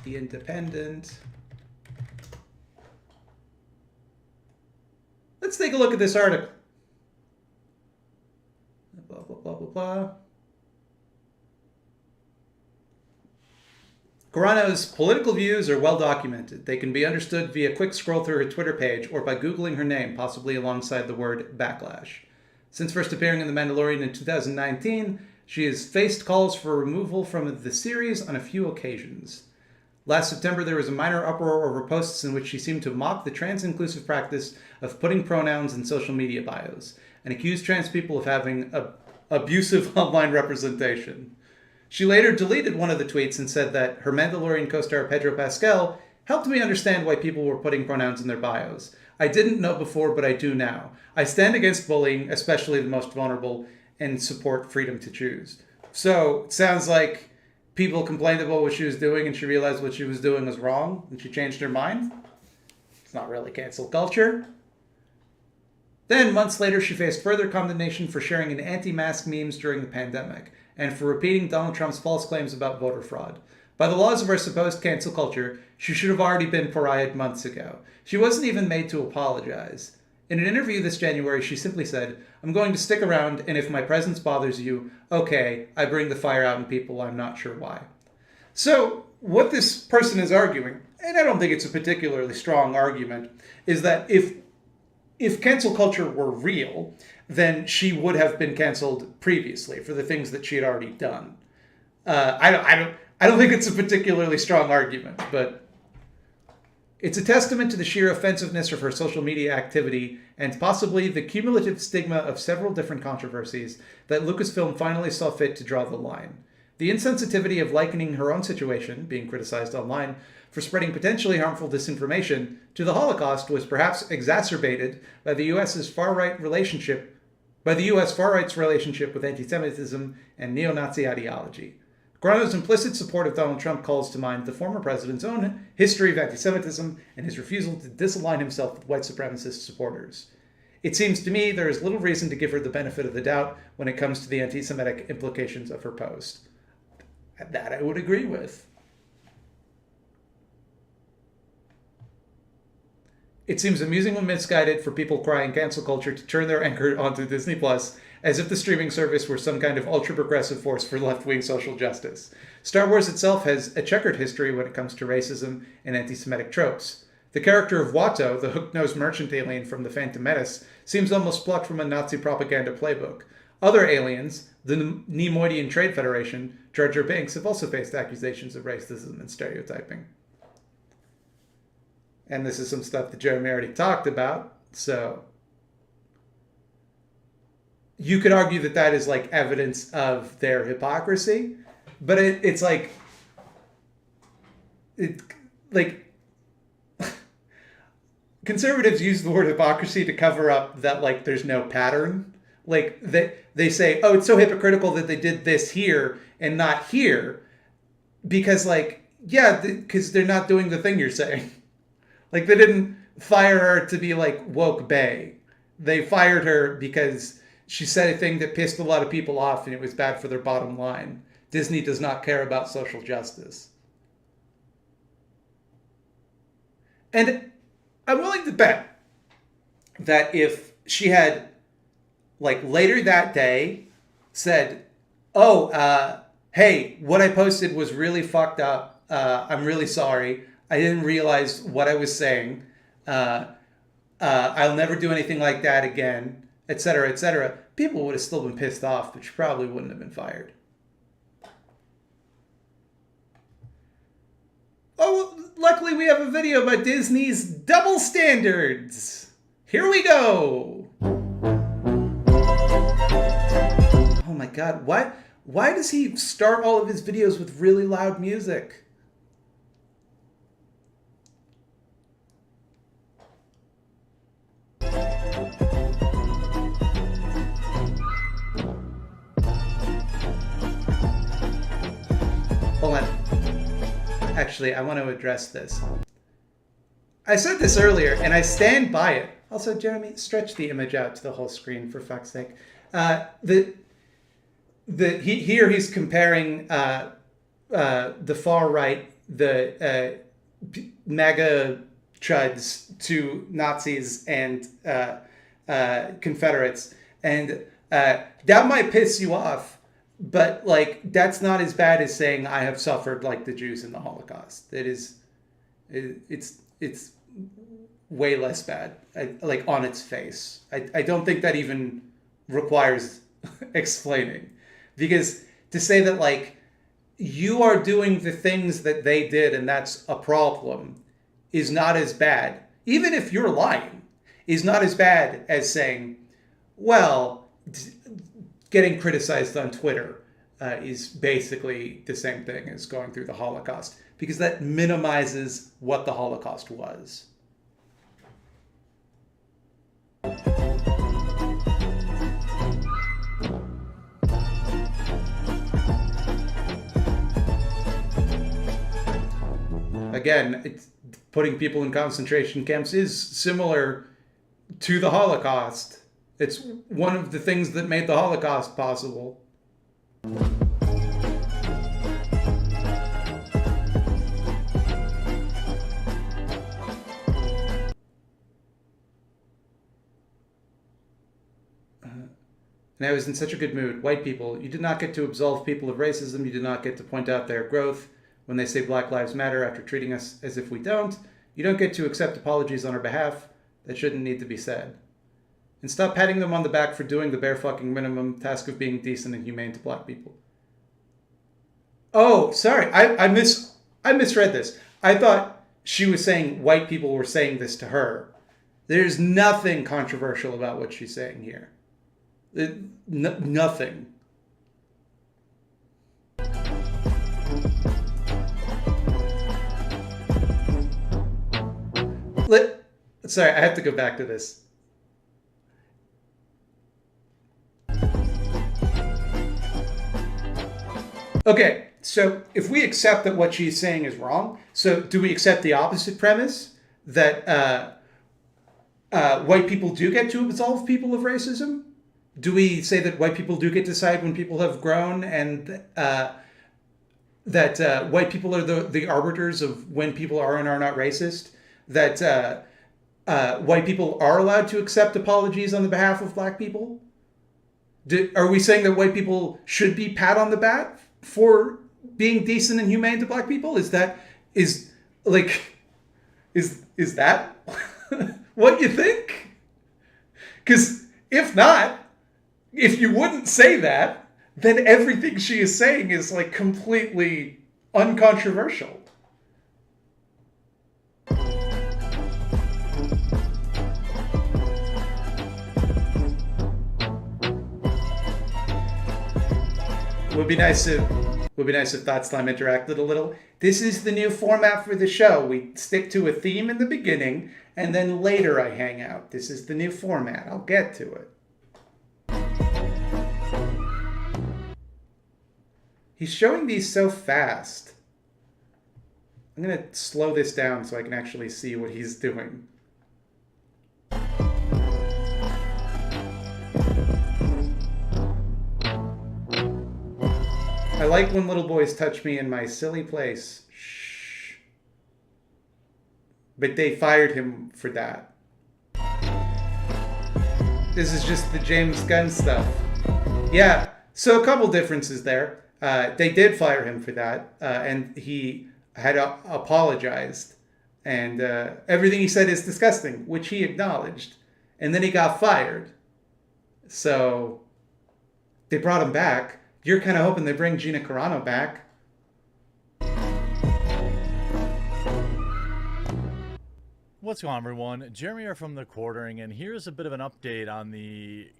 The Independent. Let's take a look at this article. Blah, blah, blah, blah, blah. Carano's political views are well documented. They can be understood via a quick scroll through her Twitter page or by Googling her name, possibly alongside the word backlash. Since first appearing in The Mandalorian in 2019, she has faced calls for removal from the series on a few occasions. Last September, there was a minor uproar over posts in which she seemed to mock the trans-inclusive practice of putting pronouns in social media bios and accused trans people of having abusive online representation. She later deleted one of the tweets and said that her Mandalorian co-star Pedro Pascal helped me understand why people were putting pronouns in their bios. I didn't know before, but I do now. I stand against bullying, especially the most vulnerable, and support freedom to choose. So it sounds like people complained about what she was doing and she realized what she was doing was wrong and she changed her mind. It's not really cancel culture. Then, months later, she faced further condemnation for sharing an anti-mask memes during the pandemic and for repeating Donald Trump's false claims about voter fraud. By the laws of our supposed cancel culture, she should have already been pariahed months ago. She wasn't even made to apologize. In an interview this January, she simply said, "I'm going to stick around, and if my presence bothers you, okay, I bring the fire out in people, I'm not sure why." So, what this person is arguing, and I don't think it's a particularly strong argument, is that if cancel culture were real, then she would have been canceled previously for the things that she had already done. I don't think it's a particularly strong argument, but it's a testament to the sheer offensiveness of her social media activity and possibly the cumulative stigma of several different controversies that Lucasfilm finally saw fit to draw the line. The insensitivity of likening her own situation, being criticized online, for spreading potentially harmful disinformation to the Holocaust was perhaps exacerbated by the U.S. far-right's relationship with anti-Semitism and neo-Nazi ideology. Carano's implicit support of Donald Trump calls to mind the former president's own history of anti-Semitism and his refusal to disalign himself with white supremacist supporters. It seems to me there is little reason to give her the benefit of the doubt when it comes to the anti-Semitic implications of her post. That I would agree with. It seems amusing and misguided for people crying cancel culture to turn their anchor onto Disney Plus as if the streaming service were some kind of ultra-progressive force for left-wing social justice. Star Wars itself has a checkered history when it comes to racism and anti-Semitic tropes. The character of Watto, the hook-nosed merchant alien from The Phantom Menace, seems almost plucked from a Nazi propaganda playbook. Other aliens, the Neimoidian Trade Federation, Jar Jar Binks, have also faced accusations of racism and stereotyping. And this is some stuff that Jeremy already talked about, so you could argue that that is like evidence of their hypocrisy, but it's like it, like, conservatives use the word hypocrisy to cover up that, like, there's no pattern. Like, they say, oh, it's so hypocritical that they did this here and not here. Because, like, yeah, because they're not doing the thing you're saying. Like, they didn't fire her to be, like, woke bae. They fired her because she said a thing that pissed a lot of people off and it was bad for their bottom line. Disney does not care about social justice. And I'm willing to bet that if she had, like, later that day said, oh, hey, what I posted was really fucked up. I'm really sorry. I didn't realize what I was saying. I'll never do anything like that again, etc., etc. People would have still been pissed off, but she probably wouldn't have been fired. Oh, luckily we have a video about Disney's double standards. Here we go. Oh my God, why does he start all of his videos with really loud music? Hold on. Actually, I want to address this. I said this earlier, and I stand by it. Also, Jeremy, stretch the image out to the whole screen, for fuck's sake. Here he's comparing the far right, the MAGA chuds, to Nazis and Confederates, and that might piss you off. But, like, that's not as bad as saying I have suffered like the Jews in the Holocaust. It's way less bad, like, on its face. I don't think that even requires explaining. Because to say that, like, you are doing the things that they did and that's a problem is not as bad, even if you're lying, is not as bad as saying, well, getting criticized on Twitter is basically the same thing as going through the Holocaust, because that minimizes what the Holocaust was. Again, putting people in concentration camps is similar to the Holocaust. It's one of the things that made the Holocaust possible. And I was in such a good mood. White people, you did not get to absolve people of racism. You did not get to point out their growth when they say Black Lives Matter after treating us as if we don't. You don't get to accept apologies on our behalf that shouldn't need to be said. And stop patting them on the back for doing the bare fucking minimum task of being decent and humane to black people. Oh, sorry. I misread this. I thought she was saying white people were saying this to her. There's nothing controversial about what she's saying here. Nothing. Sorry, I have to go back to this. Okay, so if we accept that what she's saying is wrong, so do we accept the opposite premise, that white people do get to absolve people of racism? Do we say that white people do get to decide when people have grown, and that white people are the arbiters of when people are and are not racist? That white people are allowed to accept apologies on the behalf of black people? Are we saying that white people should be pat on the back for being decent and humane to black people? Is that what you think? Because if not, if you wouldn't say that, then everything she is saying is, like, completely uncontroversial. It would Would be nice if Thought Slime interacted a little. This is the new format for the show. We stick to a theme in the beginning, and then later I hang out. This is the new format. I'll get to it. He's showing these so fast. I'm going to slow this down so I can actually see what he's doing. I like when little boys touch me in my silly place. Shh. But they fired him for that. This is just the James Gunn stuff. Yeah, so a couple differences there. They did fire him for that, and he had apologized. And everything he said is disgusting, which he acknowledged. And then he got fired. So they brought him back. You're kind of hoping they bring Gina Carano back. What's going on, everyone? Jeremy here from The Quartering, and here's a bit of an update on the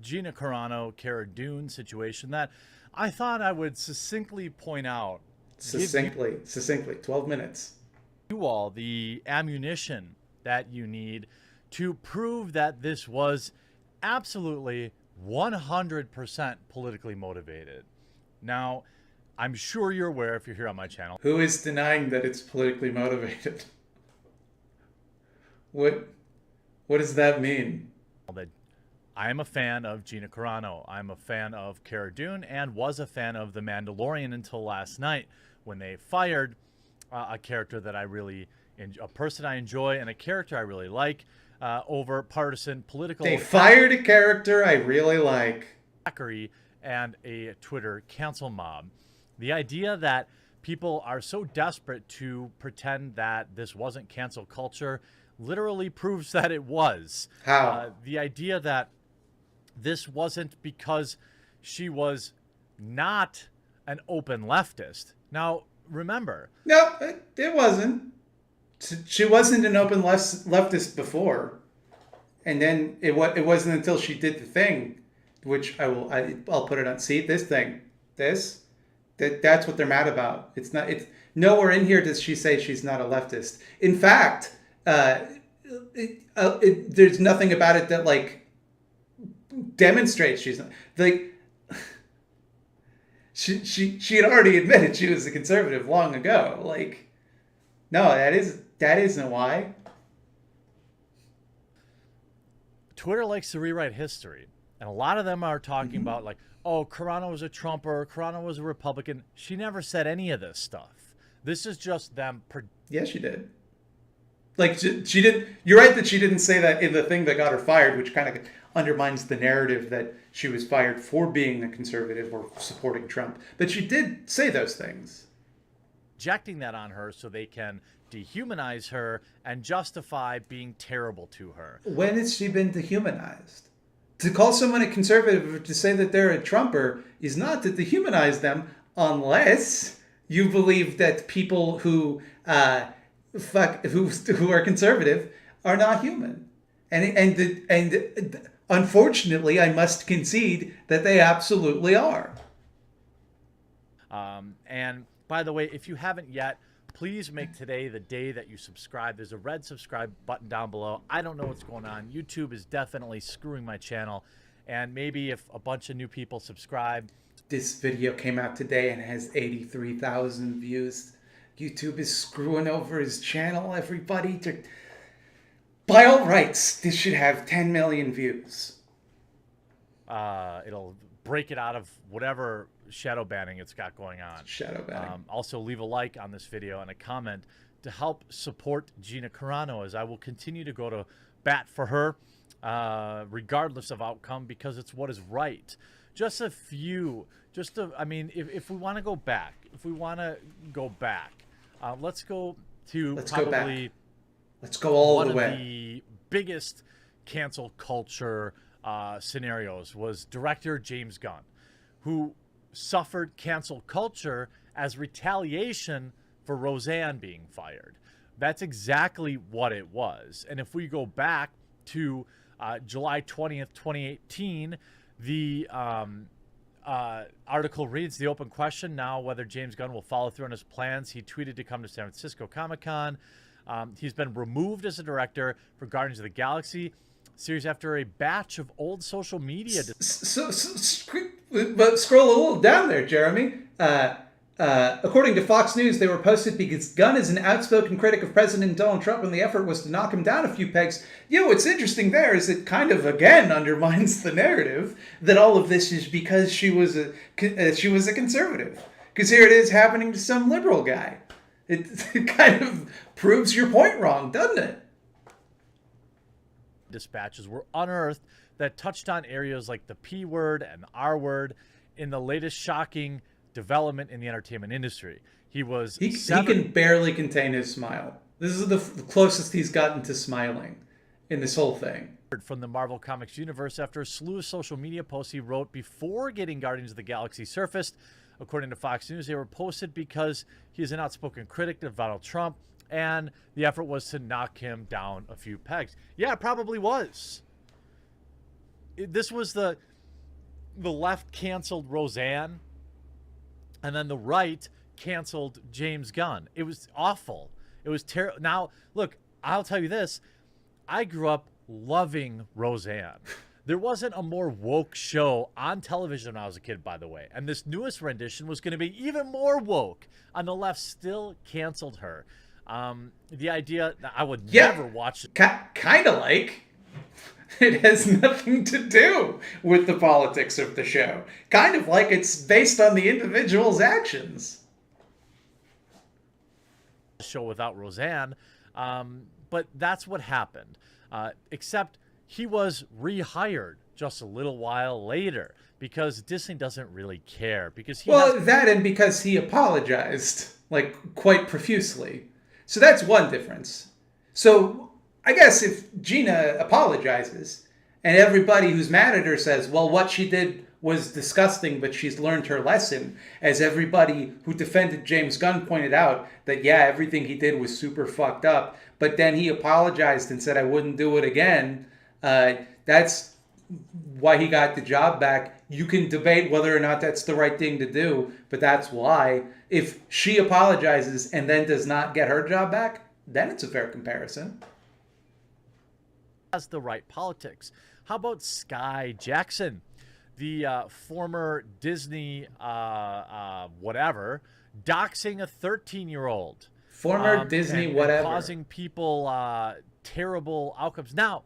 Gina Carano, Cara Dune situation that I thought I would succinctly point out. Succinctly, 12 minutes. You all the ammunition that you need to prove that this was absolutely 100% politically motivated. Now, I'm sure you're aware if you're here on my channel. Who is denying that it's politically motivated? What does that mean? That I am a fan of Gina Carano. I'm a fan of Cara Dune and was a fan of The Mandalorian until last night when they fired a character that I really, a person I enjoy and a character I really like over partisan political. They fired a character I really like. And a Twitter cancel mob. The idea that people are so desperate to pretend that this wasn't cancel culture literally proves that it was. How? The idea that this wasn't because she was not an open leftist. Now, remember. No, it wasn't. She wasn't an open leftist before. And then it wasn't until she did the thing, which I'll put it on. See, this thing. That's what they're mad about. It's nowhere in here does she say she's not a leftist. In fact, there's nothing about it that like demonstrates she's not. Like she had already admitted she was a conservative long ago. Like, no, that isn't why. – Twitter likes to rewrite history, and a lot of them are talking about like, oh, Carano was a Trumper, Carano was a Republican. She never said any of this stuff. This is just them. Yeah, she did. Like, she did. You're right that she didn't say that in the thing that got her fired, which kind of undermines the narrative that she was fired for being a conservative or supporting Trump. But she did say those things. Projecting that on her so they can dehumanize her and justify being terrible to her. When has she been dehumanized? To call someone a conservative or to say that they're a Trumper is not to dehumanize them unless you believe that people who are conservative are not human. And unfortunately, I must concede that they absolutely are. And by the way, if you haven't yet, please make today the day that you subscribe. There's a red subscribe button down below. I don't know what's going on. YouTube is definitely screwing my channel. And maybe if a bunch of new people subscribe. This video came out today and has 83,000 views. YouTube is screwing over his channel, everybody. By all rights, this should have 10 million views. It'll break it out of whatever shadow banning it's got going on. Shadow banning. Also, leave a like on this video and a comment to help support Gina Carano, as I will continue to go to bat for her, regardless of outcome, because it's what is right. Just a few, I mean, if we want to go back, let's go to probably let's go all one the way. Of the biggest cancel culture scenarios was director James Gunn, who suffered cancel culture as retaliation for Roseanne being fired. That's exactly what it was. And if we go back to July 20th, 2018, the Article reads, the open question now whether James Gunn will follow through on his plans. He tweeted to come to San Francisco Comic-Con. He's been removed as a director for Guardians of the Galaxy series after a batch of old social media. But scroll a little down there, Jeremy. According to Fox News, they were posted because Gunn is an outspoken critic of President Donald Trump and the effort was to knock him down a few pegs. What's interesting there is it kind of, again, undermines the narrative that all of this is because she was a conservative. Because here it is happening to some liberal guy. It kind of proves your point wrong, doesn't it? Dispatches were unearthed that touched on areas like the P word and the R word in the latest shocking development in the entertainment industry. He can barely contain his smile. This is the closest he's gotten to smiling in this whole thing. From the Marvel Comics universe after a slew of social media posts he wrote before getting Guardians of the Galaxy surfaced. According to Fox News, they were posted because he is an outspoken critic of Donald Trump, and the effort was to knock him down a few pegs. Yeah, it probably was. This was the left canceled Roseanne, and then the right canceled James Gunn. It was awful. It was terrible. Now, look, I'll tell you this. I grew up loving Roseanne. There wasn't a more woke show on television when I was a kid, by the way. And this newest rendition was going to be even more woke. And the left still canceled her. The idea that I would never watch it. Kind of like it has nothing to do with the politics of the show. Kind of like it's based on the individual's actions. Show without Roseanne. But that's what happened. Except he was rehired just a little while later because Disney doesn't really care. Because because he apologized, like, quite profusely. So that's one difference. So I guess if Gina apologizes and everybody who's mad at her says, well, what she did was disgusting, but she's learned her lesson, as everybody who defended James Gunn pointed out, that, everything he did was super fucked up, but then he apologized and said, I wouldn't do it again. That's why he got the job back. You can debate whether or not that's the right thing to do, but that's why. If she apologizes and then does not get her job back, then it's a fair comparison. Has the right politics. How about Sky Jackson, the former Disney whatever, doxing a 13-year-old? Former Disney whatever. And causing people terrible outcomes. Now,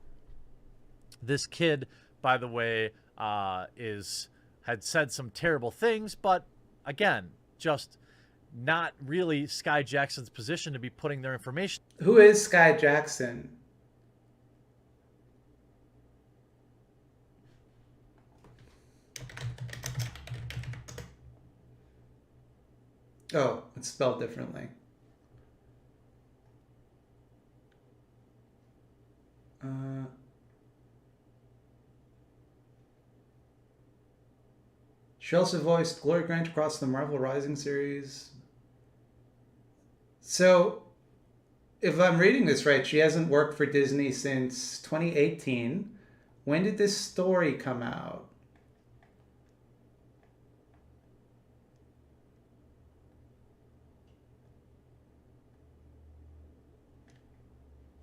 this kid, by the way, had said some terrible things, but again, just not really Sky Jackson's position to be putting their information. Who is Sky Jackson? Oh, it's spelled differently. She also voiced Glory Grant across the Marvel Rising series. So, if I'm reading this right, she hasn't worked for Disney since 2018. When did this story come out?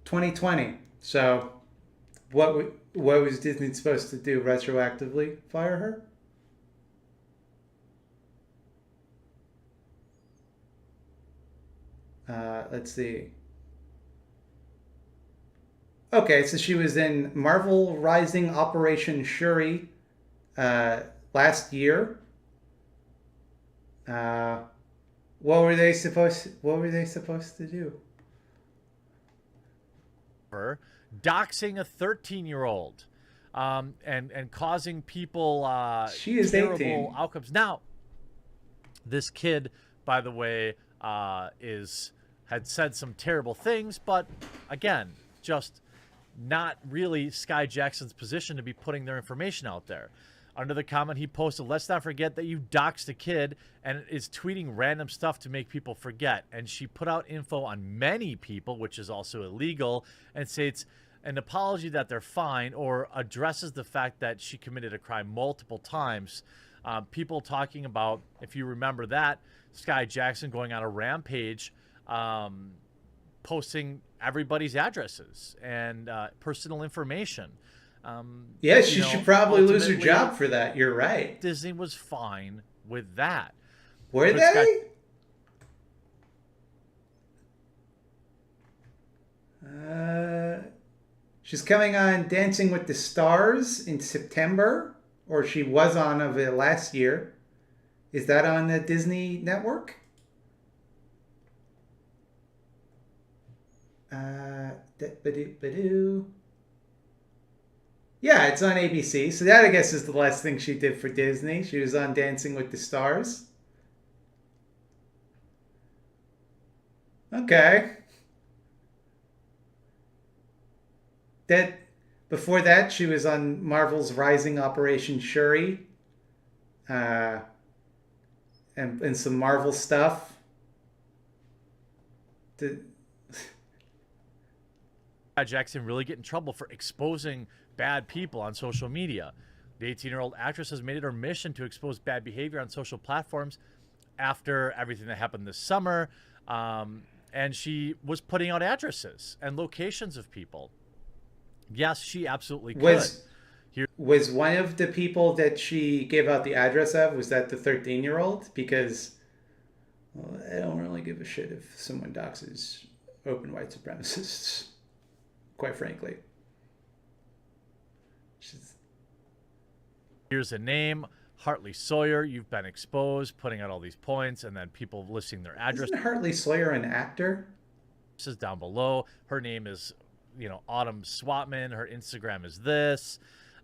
...2020. So, what was Disney supposed to do? Retroactively fire her? Let's see. Okay, so she was in Marvel Rising Operation Shuri last year. What were they supposed to do? Doxing a 13-year-old and causing people she is terrible 18. Outcomes. Now, this kid, by the way, had said some terrible things, but again, just not really Sky Jackson's position to be putting their information out there. Under the comment he posted, let's not forget that you doxed a kid and is tweeting random stuff to make people forget. And she put out info on many people, which is also illegal, and states an apology that they're fine, or addresses the fact that she committed a crime multiple times. People talking about, if you remember that, Sky Jackson going on a rampage, posting everybody's addresses and personal information. Yeah, she should probably lose her job for that. You're right. Disney was fine with that. Were they? She's coming on Dancing with the Stars in September, or she was on of it last year. Is that on the Disney network? Yeah, it's on ABC. So that, I guess, is the last thing she did for Disney. She was on Dancing with the Stars. Okay. That before that, she was on Marvel's Rising Operation Shuri, and some Marvel stuff. Jackson really get in trouble for exposing bad people on social media. The 18-year-old actress has made it her mission to expose bad behavior on social platforms after everything that happened this summer, and she was putting out addresses and locations of people. Yes, she absolutely could. Was one of the people that she gave out the address of, was that the 13-year-old? Because I don't really give a shit if someone doxes open white supremacists, quite frankly. Here's a name, Hartley Sawyer. You've been exposed, putting out all these points, and then people listing their address. Isn't Hartley Sawyer an actor? This is down below. Her name is, Autumn Swatman. Her Instagram is this.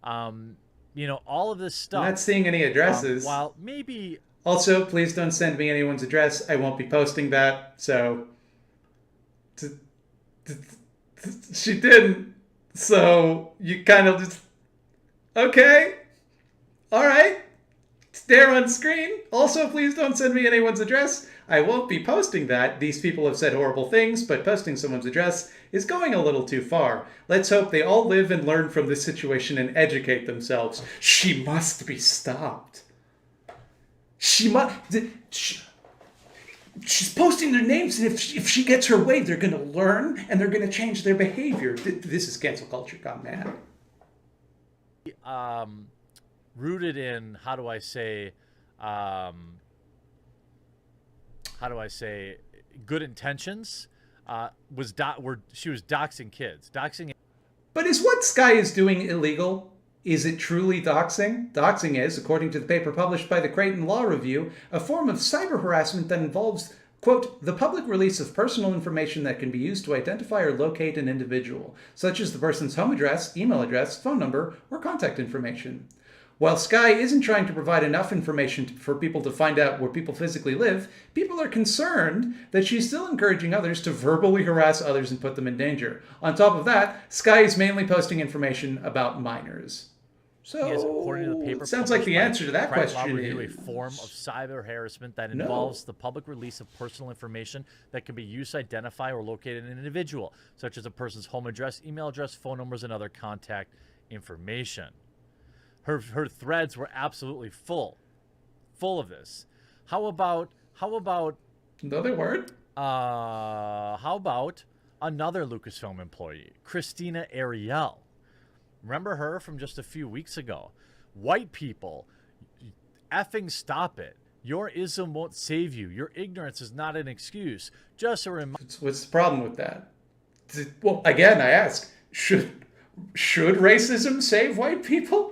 All of this stuff. I'm not seeing any addresses. While maybe. Also, please don't send me anyone's address. I won't be posting that. So, she didn't. So, you kind of just, okay. All right. It's there on screen. Also, please don't send me anyone's address. I won't be posting that. These people have said horrible things, but posting someone's address is going a little too far. Let's hope they all live and learn from this situation and educate themselves. She must be stopped. She's posting their names, and if she gets her way, they're going to learn and they're going to change their behavior. This is cancel culture gone mad. Rooted in, how do I say, good intentions, she was doxing kids. But is what Sky is doing illegal? Is it truly doxing? Doxing is, according to the paper published by the Creighton Law Review, a form of cyber harassment that involves, quote, the public release of personal information that can be used to identify or locate an individual, such as the person's home address, email address, phone number, or contact information. While Sky isn't trying to provide enough information for people to find out where people physically live, people are concerned that she's still encouraging others to verbally harass others and put them in danger. On top of that, Sky is mainly posting information about minors. So, yes, according to the paper, sounds like the answer to that question is a form of cyber harassment that involves the public release of personal information that can be used to identify or locate an individual, such as a person's home address, email address, phone numbers, and other contact information. Her threads were absolutely full of this. How about another word? How about another Lucasfilm employee, Christina Ariel? Remember her from just a few weeks ago? White people, effing stop it. Your ism won't save you. Your ignorance is not an excuse. Just a reminder. What's the problem with that? Well, again, I ask, should racism save white people?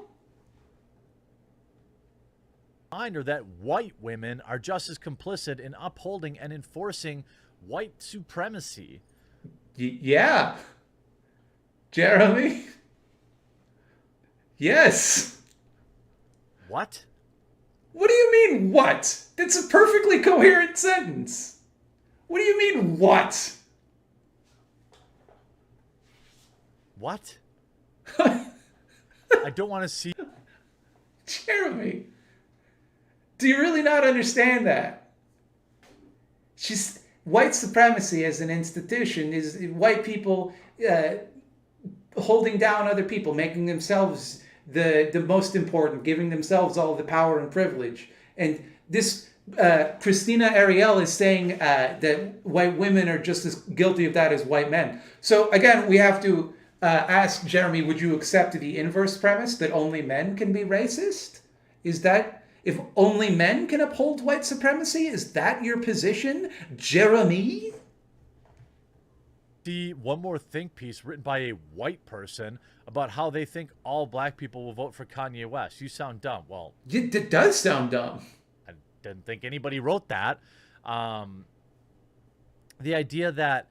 Reminder that white women are just as complicit in upholding and enforcing white supremacy. Yeah. Jeremy? Yes. What? What do you mean, what? It's a perfectly coherent sentence. What do you mean, what? What? I don't want to see. Jeremy, do you really not understand that? White supremacy as an institution is white people holding down other people, making themselves the most important, giving themselves all the power and privilege. And this Christina Ariel is saying that white women are just as guilty of that as white men. So again, we have to ask Jeremy, would you accept the inverse premise that only men can be racist? Is that, if only men can uphold white supremacy, is that your position, Jeremy? See one more think piece written by a white person about how they think all black people will vote for Kanye West. You sound dumb. Well, It does sound dumb. I didn't think anybody wrote that. The idea that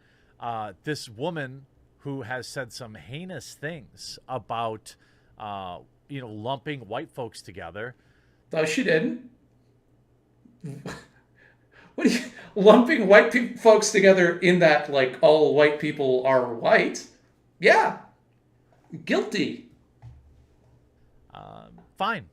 this woman who has said some heinous things about, lumping white folks together. No, she didn't. What are you lumping white folks together in that, like, all white people are white? Yeah. Guilty. Fine.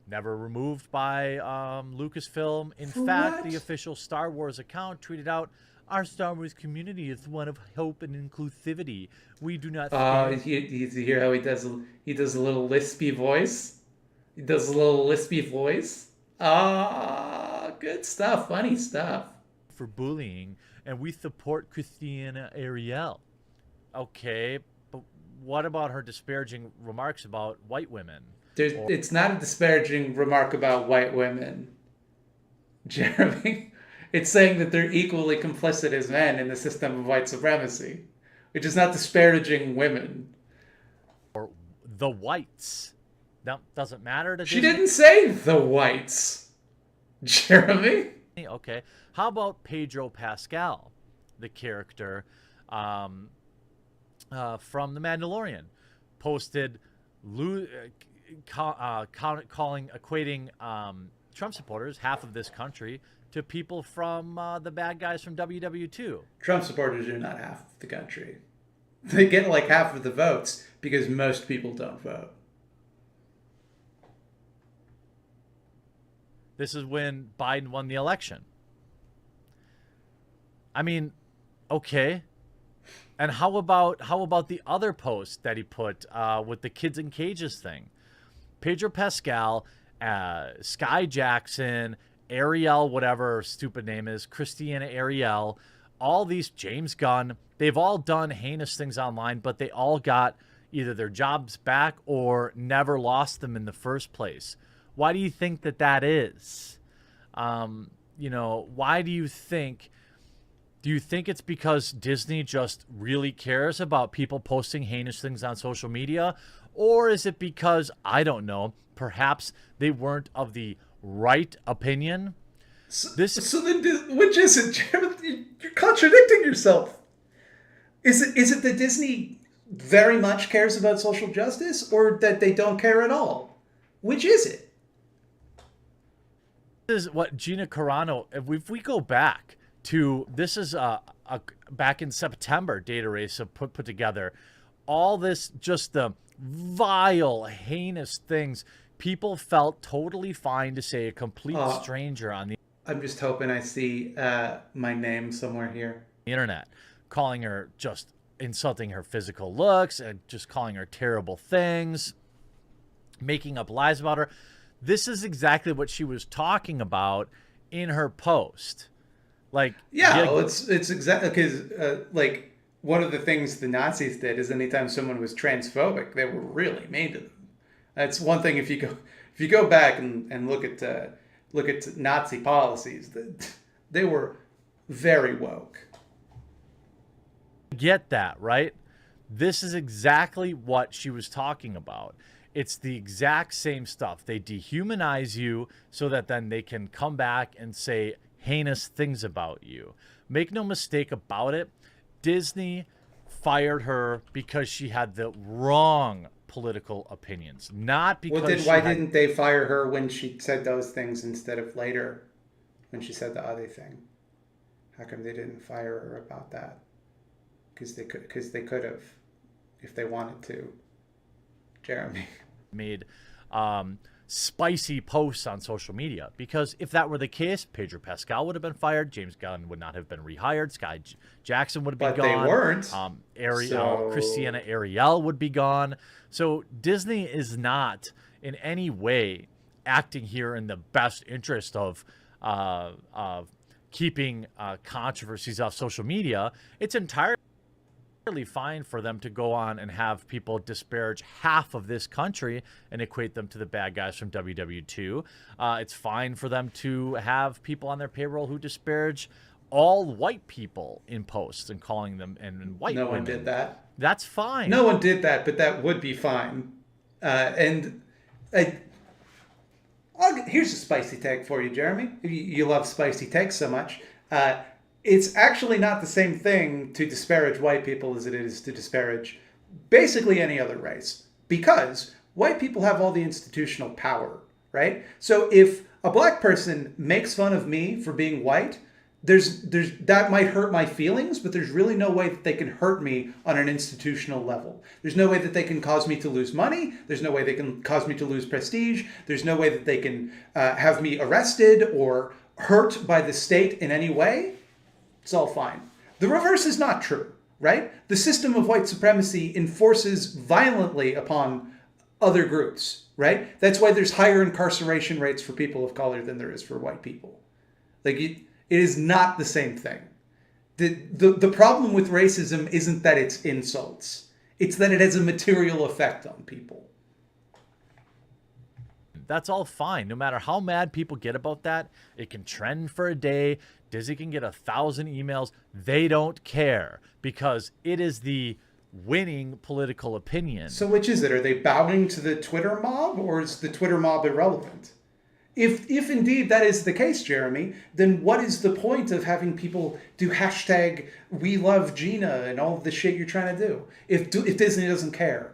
Never removed by Lucasfilm. In For fact, what? the official Star Wars account tweeted out, "Our Star Wars community is one of hope and inclusivity. We do not stand..." You hear how he does a little lispy voice? He does a little lispy voice. Good stuff. Funny stuff. For bullying, and we support Christina Ariel. Okay, but what about her disparaging remarks about white women? It's not a disparaging remark about white women, Jeremy. It's saying that they're equally complicit as men in the system of white supremacy, which is not disparaging women. Or the whites. That doesn't matter to She Disney? didn't say the whites, Jeremy. Okay. How about Pedro Pascal, the character from The Mandalorian, posted equating Trump supporters, half of this country, to people from the bad guys from WW2. Trump supporters are not half of the country. They get like half of the votes because most people don't vote. This is when Biden won the election. I mean, okay. And how about the other post that he put with the kids in cages thing? Pedro Pascal, Sky Jackson, Ariel, whatever her stupid name is, Christina Ariel, all these, James Gunn, they've all done heinous things online, but they all got either their jobs back or never lost them in the first place. Why do you think that is? Why do you think... Do you think it's because Disney just really cares about people posting heinous things on social media? Or is it because, I don't know, perhaps they weren't of the right opinion? So then, which is it, Jeremy? You're contradicting yourself. Is it that Disney very much cares about social justice, or that they don't care at all? Which is it? This is what Gina Carano, if we go back to, this is back in September, Data Race put together all this, just the vile, heinous things. People felt totally fine to say a complete stranger on the I'm just hoping I see my name somewhere here. internet, calling her, just insulting her physical looks and just calling her terrible things, making up lies about her. This is exactly what she was talking about in her post. Like, it's exactly because like one of the things the Nazis did is anytime someone was transphobic, they were really mean to them. That's one thing. If you go back and look at Nazi policies, they were very woke. Get that, right? This is exactly what she was talking about. It's the exact same stuff. They dehumanize you so that then they can come back and say heinous things about you. Make no mistake about it, Disney fired her because she had the wrong political opinions, not because why didn't they fire her when she said those things instead of later when she said the other thing? How come they didn't fire her about that? Because they could have if they wanted to. Jeremy made spicy posts on social media. Because if that were the case, Pedro Pascal would have been fired, James Gunn would not have been rehired, Sky Jackson would have been gone. But they weren't. Christina Ariel would be gone. So Disney is not in any way acting here in the best interest of keeping controversies off social media. It's entirely fine for them to go on and have people disparage half of this country and equate them to the bad guys from WW2. It's fine for them to have people on their payroll who disparage all white people in posts and calling them and white women. No one did that. That's fine. No one did that, but that would be fine. Here's a spicy take for you, Jeremy. You love spicy takes so much. It's actually not the same thing to disparage white people as it is to disparage basically any other race, because white people have all the institutional power, right? So if a black person makes fun of me for being white, there's that might hurt my feelings, but there's really no way that they can hurt me on an institutional level. There's no way that they can cause me to lose money. There's no way they can cause me to lose prestige. There's no way that they can have me arrested or hurt by the state in any way. It's all fine. The reverse is not true, right? The system of white supremacy enforces violently upon other groups, right? That's why there's higher incarceration rates for people of color than there is for white people. Like, it is not the same thing. The problem with racism isn't that it's insults. It's that it has a material effect on people. That's all fine. No matter how mad people get about that, it can trend for a day. Disney can get 1,000 emails. They don't care because it is the winning political opinion. So which is it? Are they bowing to the Twitter mob, or is the Twitter mob irrelevant? If indeed that is the case, Jeremy, then what is the point of having people do hashtag We Love Gina and all of the shit you're trying to do if Disney doesn't care?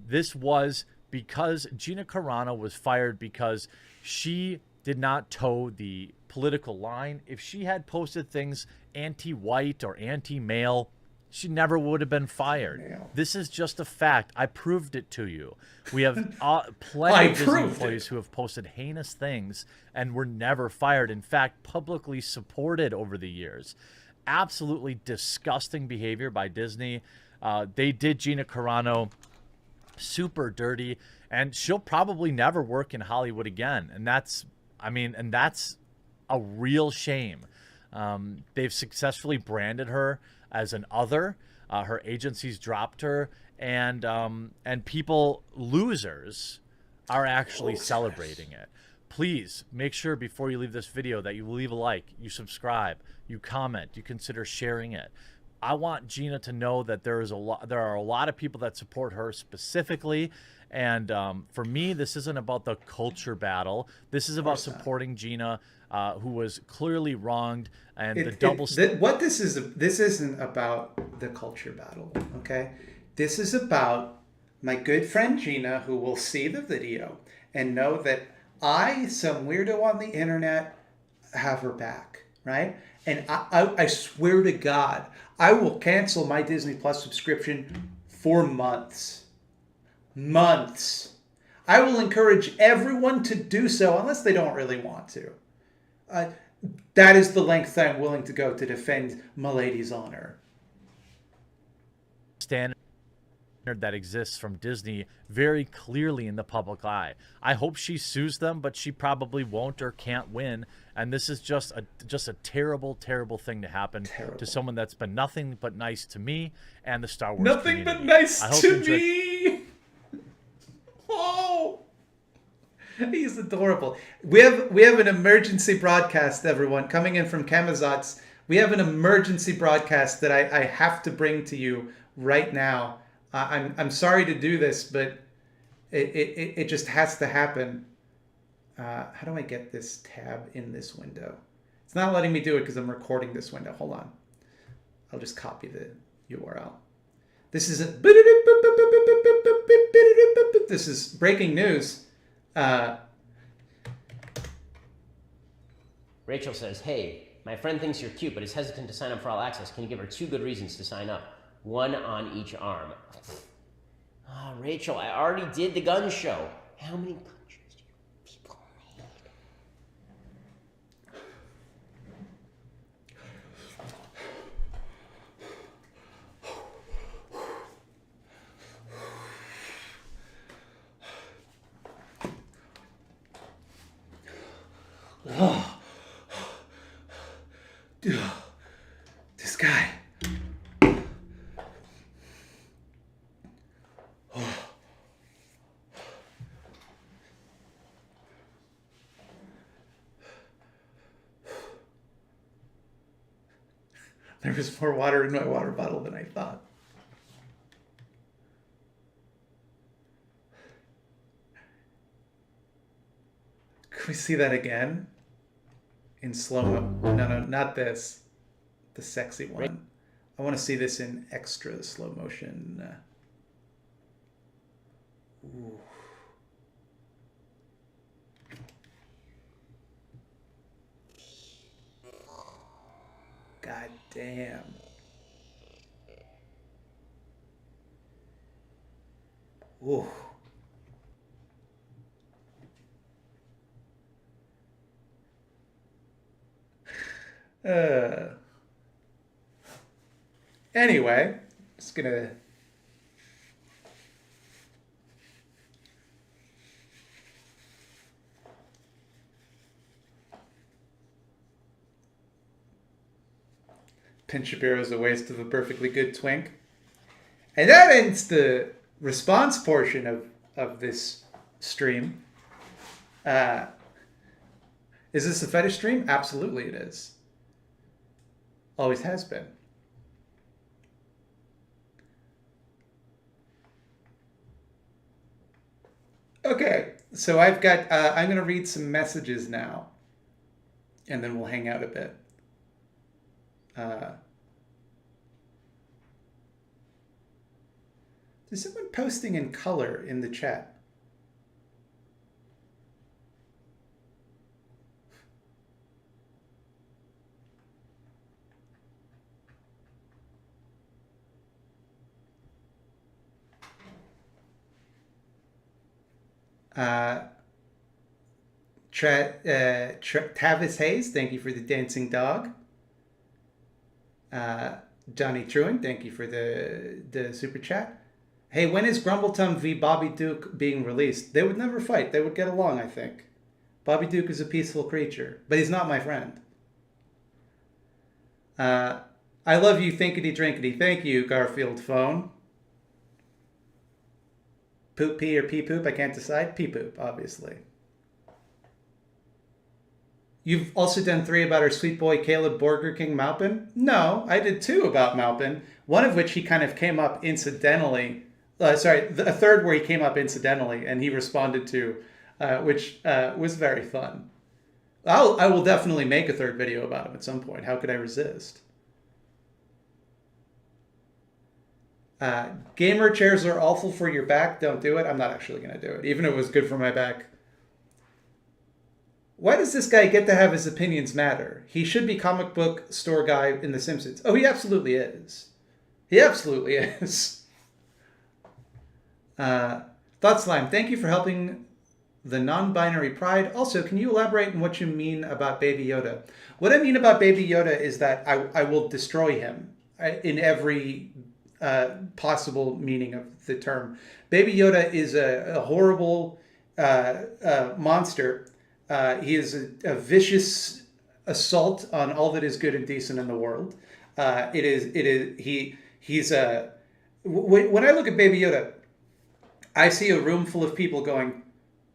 This was because Gina Carano was fired because she did not toe the political line. If she had posted things anti-white or anti-male, she never would have been fired. This is just a fact. I proved it to you. We have plenty of Disney employees who have posted heinous things and were never fired. In fact, publicly supported over the years. Absolutely disgusting behavior by Disney. They did Gina Carano super dirty, and she'll probably never work in Hollywood again. And that's a real shame. They've successfully branded her as an other. Her agencies dropped her, and people, losers, are actually celebrating it. Please make sure before you leave this video that you leave a like, you subscribe, you comment, you consider sharing it. I want Gina to know that there are a lot of people that support her specifically. And for me, this isn't about the culture battle. This is about supporting Gina, who was clearly wronged, and this isn't about the culture battle, okay? This is about my good friend Gina, who will see the video and know that I, some weirdo on the internet, have her back, right? And I swear to God, I will cancel my Disney Plus subscription for months. Months. I will encourage everyone to do so unless they don't really want to. That is the length I'm willing to go to defend Milady's honor. Standard that exists from Disney very clearly in the public eye. I hope she sues them, but she probably won't or can't win. And this is just a terrible, terrible thing to happen to someone that's been nothing but nice to me and the Star Wars Nothing community. but nice to me. Oh, he's adorable. We have an emergency broadcast, everyone, coming in from Kamazat's. We have an emergency broadcast that I have to bring to you right now. I'm sorry to do this, but it just has to happen. How do I get this tab in this window? It's not letting me do it because I'm recording this window. Hold on. I'll just copy the URL. This is breaking news. Rachel says, hey, my friend thinks you're cute, but is hesitant to sign up for All Access. Can you give her 2 good reasons to sign up? 1 on each arm. Oh, Rachel, I already did the gun show. How many punches do people need? Oh. Dude, this guy. There was more water in my water bottle than I thought. Can we see that again? In slow-mo. No, not this. The sexy one. I want to see this in extra slow motion. Ooh. God damn. Ooh. Anyway, just gonna Pin Shapiro is a waste of a perfectly good twink. And that ends the response portion of this stream. Is this a fetish stream? Absolutely it is. Always has been. Okay, so I've got, I'm going to read some messages now, and then we'll hang out a bit. There's someone posting in color in the chat. Tavis Hayes, thank you for the dancing dog. Johnny Truant, thank you for the super chat. Hey, when is Grumbleton v. Bobby Duke being released? They would never fight. They would get along, I think. Bobby Duke is a peaceful creature, but he's not my friend. I love you, thinkity drinkity. Thank you, Garfield Phone. Poop pee or pee poop, I can't decide. Pee poop, obviously. You've also done 3 about our sweet boy Caleb Burger King Maupin? No, I did 2 about Maupin, one of which he kind of came up incidentally. A third where he came up incidentally and he responded to, which was very fun. I will definitely make a 3rd video about him at some point. How could I resist? Gamer chairs are awful for your back. Don't do it. I'm not actually going to do it, even if it was good for my back. Why does this guy get to have his opinions matter? He should be comic book store guy in The Simpsons. Oh, he absolutely is. He absolutely is. Thought Slime, thank you for helping the non-binary pride. Also, can you elaborate on what you mean about Baby Yoda? What I mean about Baby Yoda is that I will destroy him in every possible meaning of the term. Baby Yoda is a horrible monster. He is a vicious assault on all that is good and decent in the world. He's when I look at Baby Yoda, I see a room full of people going,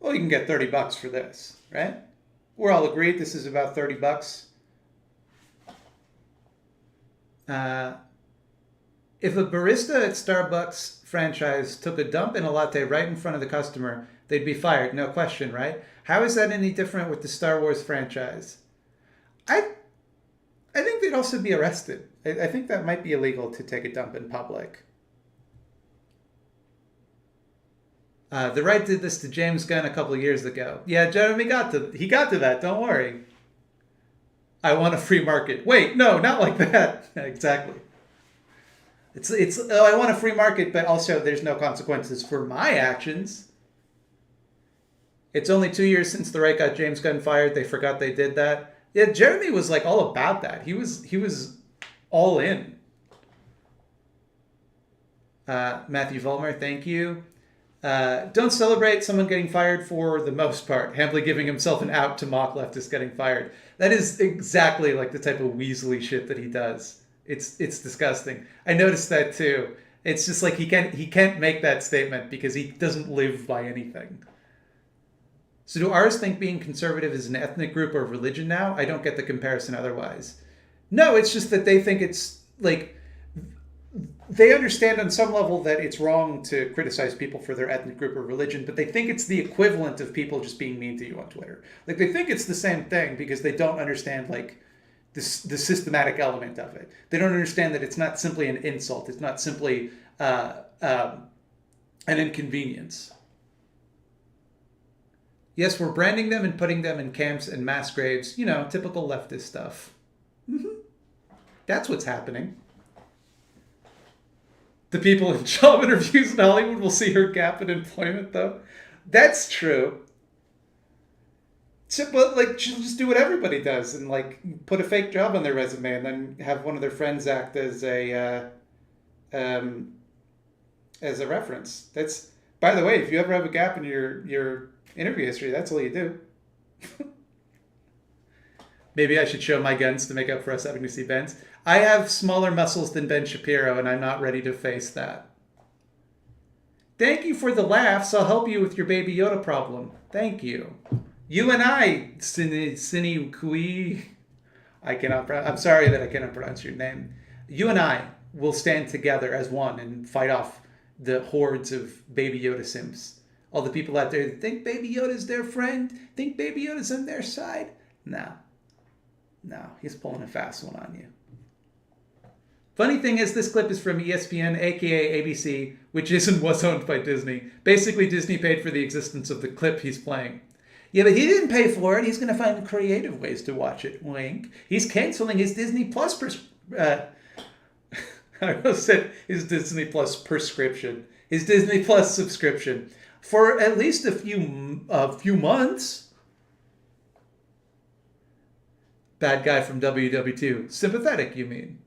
well, you can get $30 for this, right? We're all agreed this is about $30. If a barista at Starbucks franchise took a dump in a latte right in front of the customer, they'd be fired, no question, right? How is that any different with the Star Wars franchise? I think they'd also be arrested. I think that might be illegal to take a dump in public. The right did this to James Gunn a couple of years ago. Yeah, Jeremy got to that. Don't worry. I want a free market. Wait, no, not like that. Exactly. It's oh, I want a free market, but also there's no consequences for my actions. It's only 2 years since the right got James Gunn fired. They forgot they did that. Yeah, Jeremy was like all about that. He was all in. Matthew Vollmer, thank you. Don't celebrate someone getting fired for the most part. Hambly giving himself an out to mock leftists getting fired. That is exactly like the type of weaselly shit that he does. It's disgusting. I noticed that too. It's just like he can't make that statement because he doesn't live by anything. So do ours think being conservative is an ethnic group or religion now? I don't get the comparison otherwise. No, it's just that they think it's like they understand on some level that it's wrong to criticize people for their ethnic group or religion, but they think it's the equivalent of people just being mean to you on Twitter. Like they think it's the same thing because they don't understand like the systematic element of it. They don't understand that it's not simply an insult. It's not simply an inconvenience. Yes, we're branding them and putting them in camps and mass graves. You know, typical leftist stuff. That's what's happening. The people in job interviews in Hollywood will see her gap in employment, though. That's true. So, but like, she'll just do what everybody does and like put a fake job on their resume and then have one of their friends act as a reference. That's, by the way, if you ever have a gap in your interview history, that's all you do. Maybe I should show my guns to make up for us having to see Ben's. I have smaller muscles than Ben Shapiro, and I'm not ready to face that. Thank you for the laughs. I'll help you with your Baby Yoda problem. Thank you. You and I, Sini Kui, I'm sorry that I cannot pronounce your name. You and I will stand together as one and fight off the hordes of Baby Yoda simps. All the people out there that think Baby Yoda's their friend, think Baby Yoda's on their side. No, he's pulling a fast one on you. Funny thing is, this clip is from ESPN, aka ABC, which is and was owned by Disney. Basically, Disney paid for the existence of the clip he's playing. Yeah, but he didn't pay for it. He's going to find creative ways to watch it. Wink. He's canceling his Disney Plus I almost said his Disney Plus prescription. His Disney Plus subscription for at least a few months. Bad guy from WW2. Sympathetic, you mean?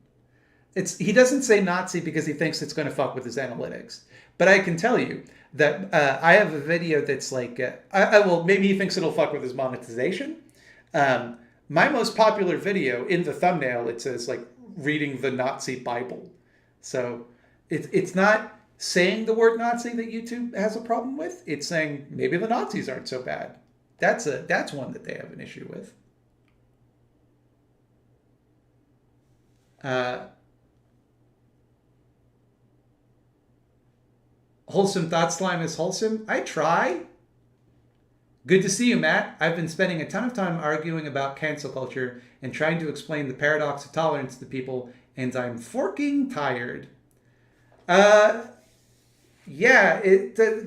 He doesn't say Nazi because he thinks it's going to fuck with his analytics. But I can tell you that I have a video that's like, maybe he thinks it'll fuck with his monetization. My most popular video, in the thumbnail, it says like reading the Nazi Bible. So it's not saying the word Nazi that YouTube has a problem with. It's saying maybe the Nazis aren't so bad. That's one that they have an issue with. Wholesome Thought Slime is wholesome. I try. Good to see you, Matt. I've been spending a ton of time arguing about cancel culture and trying to explain the paradox of tolerance to people, and I'm forking tired. The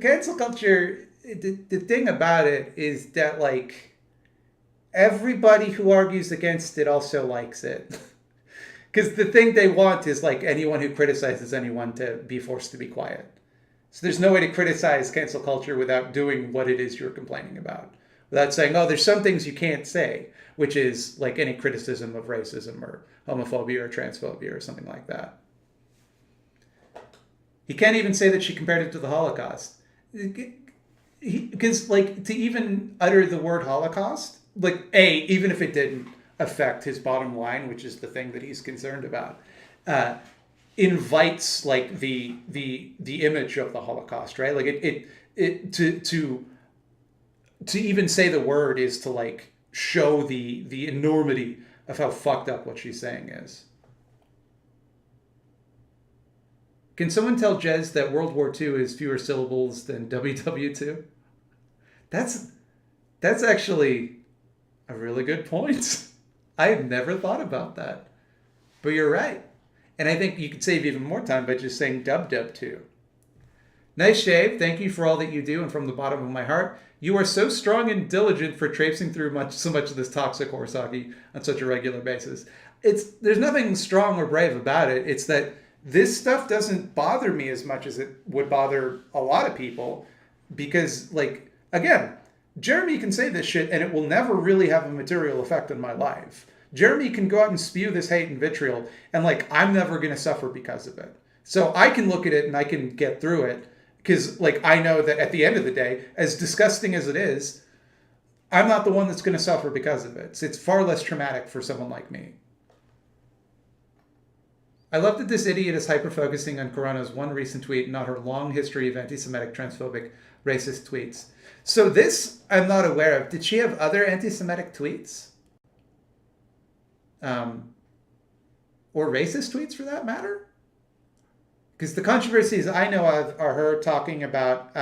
cancel culture, the thing about it is that, like, everybody who argues against it also likes it. Because the thing they want is, like, anyone who criticizes anyone to be forced to be quiet. So there's no way to criticize cancel culture without doing what it is you're complaining about. Without saying, oh, there's some things you can't say, which is like any criticism of racism or homophobia or transphobia or something like that. He can't even say that she compared it to the Holocaust. Because, like, to even utter the word Holocaust, like, even if it didn't affect his bottom line, which is the thing that he's concerned about, invites like the image of the Holocaust, right? Like to even say the word is to like show the enormity of how fucked up what she's saying is. Can someone tell Jez that World War II is fewer syllables than WW2? That's actually a really good point. I have never thought about that, but you're right. And I think you could save even more time by just saying dub-dub-2. Nice shave. Thank you for all that you do. And from the bottom of my heart, you are so strong and diligent for traipsing through so much of this toxic horse hockey on such a regular basis. There's nothing strong or brave about it. It's that this stuff doesn't bother me as much as it would bother a lot of people, because, like, again, Jeremy can say this shit and it will never really have a material effect on my life. Jeremy can go out and spew this hate and vitriol, and, like, I'm never going to suffer because of it. So I can look at it and I can get through it, because, like, I know that at the end of the day, as disgusting as it is, I'm not the one that's going to suffer because of it. It's far less traumatic for someone like me. I love that this idiot is hyper-focusing on Carano's one recent tweet, not her long history of anti-Semitic, transphobic, racist tweets. So this I'm not aware of. Did she have other anti-Semitic tweets? Or racist tweets, for that matter? Because the controversies I know of are her talking about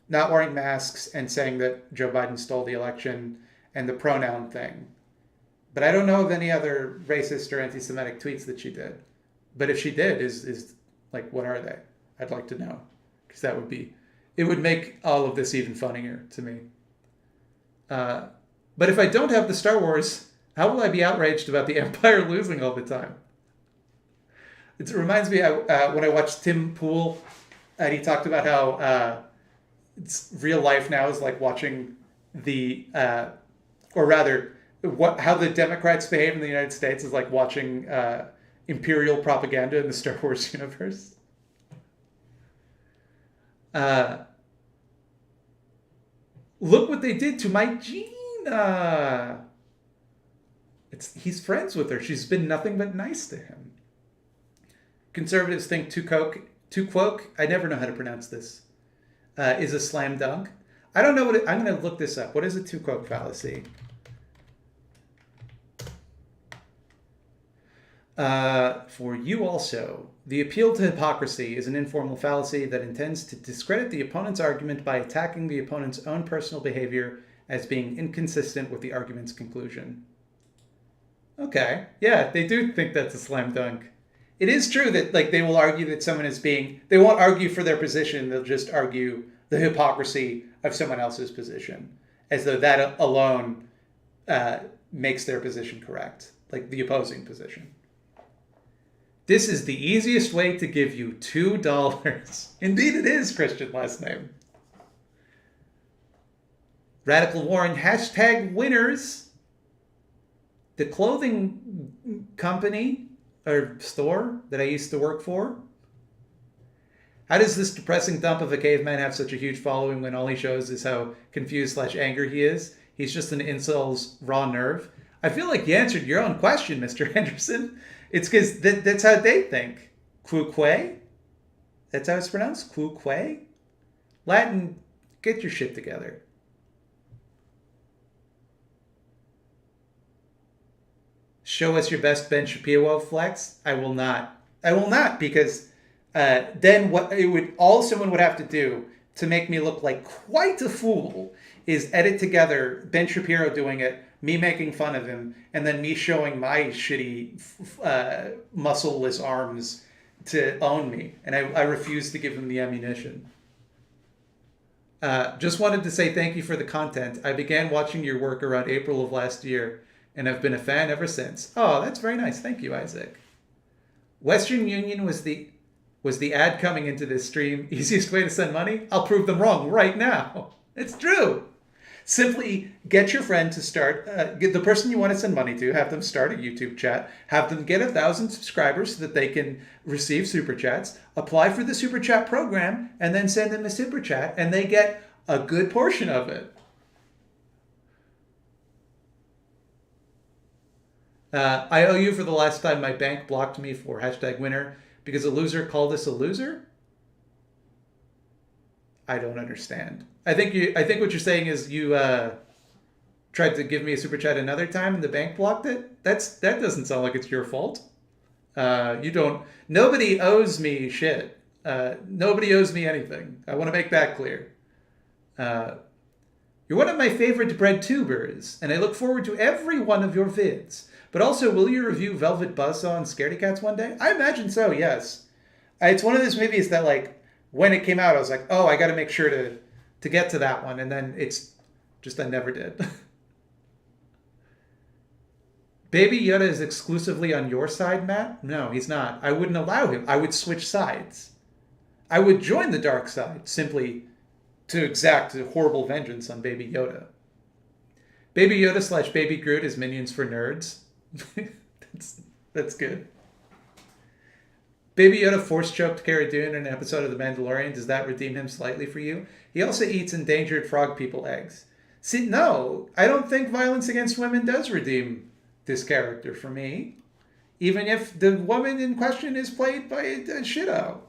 not wearing masks and saying that Joe Biden stole the election, and the pronoun thing. But I don't know of any other racist or anti-Semitic tweets that she did. But if she did, is like, what are they? I'd like to know. Because it would make all of this even funnier to me. But if I don't have the Star Wars, how will I be outraged about the Empire losing all the time? It reminds me when I watched Tim Pool, and he talked about how it's real life now is like watching how the Democrats behave in the United States is like watching imperial propaganda in the Star Wars universe. Look what they did to my Gina. He's friends with her. She's been nothing but nice to him. Conservatives think tu quoque, I never know how to pronounce this, is a slam dunk. I don't know I'm going to look this up. What is a tu quoque fallacy? For you also, the appeal to hypocrisy is an informal fallacy that intends to discredit the opponent's argument by attacking the opponent's own personal behavior as being inconsistent with the argument's conclusion. Okay, yeah, they do think that's a slam dunk. It is true that, like, they will argue that someone they won't argue for their position, they'll just argue the hypocrisy of someone else's position, as though that alone makes their position correct, like the opposing position. This is the easiest way to give you $2. Indeed it is, Christian last name. Radical Warren, hashtag winners. The clothing company or store that I used to work for. How does this depressing dump of a caveman have such a huge following when all he shows is how confused/angry he is? He's just an incel's raw nerve. I feel like you answered your own question, Mr. Henderson. It's because that's how they think. Quoque? That's how it's pronounced? Quoque? Latin, get your shit together. Show us your best Ben Shapiro flex. I will not. I will not, because then all someone would have to do to make me look like quite a fool is edit together Ben Shapiro doing it, me making fun of him, and then me showing my shitty muscleless arms to own me. And I refuse to give him the ammunition. Just wanted to say thank you for the content. I began watching your work around April of last year, and I've been a fan ever since. Oh, that's very nice. Thank you, Isaac. Western Union was the ad coming into this stream. Easiest way to send money? I'll prove them wrong right now. It's true. Simply get your friend to start, get the person you want to send money to, have them start a YouTube chat, have them get 1,000 subscribers so that they can receive super chats, apply for the super chat program, and then send them a super chat, and they get a good portion of it. I owe you for the last time my bank blocked me for hashtag winner because a loser called us a loser. I don't understand. I think what you're saying is you tried to give me a super chat another time and the bank blocked it. That doesn't sound like it's your fault. Nobody owes me shit. Nobody owes me anything. I want to make that clear. You're one of my favorite bread tubers, and I look forward to every one of your vids. But also, will you review Velvet Buzzsaw and Scaredy Cats one day? I imagine so, yes. It's one of those movies that, like, when it came out, I was like, oh, I got to make sure to get to that one. And then it's just, I never did. Baby Yoda is exclusively on your side, Matt? No, he's not. I wouldn't allow him. I would switch sides. I would join the dark side simply to exact a horrible vengeance on Baby Yoda. Baby Yoda / Baby Groot is minions for nerds. that's good. Baby Yoda force choked Cara Dune in an episode of The Mandalorian. Does that redeem him slightly for you? He also eats endangered frog people eggs. See, no, I don't think violence against women does redeem this character for me. Even if the woman in question is played by a shitto.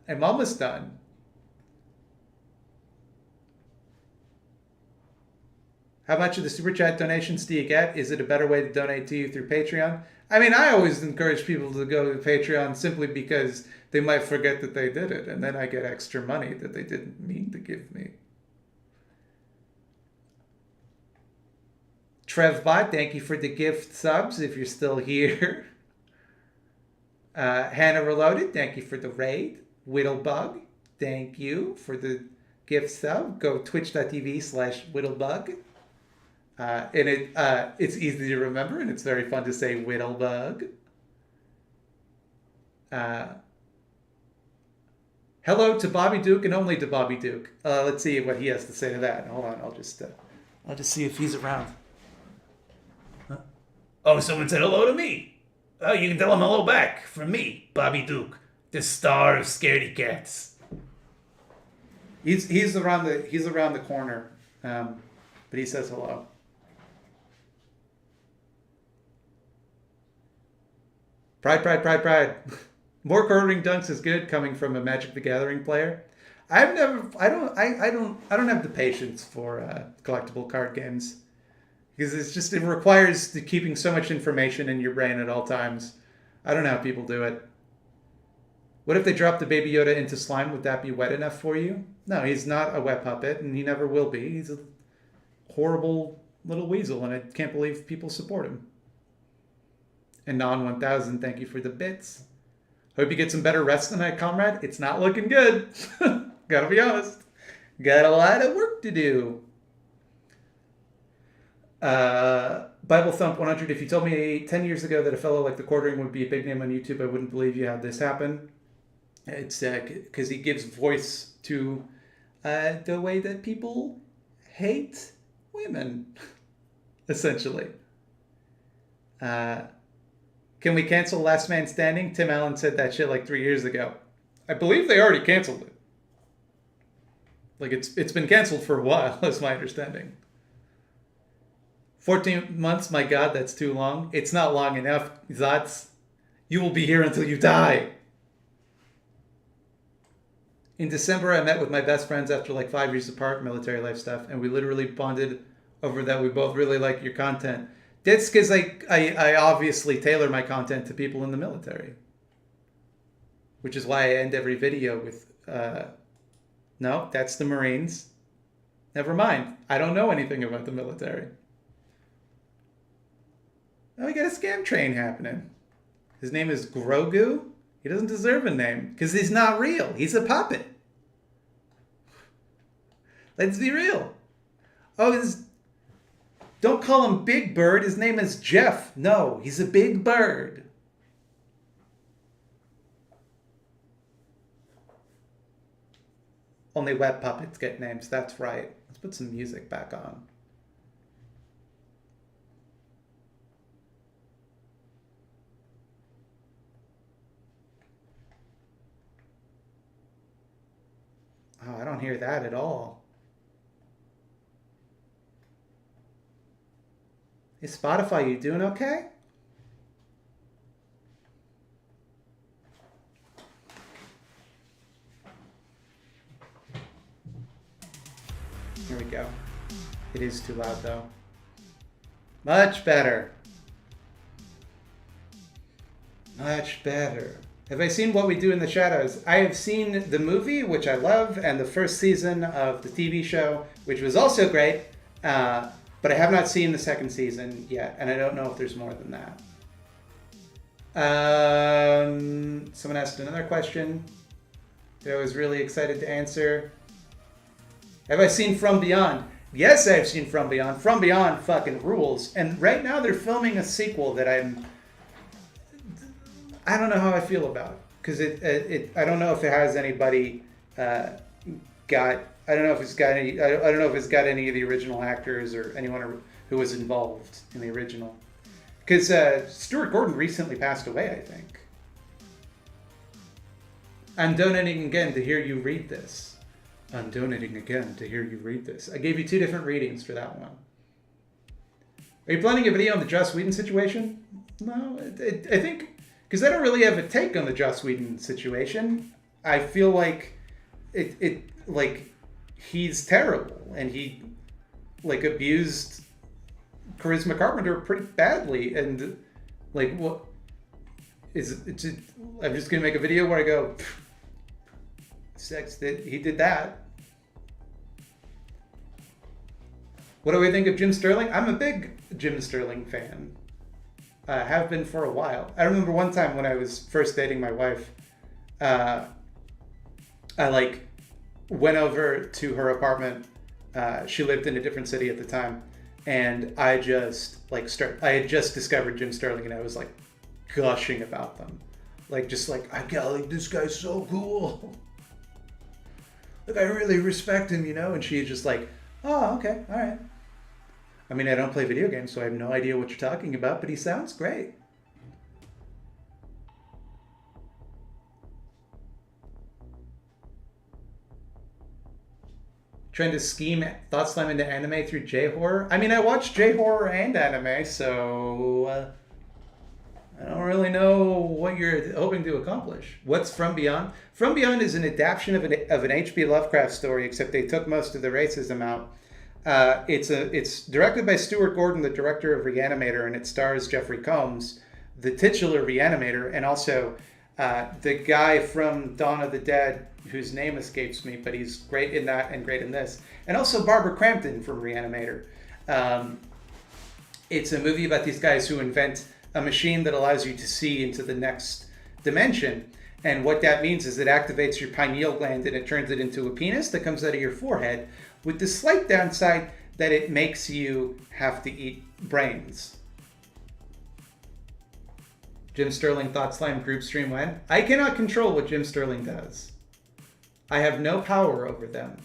I'm almost done. How much of the Super Chat donations do you get? Is it a better way to donate to you through Patreon? I mean, I always encourage people to go to Patreon simply because they might forget that they did it, and then I get extra money that they didn't mean to give me. TrevBot, thank you for the gift subs if you're still here. Hannah Reloaded, thank you for the raid. Whittlebug, thank you for the gift sub. Go twitch.tv/Whittlebug. And it's easy to remember, and it's very fun to say Whittlebug. Hello to Bobby Duke and only to Bobby Duke. Let's see what he has to say to that. Hold on, I'll just see if he's around. Huh? Oh, someone said hello to me. Oh, you can tell him hello back from me, Bobby Duke, the star of Scaredy Cats. He's around the corner, but he says hello. Pride. More quartering dunks is good coming from a Magic the Gathering player. I don't have the patience for collectible card games because it requires keeping so much information in your brain at all times. I don't know how people do it. What if they dropped the Baby Yoda into slime? Would that be wet enough for you? No, he's not a wet puppet, and he never will be. He's a horrible little weasel, and I can't believe people support him. And Non1000, thank you for the bits. Hope you get some better rest tonight, comrade. It's not looking good. Gotta be honest. Got a lot of work to do. Bible Thump 100, if you told me 10 years ago that a fellow like the Quartering would be a big name on YouTube, I wouldn't believe you had this happen. It's because he gives voice to the way that people hate women, essentially. Can we cancel Last Man Standing? Tim Allen said that shit like 3 years ago. I believe they already canceled it. Like it's been canceled for a while, is my understanding. 14 months, my God, that's too long. It's not long enough, Zatz. You will be here until you die. In December, I met with my best friends after like 5 years apart, military life stuff, and we literally bonded over that. We both really like your content. That's because I obviously tailor my content to people in the military. Which is why I end every video with, no, that's the Marines. Never mind. I don't know anything about the military. Oh, we got a scam train happening. His name is Grogu. He doesn't deserve a name because he's not real. He's a puppet. Let's be real. Oh, don't call him Big Bird. His name is Jeff. No, he's a big bird. Only web puppets get names. That's right. Let's put some music back on. Oh, I don't hear that at all. Hey, Spotify, you doing okay? Here we go. It is too loud, though. Much better. Much better. Have I seen What We Do in the Shadows? I have seen the movie, which I love, and the first season of the TV show, which was also great. But I have not seen the second season yet, and I don't know if there's more than that. Someone asked another question that I was really excited to answer. Have I seen From Beyond? Yes, I've seen From Beyond. From Beyond fucking rules. And right now they're filming a sequel that I don't know how I feel about, because I don't know if it has anybody I don't know if it's got any. I don't know if it's got any of the original actors or anyone who was involved in the original. Because Stuart Gordon recently passed away, I think. I'm donating again to hear you read this. I'm donating again to hear you read this. I gave you 2 different readings for that one. Are you planning a video on the Joss Whedon situation? No, I think, because I don't really have a take on the Joss Whedon situation. I feel like like he's terrible, and he like abused Charisma Carpenter pretty badly, and like what is it? I'm just gonna make a video where I go, sex that he did that. What do I think of Jim Sterling? I'm a big Jim Sterling fan. Have been for a while. I remember one time when I was first dating my wife, I like went over to her apartment. She lived in a different city at the time, and I just I had just discovered Jim Sterling, and I was like gushing about them, like I got like, this guy's so cool. Like I really respect him, you know. And she's just like, oh, okay, all right. I mean, I don't play video games, so I have no idea what you're talking about, but he sounds great. Trying to scheme Thought Slam into anime through J-horror. I mean, I watch J-horror and anime, so I don't really know what you're hoping to accomplish. What's From Beyond? From Beyond is an adaptation of an H.P. Lovecraft story, except they took most of the racism out. It's directed by Stuart Gordon, the director of Reanimator, and it stars Jeffrey Combs, the titular Reanimator, and also the guy from Dawn of the Dead, whose name escapes me, but he's great in that and great in this. And also Barbara Crampton from Reanimator. It's a movie about these guys who invent a machine that allows you to see into the next dimension. And what that means is it activates your pineal gland and it turns it into a penis that comes out of your forehead, with the slight downside that it makes you have to eat brains. Jim Sterling Thought Slam group stream when? I cannot control what Jim Sterling does. I have no power over them.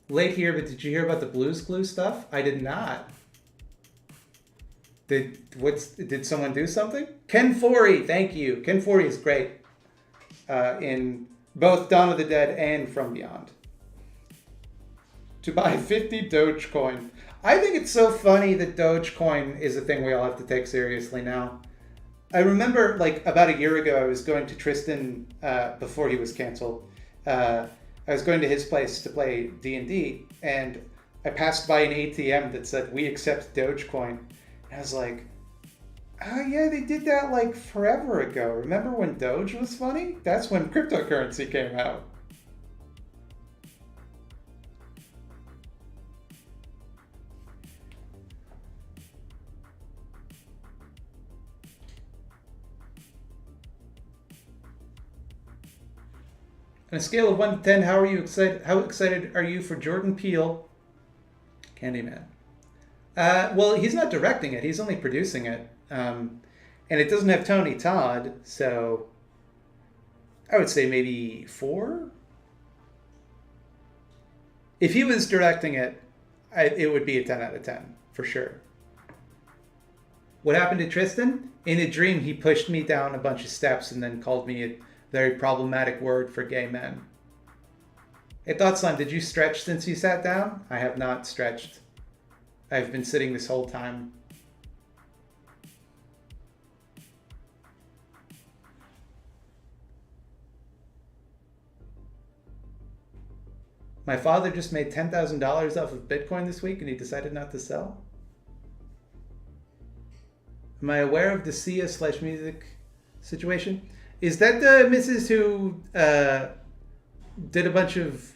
Late here, but did you hear about the Blues Clue stuff? I did not. Did someone do something? Ken Foree, thank you. Ken Foree is great in both Dawn of the Dead and From Beyond. To buy 50 Dogecoin. I think it's so funny that Dogecoin is a thing we all have to take seriously now. I remember like about a year ago, I was going to Tristan before he was canceled. I was going to his place to play D&D, and I passed by an ATM that said, "We accept Dogecoin." And I was like, oh yeah, they did that like forever ago. Remember when Doge was funny? That's when cryptocurrency came out. On a scale of 1 to 10, how excited are you for Jordan Peele, Candyman? Well, he's not directing it. He's only producing it. And it doesn't have Tony Todd, so I would say maybe 4. If he was directing it, it would be a 10 out of 10, for sure. What happened to Tristan? In a dream, he pushed me down a bunch of steps and then called me a very problematic word for gay men. Hey, Thought Slam, did you stretch since you sat down? I have not stretched. I've been sitting this whole time. My father just made $10,000 off of Bitcoin this week and he decided not to sell. Am I aware of the Sia/music situation? Is that the missus who did a bunch of,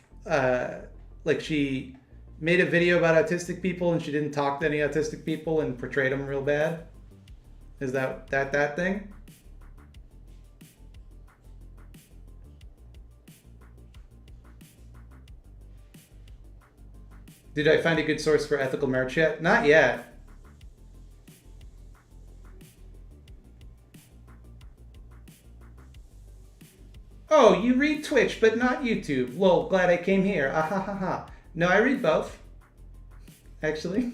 like she made a video about autistic people and she didn't talk to any autistic people and portrayed them real bad? Is that thing? Did I find a good source for ethical merch yet? Not yet. Oh, you read Twitch, but not YouTube. Lol, glad I came here. Ah ha ha ha. No, I read both. Actually.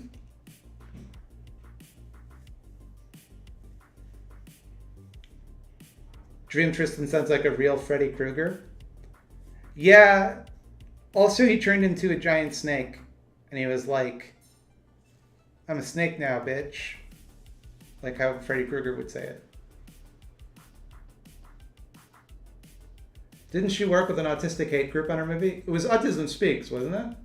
Dream Tristan sounds like a real Freddy Krueger. Yeah. Also, he turned into a giant snake. And he was like, I'm a snake now, bitch. Like how Freddy Krueger would say it. Didn't she work with an autistic hate group on her movie? It was Autism Speaks, wasn't it?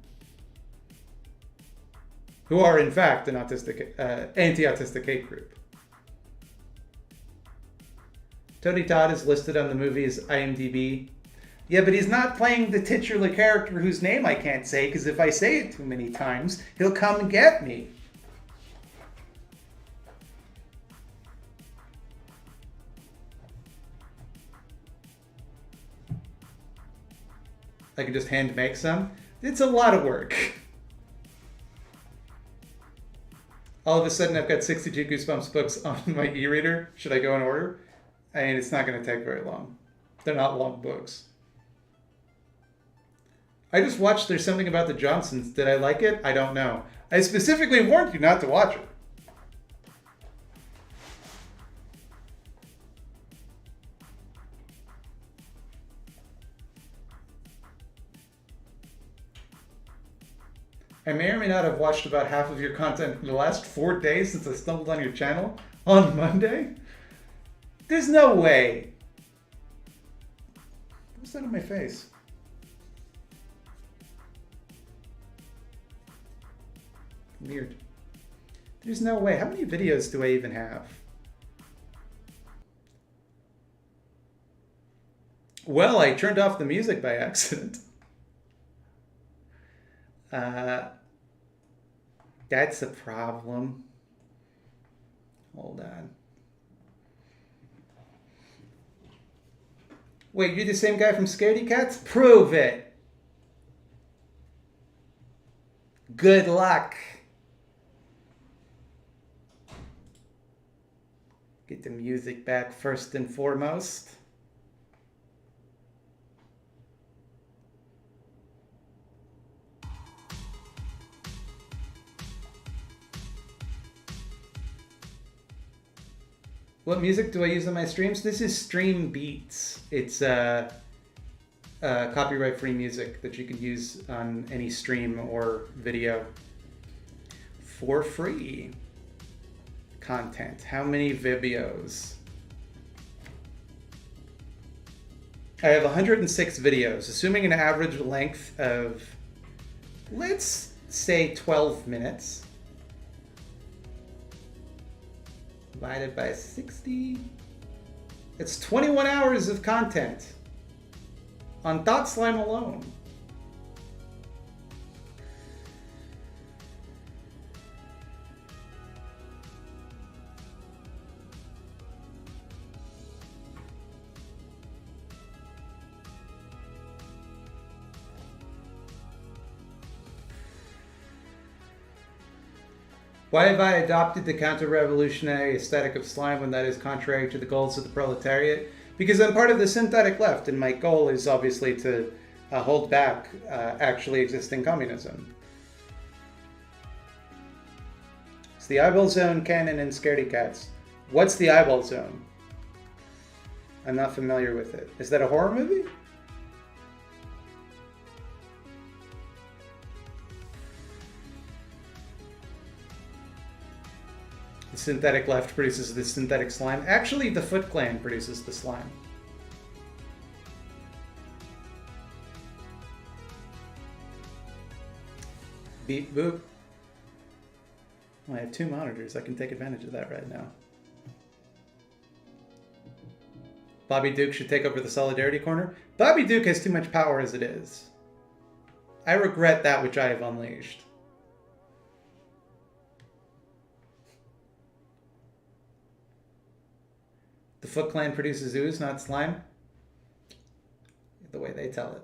Who are, in fact, an autistic, anti-autistic hate group. Tony Todd is listed on the movie's IMDb. Yeah, but he's not playing the titular character whose name I can't say, because if I say it too many times, he'll come and get me. I can just hand make some. It's a lot of work. All of a sudden, I've got 62 Goosebumps books on my e-reader. Should I go in order? I mean, it's not going to take very long. They're not long books. I just watched There's Something About the Johnsons. Did I like it? I don't know. I specifically warned you not to watch it. I may or may not have watched about half of your content in the last 4 days since I stumbled on your channel on Monday. There's no way. What's that on my face? Weird. There's no way. How many videos do I even have? Well, I turned off the music by accident. That's a problem. Hold on. Wait, you're the same guy from Scaredy Cats? Prove it. Good luck. Get the music back first and foremost. What music do I use on my streams? This is Stream Beats. It's copyright-free music that you can use on any stream or video for free. Content. How many Vibios? I have 106 videos, assuming an average length of, let's say, 12 minutes. Divided by 60. It's 21 hours of content on Dot Slime alone. Why have I adopted the counter-revolutionary aesthetic of slime when that is contrary to the goals of the proletariat? Because I'm part of the synthetic left, and my goal is obviously to hold back actually existing communism. It's the eyeball zone canon in Scaredy Cats. What's the eyeball zone? I'm not familiar with it. Is that a horror movie? The synthetic left produces the synthetic slime. Actually, the Foot Clan produces the slime. Beep boop. Well, I have 2 monitors. I can take advantage of that right now. Bobby Duke should take over the Solidarity Corner. Bobby Duke has too much power as it is. I regret that which I have unleashed. The Foot Clan produces ooze, not slime. The way they tell it.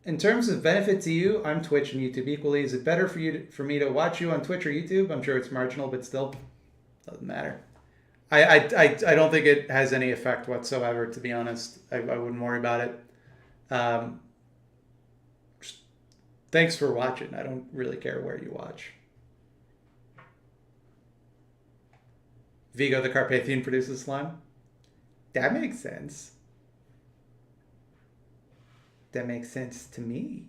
in terms of benefit to you, I'm Twitch and YouTube equally. Is it better for me to watch you on Twitch or YouTube? I'm sure it's marginal, but still doesn't matter. I don't think it has any effect whatsoever, to be honest. I wouldn't worry about it. Thanks for watching. I don't really care where you watch. Vigo the Carpathian produces slime. That makes sense. That makes sense to me.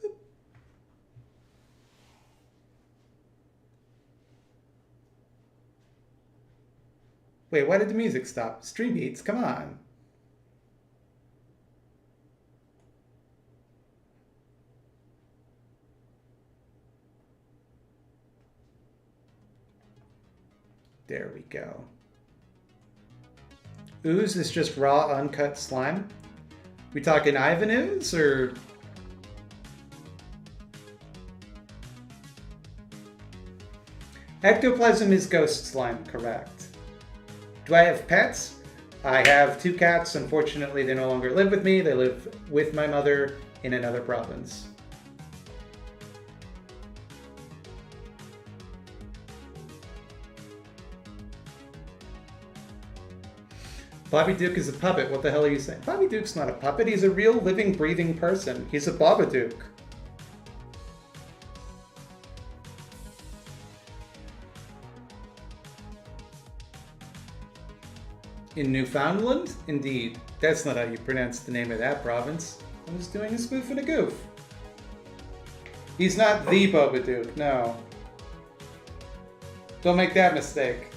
Boop. Wait, why did the music stop? Stream beats, come on. There we go. Ooze is just raw, uncut slime. We talking Ivan ooze or? Ectoplasm is ghost slime, correct. Do I have pets? I have 2 cats. Unfortunately, they no longer live with me. They live with my mother in another province. Bobby Duke is a puppet. What the hell are you saying? Bobby Duke's not a puppet. He's a real living, breathing person. He's a Babadook. In Newfoundland? Indeed. That's not how you pronounce the name of that province. I was doing a spoof and a goof. He's not the Babadook, no. Don't make that mistake.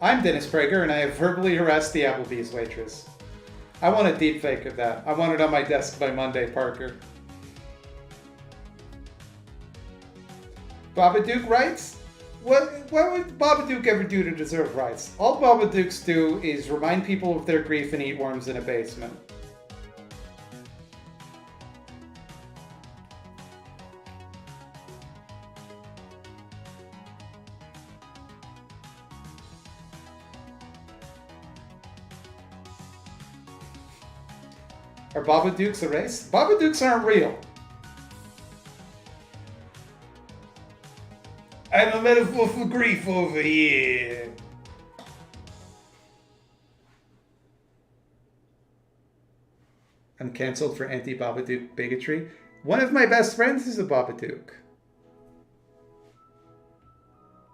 I'm Dennis Prager, and I have verbally harassed the Applebee's waitress. I want a deep fake of that. I want it on my desk by Monday, Parker. Babadook rights? What would Babadook ever do to deserve rights? All Babadooks do is remind people of their grief and eat worms in a basement. Are Babadooks a race? Babadooks aren't real. I'm a metaphor for grief over here. I'm cancelled for anti-Babadook bigotry. One of my best friends is a Babadook.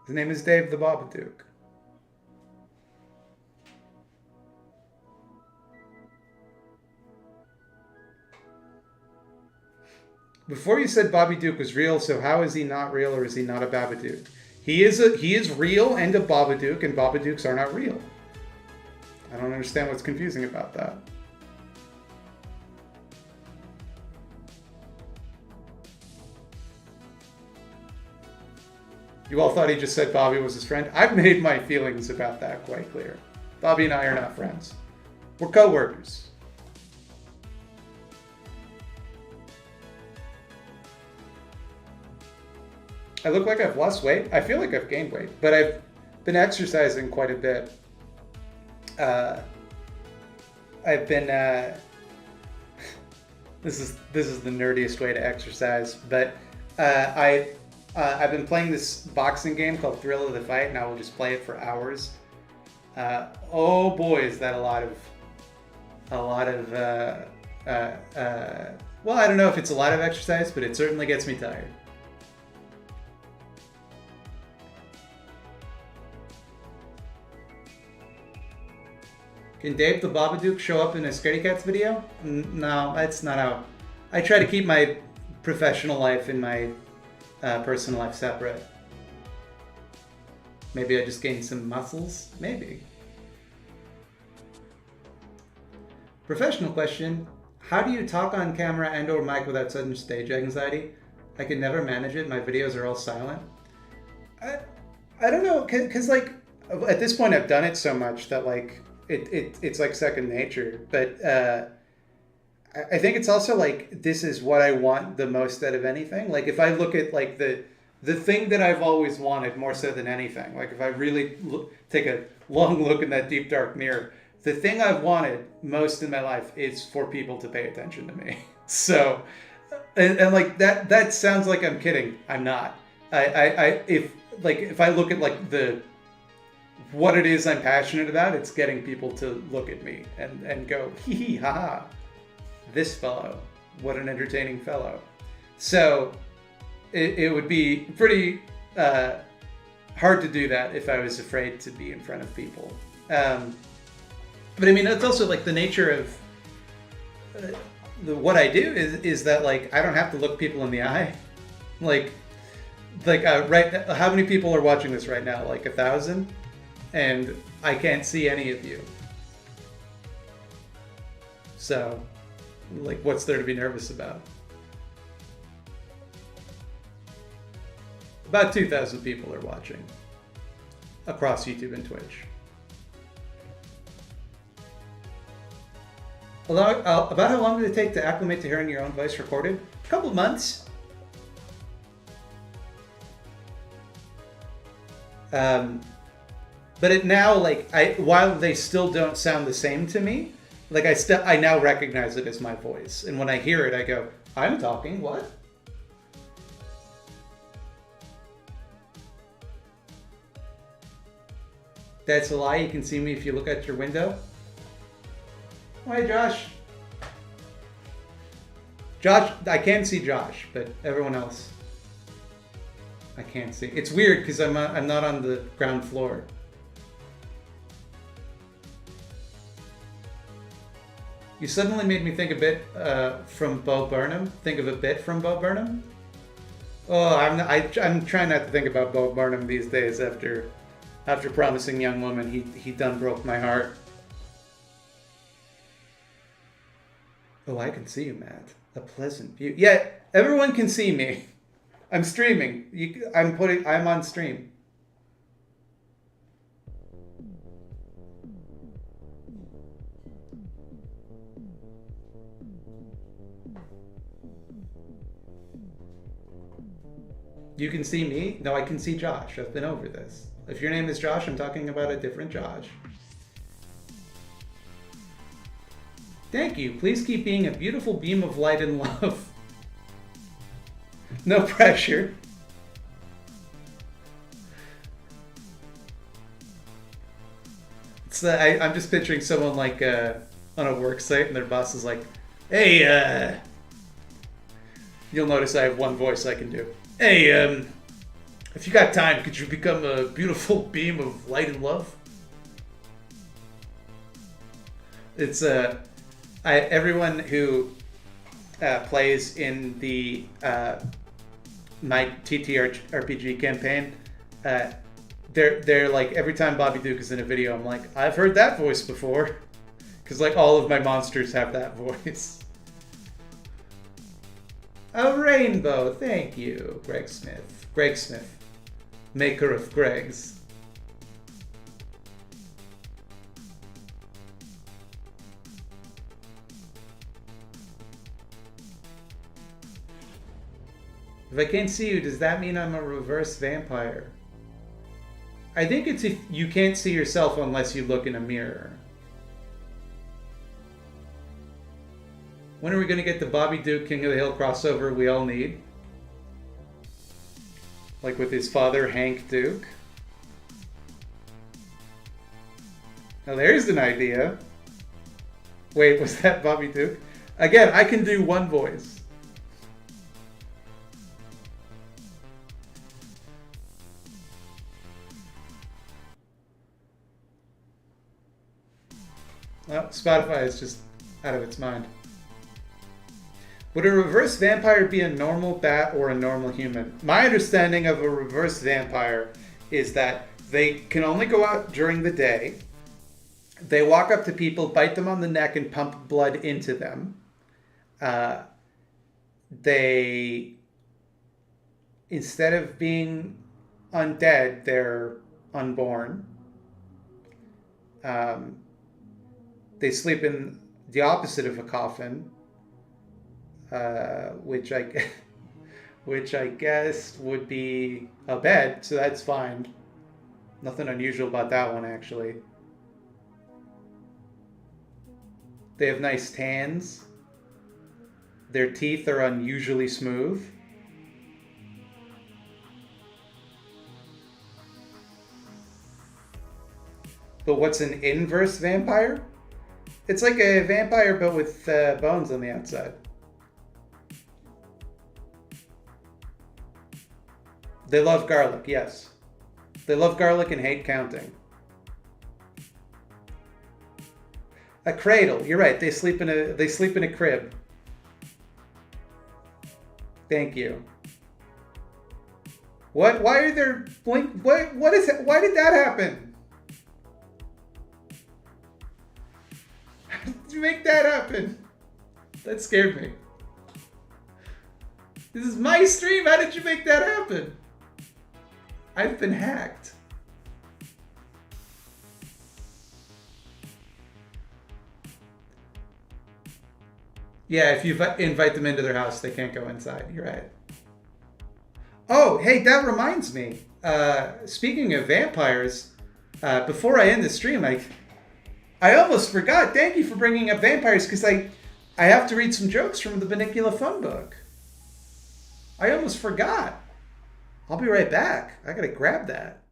His name is Dave the Babadook. Before you said Bobby Duke was real, so how is he not real, or is he not a Babadook? He is real and a Babadook, and Babadooks are not real. I don't understand what's confusing about that. You all thought he just said Bobby was his friend? I've made my feelings about that quite clear. Bobby and I are not friends. We're co-workers. I look like I've lost weight. I feel like I've gained weight, but I've been exercising quite a bit. I've been this is the nerdiest way to exercise, but I've been playing this boxing game called Thrill of the Fight, and I will just play it for hours. Oh boy, is that a lot of well, I don't know if it's a lot of exercise, but it certainly gets me tired. Can Dave the Babadook show up in a Scaredy Cats video? No, that's not how. I try to keep my professional life and my personal life separate. Maybe I just gained some muscles? Maybe. Professional question. How do you talk on camera and or mic without sudden stage anxiety? I can never manage it. My videos are all silent. I don't know, because like at this point I've done it so much that like it's like second nature, but I think it's also like this is what I want the most out of anything. Like if I look at like the thing that I've always wanted more so than anything, like if I really take a long look in that deep dark mirror, the thing I've wanted most in my life is for people to pay attention to me. So, and like that sounds like I'm kidding. I'm not. If I look at like what it is I'm passionate about, it's getting people to look at me and go, hee hee, ha ha, this fellow, what an entertaining fellow. So it would be pretty hard to do that if I was afraid to be in front of people. But I mean, that's also like the nature of what I do is that like I don't have to look people in the eye. Like right now, how many people are watching this right now? Like 1,000, and I can't see any of you. So, like, what's there to be nervous about? About 2,000 people are watching across YouTube and Twitch. About how long did it take to acclimate to hearing your own voice recorded? A couple months. But it now, like, while they still don't sound the same to me, like I now recognize it as my voice, and when I hear it, I go, "I'm talking. What?" That's a lie. You can see me if you look out your window. Hi, Josh. Josh, I can see Josh, but everyone else, I can't see. It's weird because I'm not on the ground floor. You suddenly made me think a bit from Bo Burnham. Think of a bit from Bo Burnham. Oh, I'm trying not to think about Bo Burnham these days. After Promising Young Woman, he done broke my heart. Oh, I can see you, Matt. A pleasant view. Yeah, everyone can see me. I'm streaming. I'm on stream. You can see me? No, I can see Josh. I've been over this. If your name is Josh, I'm talking about a different Josh. Thank you. Please keep being a beautiful beam of light and love. No pressure. I'm just picturing someone like on a work site and their boss is like, "Hey, you'll notice I have one voice I can do. Hey, if you got time, could you become a beautiful beam of light and love?" It's everyone who plays in the my TTRPG campaign. They're like, every time Bobby Duke is in a video, I'm like, I've heard that voice before, because like all of my monsters have that voice. A rainbow, thank you, Greg Smith, maker of Greg's. If I can't see you, does that mean I'm a reverse vampire? I think it's if you can't see yourself unless you look in a mirror. When are we going to get the Bobby Duke King of the Hill crossover we all need? Like with his father, Hank Duke? Now there's an idea. Wait, was that Bobby Duke? Again, I can do one voice. Well, Spotify is just out of its mind. Would a reverse vampire be a normal bat or a normal human? My understanding of a reverse vampire is that they can only go out during the day. They walk up to people, bite them on the neck, and pump blood into them. They, instead of being undead, they're unborn. They sleep in the opposite of a coffin, which I guess would be a bed, so that's fine. Nothing unusual about that one, actually. They have nice tans. Their teeth are unusually smooth. But what's an inverse vampire? It's like a vampire, but with bones on the outside. They love garlic, yes. They love garlic and hate counting. A cradle. You're right. They sleep in a crib. Thank you. What? Why are there blink? What is it? Why did that happen? How did you make that happen? That scared me. This is my stream. How did you make that happen? I've been hacked. Yeah, if you invite them into their house, they can't go inside. You're right. Oh, hey, that reminds me. Speaking of vampires, before I end the stream, I almost forgot. Thank you for bringing up vampires, because I have to read some jokes from the Bunnicula Fun Book. I almost forgot. I'll be right back. I gotta grab that.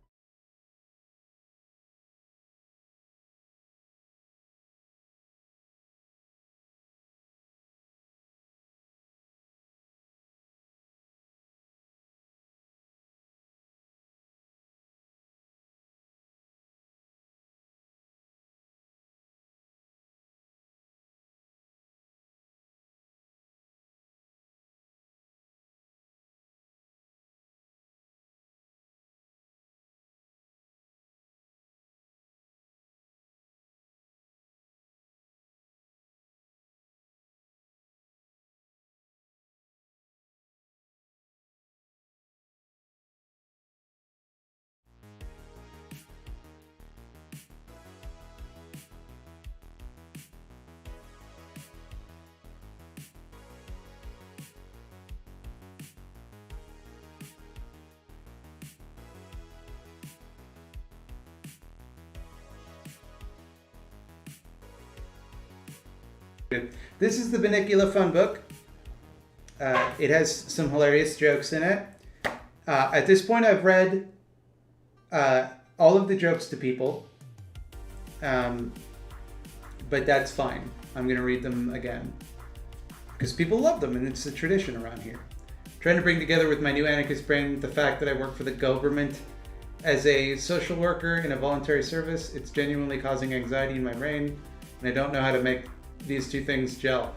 This is the Bunnicula Fun Book. It has some hilarious jokes in it. At this point, I've read all of the jokes to people, but that's fine. I'm going to read them again because people love them, and it's a tradition around here. I'm trying to bring together with my new anarchist brain the fact that I work for the government as a social worker in a voluntary service. It's genuinely causing anxiety in my brain, and I don't know how to make these two things gel.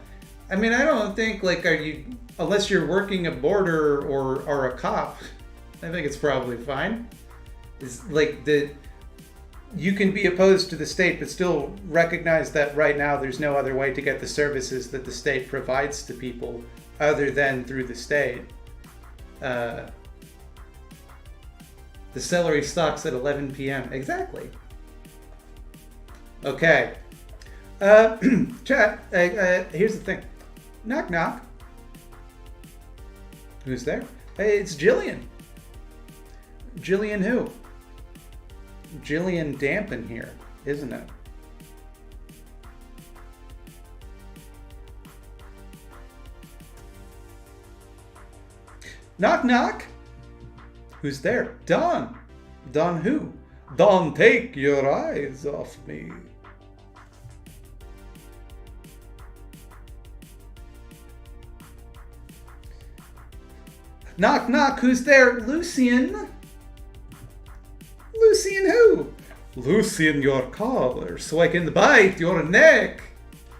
I mean, I don't think, like, unless you're working a border or are a cop, I think it's probably fine. It's like you can be opposed to the state, but still recognize that right now there's no other way to get the services that the state provides to people other than through the state. The celery stalks at 11 p.m. Exactly. Okay. Chat, here's the thing. Knock, knock. Who's there? Hey, it's Jillian. Jillian who? Jillian Dampen here, isn't it? Knock, knock. Who's there? Don. Don who? Don, take your eyes off me. Knock, knock, who's there? Lucian? Lucian who? Lucian your collar, so I can bite your neck.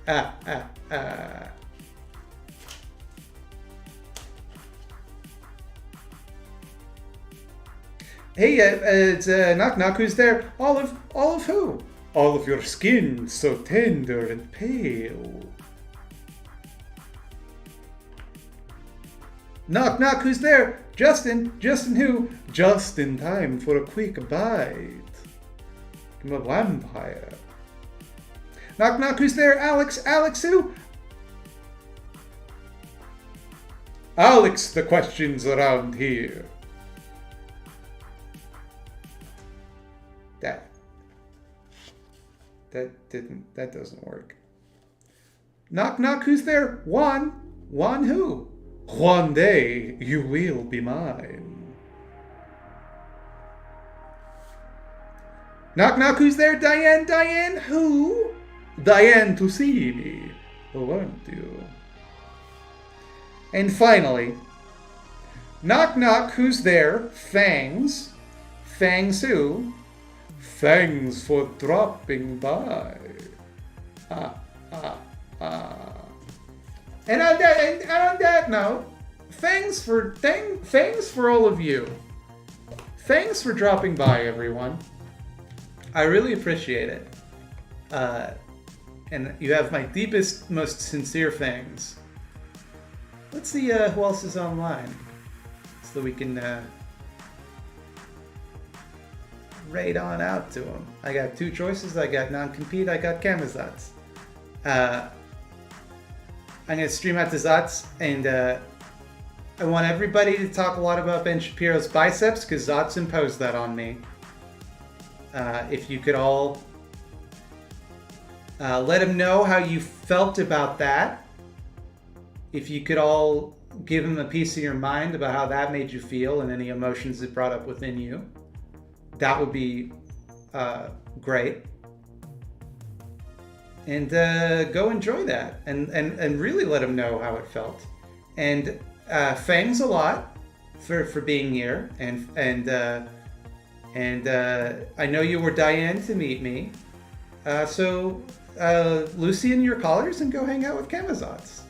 Ah, ah, ah. Hey, it's knock, knock, who's there? Olive who? All of your skin, so tender and pale. Knock, knock, who's there? Justin. Justin who? Just in time for a quick bite. I'm a vampire. Knock, knock, who's there? Alex. Alex who? Alex, the questions around here. That doesn't work. Knock, knock, who's there? Juan. Juan who? One day you will be mine. Knock, knock, who's there? Diane, Diane, who? Diane to see me, won't you? And finally, knock, knock, who's there? Fangs. Fangs who? Thanks for dropping by. And on that note, thanks for all of you. Thanks for dropping by, everyone. I really appreciate it. And you have my deepest, most sincere thanks. Let's see who else is online, so we can raid on out to them. I got 2 choices. I got non-compete. I got Kamazats. I'm going to stream out to Zats, and I want everybody to talk a lot about Ben Shapiro's biceps, because Zats imposed that on me. If you could all let him know how you felt about that. If you could all give him a piece of your mind about how that made you feel and any emotions it brought up within you, that would be great. And go enjoy that, and really let him know how it felt. And thanks a lot for being here, and I know you were Diane to meet me. So loosen your collars and go hang out with Kamazats.